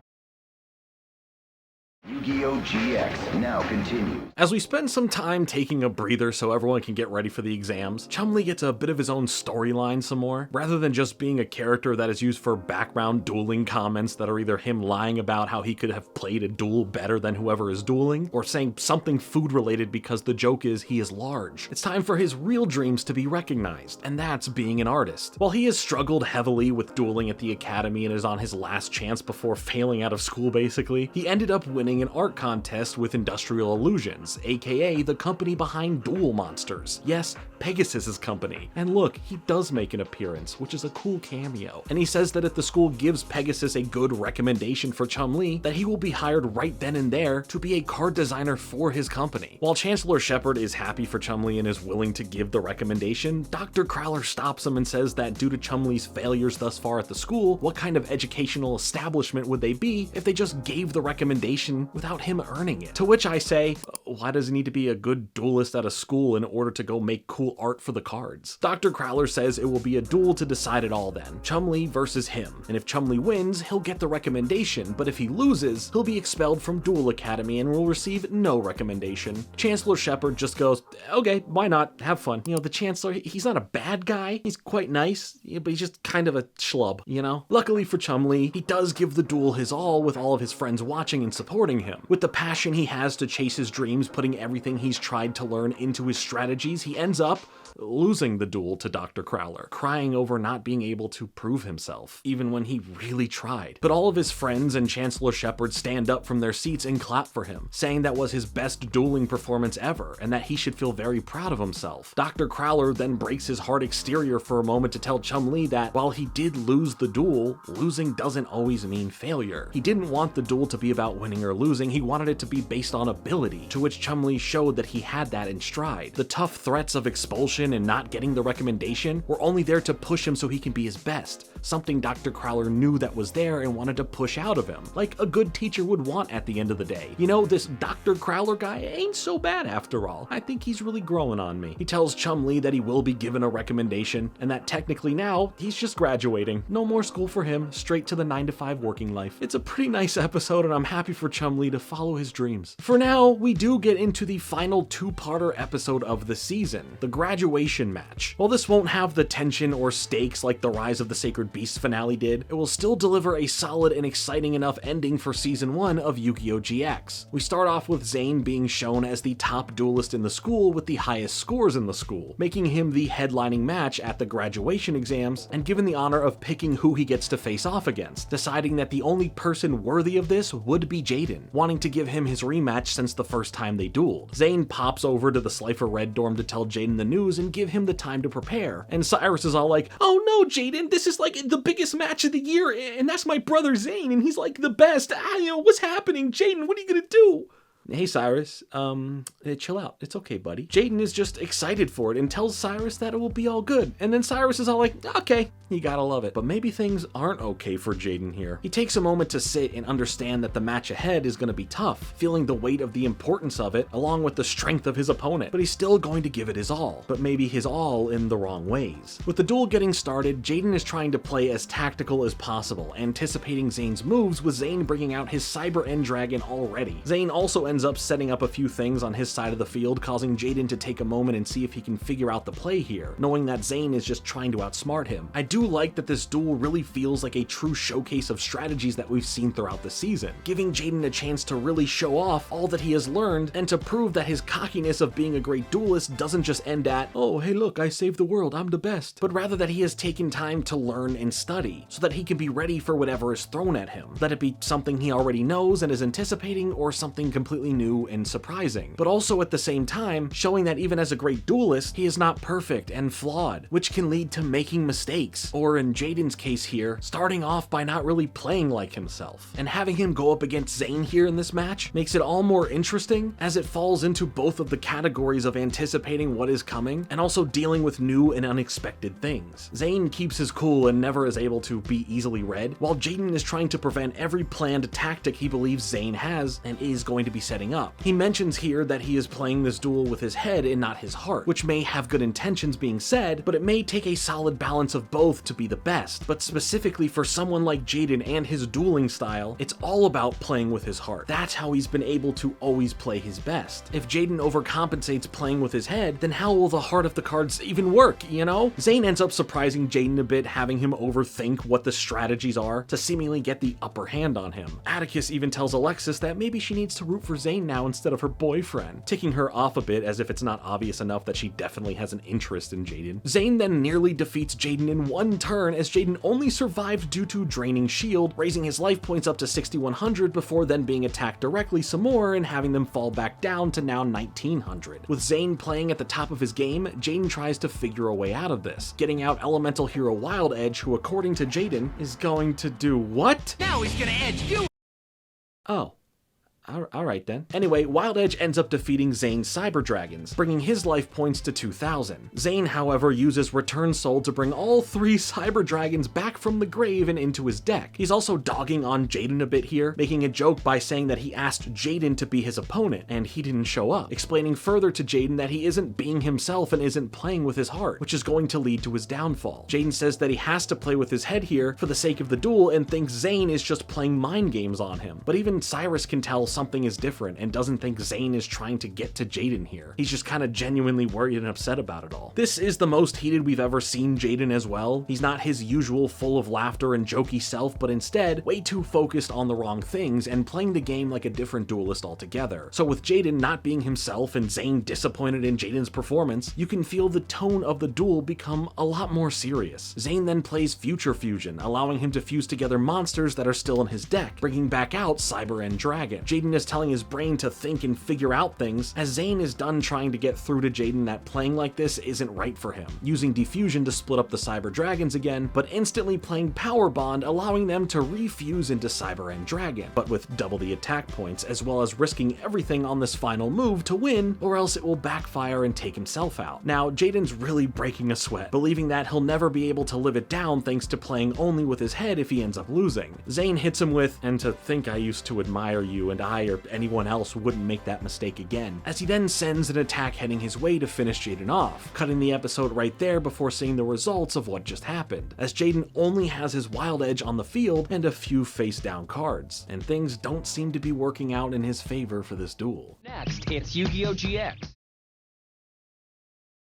Yu-Gi-Oh! GX now continues. As we spend some time taking a breather so everyone can get ready for the exams, Chumlee gets a bit of his own storyline some more, rather than just being a character that is used for background dueling comments that are either him lying about how he could have played a duel better than whoever is dueling, or saying something food related because the joke is he is large. It's time for his real dreams to be recognized, and that's being an artist. While he has struggled heavily with dueling at the Academy and is on his last chance before failing out of school basically, he ended up winning an art contest with Industrial Illusions, aka the company behind Duel Monsters. Yes, Pegasus's company. And look, he does make an appearance, which is a cool cameo. And he says that if the school gives Pegasus a good recommendation for Chumlee, that he will be hired right then and there to be a card designer for his company. While Chancellor Shepard is happy for Chumlee and is willing to give the recommendation, Dr. Crowler stops him and says that due to Chumlee's failures thus far at the school, what kind of educational establishment would they be if they just gave the recommendation without him earning it? To which I say, why does he need to be a good duelist at a school in order to go make cool art for the cards? Dr. Crowler says it will be a duel to decide it all then, Chumlee versus him, and if Chumlee wins, he'll get the recommendation, but if he loses, he'll be expelled from Duel Academy and will receive no recommendation. Chancellor Shepard just goes, okay, why not, have fun. The Chancellor, he's not a bad guy, he's quite nice, but he's just kind of a schlub, Luckily for Chumlee, he does give the duel his all with all of his friends watching and supporting him. With the passion he has to chase his dreams, putting everything he's tried to learn into his strategies, he ends up losing the duel to Dr. Crowler, crying over not being able to prove himself, even when he really tried. But all of his friends and Chancellor Shepard stand up from their seats and clap for him, saying that was his best dueling performance ever, and that he should feel very proud of himself. Dr. Crowler then breaks his hard exterior for a moment to tell Chumlee that while he did lose the duel, losing doesn't always mean failure. He didn't want the duel to be about winning or losing, he wanted it to be based on ability, to which Chumlee showed that he had that in stride. The tough threats of expulsion and not getting the recommendation were only there to push him so he can be his best, something Dr. Crowler knew that was there and wanted to push out of him, like a good teacher would want at the end of the day. You know, this Dr. Crowler guy ain't so bad after all. I think he's really growing on me. He tells Chum-Li that he will be given a recommendation, and that technically now, he's just graduating. No more school for him, straight to the 9-to-5 working life. It's a pretty nice episode, and I'm happy for Chum-Li to follow his dreams. For now, we do get into the final two-parter episode of the season, the graduation match. While this won't have the tension or stakes like the Rise of the Sacred Beast finale did, it will still deliver a solid and exciting enough ending for Season 1 of Yu-Gi-Oh! GX. We start off with Zane being shown as the top duelist in the school with the highest scores in the school, making him the headlining match at the graduation exams, and given the honor of picking who he gets to face off against, deciding that the only person worthy of this would be Jaden, wanting to give him his rematch since the first time they dueled. Zane pops over to the Slifer Red dorm to tell Jaden the news and give him the time to prepare, and Cyrus is all like, "Oh no, Jaden, this is like the biggest match of the year, and that's my brother Zane, and he's like the best. What's happening? Jaden, what are you gonna do?" Hey Cyrus, chill out. It's okay, buddy. Jaden is just excited for it and tells Cyrus that it will be all good. And then Cyrus is all like, okay, you gotta love it. But maybe things aren't okay for Jaden here. He takes a moment to sit and understand that the match ahead is gonna be tough, feeling the weight of the importance of it along with the strength of his opponent. But he's still going to give it his all, but maybe his all in the wrong ways. With the duel getting started, Jaden is trying to play as tactical as possible, anticipating Zane's moves with Zane bringing out his Cyber End Dragon already. Zane also ends up setting up a few things on his side of the field, causing Jaden to take a moment and see if he can figure out the play here, knowing that Zane is just trying to outsmart him. I do like that this duel really feels like a true showcase of strategies that we've seen throughout the season, giving Jaden a chance to really show off all that he has learned and to prove that his cockiness of being a great duelist doesn't just end at, "Oh, hey look, I saved the world, I'm the best," but rather that he has taken time to learn and study, so that he can be ready for whatever is thrown at him. Let it be something he already knows and is anticipating, or something completely new and surprising, but also at the same time showing that even as a great duelist, he is not perfect and flawed, which can lead to making mistakes, or in Jaden's case here, starting off by not really playing like himself. And having him go up against Zane here in this match makes it all more interesting, as it falls into both of the categories of anticipating what is coming and also dealing with new and unexpected things. Zane keeps his cool and never is able to be easily read, while Jaden is trying to prevent every planned tactic he believes Zane has and is going to be setting up. He mentions here that he is playing this duel with his head and not his heart, which may have good intentions being said, but it may take a solid balance of both to be the best. But specifically for someone like Jaden and his dueling style, it's all about playing with his heart. That's how he's been able to always play his best. If Jaden overcompensates playing with his head, then how will the heart of the cards even work, you know? Zane ends up surprising Jaden a bit, having him overthink what the strategies are to seemingly get the upper hand on him. Atticus even tells Alexis that maybe she needs to root for Zane now instead of her boyfriend, ticking her off a bit as if it's not obvious enough that she definitely has an interest in Jaden. Zane then nearly defeats Jaden in one turn, as Jaden only survived due to draining shield, raising his life points up to 6,100 before then being attacked directly some more and having them fall back down to now 1,900. With Zane playing at the top of his game, Jaden tries to figure a way out of this, getting out Elemental Hero Wild Edge, who according to Jaden is going to do what? Now he's gonna edge you! Oh. Alright then. Anyway, Wild Edge ends up defeating Zane's Cyber Dragons, bringing his life points to 2,000. Zane, however, uses Return Soul to bring all 3 Cyber Dragons back from the grave and into his deck. He's also dogging on Jaden a bit here, making a joke by saying that he asked Jaden to be his opponent, and he didn't show up, explaining further to Jaden that he isn't being himself and isn't playing with his heart, which is going to lead to his downfall. Jaden says that he has to play with his head here for the sake of the duel and thinks Zane is just playing mind games on him. But even Cyrus can tell something is different and doesn't think Zane is trying to get to Jaden here. He's just kind of genuinely worried and upset about it all. This is the most heated we've ever seen Jaden as well. He's not his usual full of laughter and jokey self, but instead way too focused on the wrong things and playing the game like a different duelist altogether. So with Jaden not being himself and Zane disappointed in Jaden's performance, you can feel the tone of the duel become a lot more serious. Zane then plays Future Fusion, allowing him to fuse together monsters that are still in his deck, bringing back out Cyber End Dragon. Jaden Jaden is telling his brain to think and figure out things, as Zane is done trying to get through to Jaden that playing like this isn't right for him, using Diffusion to split up the Cyber Dragons again, but instantly playing Power Bond, allowing them to refuse into Cyber End Dragon, but with double the attack points, as well as risking everything on this final move to win, or else it will backfire and take himself out. Now, Jaden's really breaking a sweat, believing that he'll never be able to live it down thanks to playing only with his head if he ends up losing. Zane hits him with, "And to think I used to admire you, and I or anyone else wouldn't make that mistake again," as he then sends an attack heading his way to finish Jaden off, cutting the episode right there before seeing the results of what just happened, as Jaden only has his Wild Edge on the field and a few face-down cards, and things don't seem to be working out in his favor for this duel. Next, it's Yu-Gi-Oh! GX.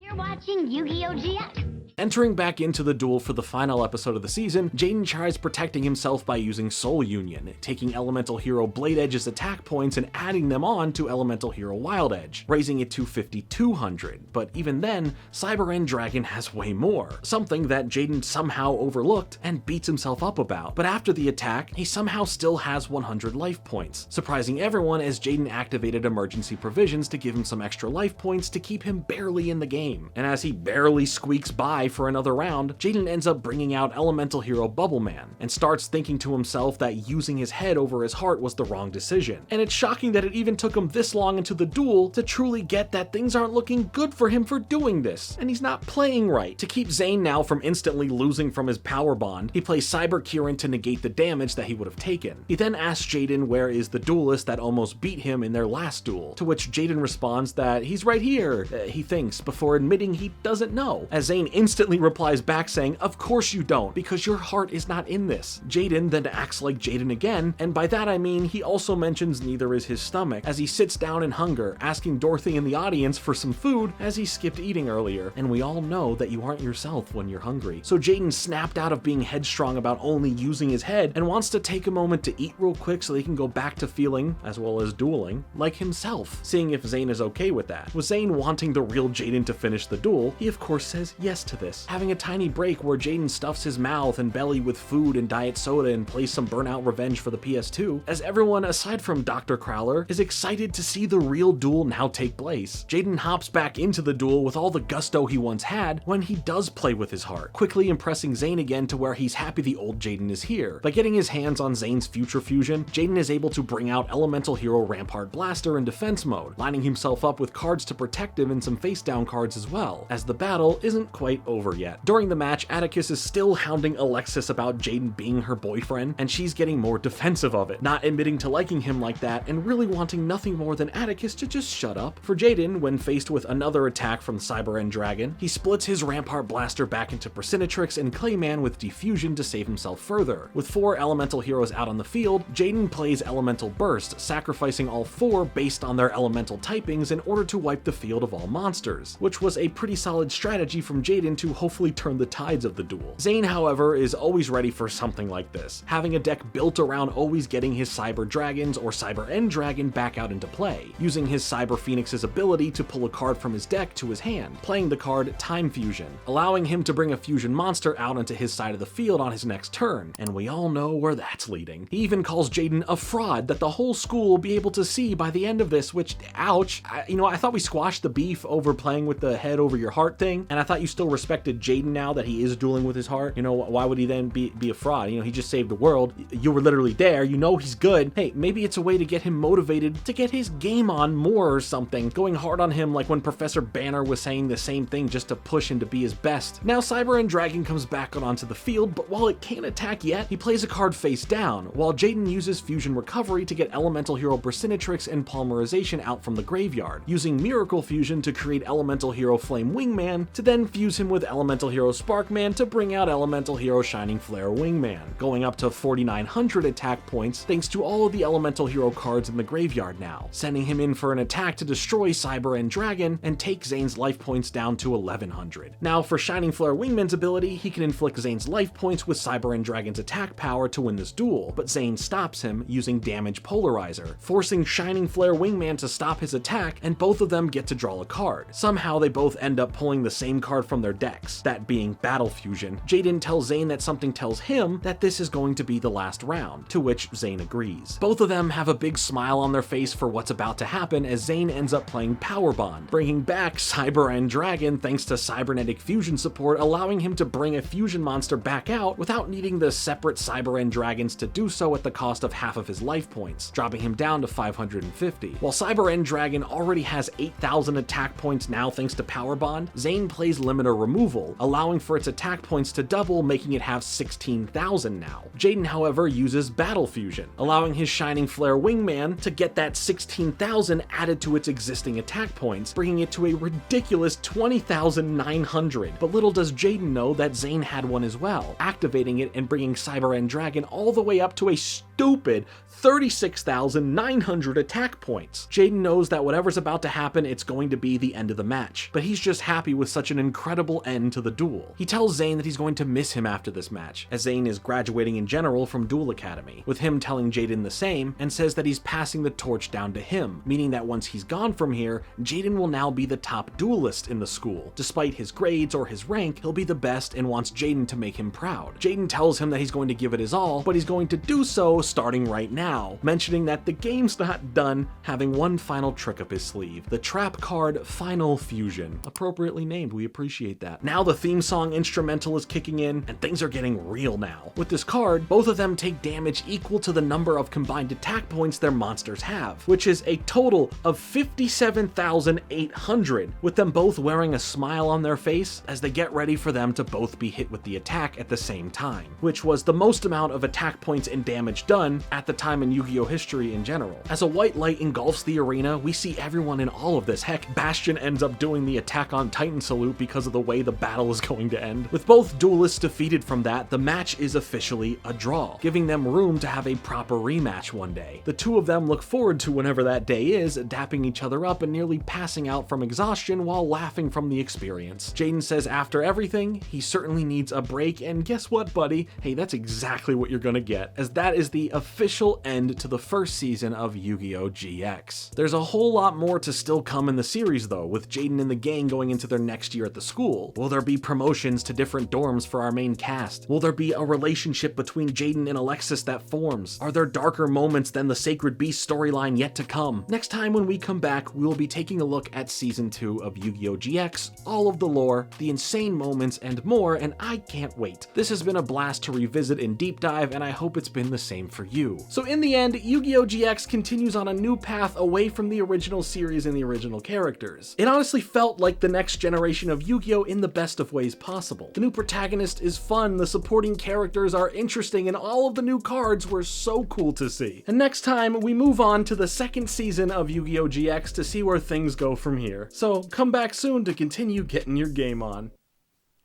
You're watching Yu-Gi-Oh! GX. Entering back into the duel for the final episode of the season, Jaden tries protecting himself by using Soul Union, taking Elemental Hero Blade Edge's attack points and adding them on to Elemental Hero Wild Edge, raising it to 5,200. But even then, Cyber End Dragon has way more, something that Jaden somehow overlooked and beats himself up about. But after the attack, he somehow still has 100 life points, surprising everyone as Jaden activated emergency provisions to give him some extra life points to keep him barely in the game. And as he barely squeaks by for another round, Jaden ends up bringing out Elemental Hero Bubble Man, and starts thinking to himself that using his head over his heart was the wrong decision. And it's shocking that it even took him this long into the duel to truly get that things aren't looking good for him for doing this, and he's not playing right. To keep Zane now from instantly losing from his Power Bond, he plays Cyber Kieran to negate the damage that he would have taken. He then asks Jaden where is the duelist that almost beat him in their last duel, to which Jaden responds that he's right here, he thinks, before admitting he doesn't know, as Zane instantly replies back saying, "Of course you don't, because your heart is not in this." Jaden then acts like Jaden again, and by that I mean he also mentions neither is his stomach, as he sits down in hunger, asking Dorothy in the audience for some food as he skipped eating earlier, and we all know that you aren't yourself when you're hungry. So Jaden snapped out of being headstrong about only using his head and wants to take a moment to eat real quick so he can go back to feeling, as well as dueling, like himself, seeing if Zane is okay with that. With Zane wanting the real Jaden to finish the duel, he of course says yes to this, having a tiny break where Jaden stuffs his mouth and belly with food and diet soda and plays some Burnout Revenge for the PS2, as everyone aside from Dr. Crowler is excited to see the real duel now take place. Jaden hops back into the duel with all the gusto he once had when he does play with his heart, quickly impressing Zane again to where he's happy the old Jaden is here. By getting his hands on Zane's future fusion, Jaden is able to bring out Elemental Hero Rampart Blaster in defense mode, lining himself up with cards to protect him and some face down cards as well, as the battle isn't quite over yet. During the match, Atticus is still hounding Alexis about Jaden being her boyfriend, and she's getting more defensive of it, not admitting to liking him like that and really wanting nothing more than Atticus to just shut up. For Jaden, when faced with another attack from Cyber End Dragon, he splits his Rampart Blaster back into Persinatrix and Clayman with Diffusion to save himself further. With 4 elemental heroes out on the field, Jaden plays Elemental Burst, sacrificing all 4 based on their elemental typings in order to wipe the field of all monsters, which was a pretty solid strategy from Jaden to hopefully turn the tides of the duel. Zane, however, is always ready for something like this, having a deck built around always getting his Cyber Dragons or Cyber End Dragon back out into play, using his Cyber Phoenix's ability to pull a card from his deck to his hand, playing the card Time Fusion, allowing him to bring a fusion monster out onto his side of the field on his next turn, and we all know where that's leading. He even calls Jaden a fraud that the whole school will be able to see by the end of this, which, ouch. I thought we squashed the beef over playing with the head over your heart thing, and I thought you still respected Jaden now that he is dueling with his heart. Why would he then be a fraud? He just saved the world. You were literally there. He's good. Hey, maybe it's a way to get him motivated to get his game on more or something, going hard on him like when Professor Banner was saying the same thing just to push him to be his best. Now Cyber End Dragon comes back onto the field, but while it can't attack yet, he plays a card face down, while Jaden uses Fusion Recovery to get Elemental Hero Persinatrix and Polymerization out from the graveyard, using Miracle Fusion to create Elemental Hero Flame Wingman, to then fuse him with Elemental Hero Sparkman to bring out Elemental Hero Shining Flare Wingman, going up to 4,900 attack points thanks to all of the Elemental Hero cards in the graveyard now, sending him in for an attack to destroy Cyber End Dragon and take Zane's life points down to 1,100. Now for Shining Flare Wingman's ability, he can inflict Zane's life points with Cyber End Dragon's attack power to win this duel, but Zane stops him using Damage Polarizer, forcing Shining Flare Wingman to stop his attack, and both of them get to draw a card. Somehow they both end up pulling the same card from their deck, UGO-GX, that being Battle Fusion. Jaden tells Zane that something tells him that this is going to be the last round, to which Zane agrees. Both of them have a big smile on their face for what's about to happen as Zane ends up playing Power Bond, bringing back Cyber End Dragon thanks to cybernetic fusion support, allowing him to bring a fusion monster back out without needing the separate Cyber End Dragons to do so at the cost of half of his life points, dropping him down to 550. While Cyber End Dragon already has 8,000 attack points now thanks to Power Bond, Zane plays Limiter Removal, allowing for its attack points to double, making it have 16,000 now. Jaden, however, uses Battle Fusion, allowing his Shining Flare Wingman to get that 16,000 added to its existing attack points, bringing it to a ridiculous 20,900. But little does Jaden know that Zane had one as well, activating it and bringing Cyber End Dragon all the way up to a stupid 36,900 attack points. Jaden knows that whatever's about to happen, it's going to be the end of the match, but he's just happy with such an incredible end to the duel. He tells Zane that he's going to miss him after this match, as Zane is graduating in general from Duel Academy, with him telling Jaden the same, and says that he's passing the torch down to him, meaning that once he's gone from here, Jaden will now be the top duelist in the school. Despite his grades or his rank, he'll be the best and wants Jaden to make him proud. Jaden tells him that he's going to give it his all, but he's going to do so starting right now, mentioning that the game's not done, having one final trick up his sleeve, the trap card Final Fusion. Appropriately named, we appreciate that. Now the theme song instrumental is kicking in, and things are getting real now. With this card, both of them take damage equal to the number of combined attack points their monsters have, which is a total of 57,800, with them both wearing a smile on their face as they get ready for them to both be hit with the attack at the same time, which was the most amount of attack points and damage done at the time in Yu-Gi-Oh! History in general. As a white light engulfs the arena, we see everyone in all of this. Heck, Bastion ends up doing the Attack on Titan salute because of the way the battle is going to end. With both duelists defeated from that, the match is officially a draw, giving them room to have a proper rematch one day. The two of them look forward to whenever that day is, dapping each other up and nearly passing out from exhaustion while laughing from the experience. Jaden says after everything, he certainly needs a break, and guess what, buddy? Hey, that's exactly what you're gonna get, as that is the official end to the first season of Yu-Gi-Oh! GX. There's a whole lot more to still come in the series though, with Jaden and the gang going into their next year at the school. Will there be promotions to different dorms for our main cast? Will there be a relationship between Jaden and Alexis that forms? Are there darker moments than the Sacred Beast storyline yet to come? Next time when we come back, we will be taking a look at Season 2 of Yu-Gi-Oh! GX, all of the lore, the insane moments, and more, and I can't wait. This has been a blast to revisit and deep dive, and I hope it's been the same for you. So in the end, Yu-Gi-Oh! GX continues on a new path away from the original series and the original characters. It honestly felt like the next generation of Yu-Gi-Oh! In the best of ways possible. The new protagonist is fun, the supporting characters are interesting, and all of the new cards were so cool to see. And next time, we move on to the second season of Yu-Gi-Oh! GX to see where things go from here. So come back soon to continue getting your game on.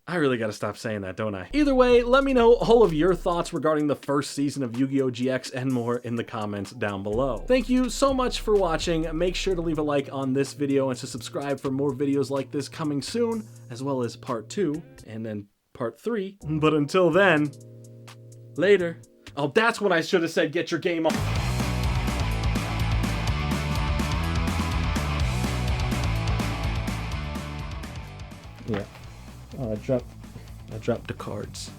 I really gotta stop saying that, don't I? Either way, let me know all of your thoughts regarding the first season of Yu-Gi-Oh! GX and more in the comments down below. Thank you so much for watching. Make sure to leave a like on this video and to subscribe for more videos like this coming soon, as well as part 2 and then part 3. But until then, later. Oh, that's when I should have said get your game on. Yeah. Oh, I dropped the cards.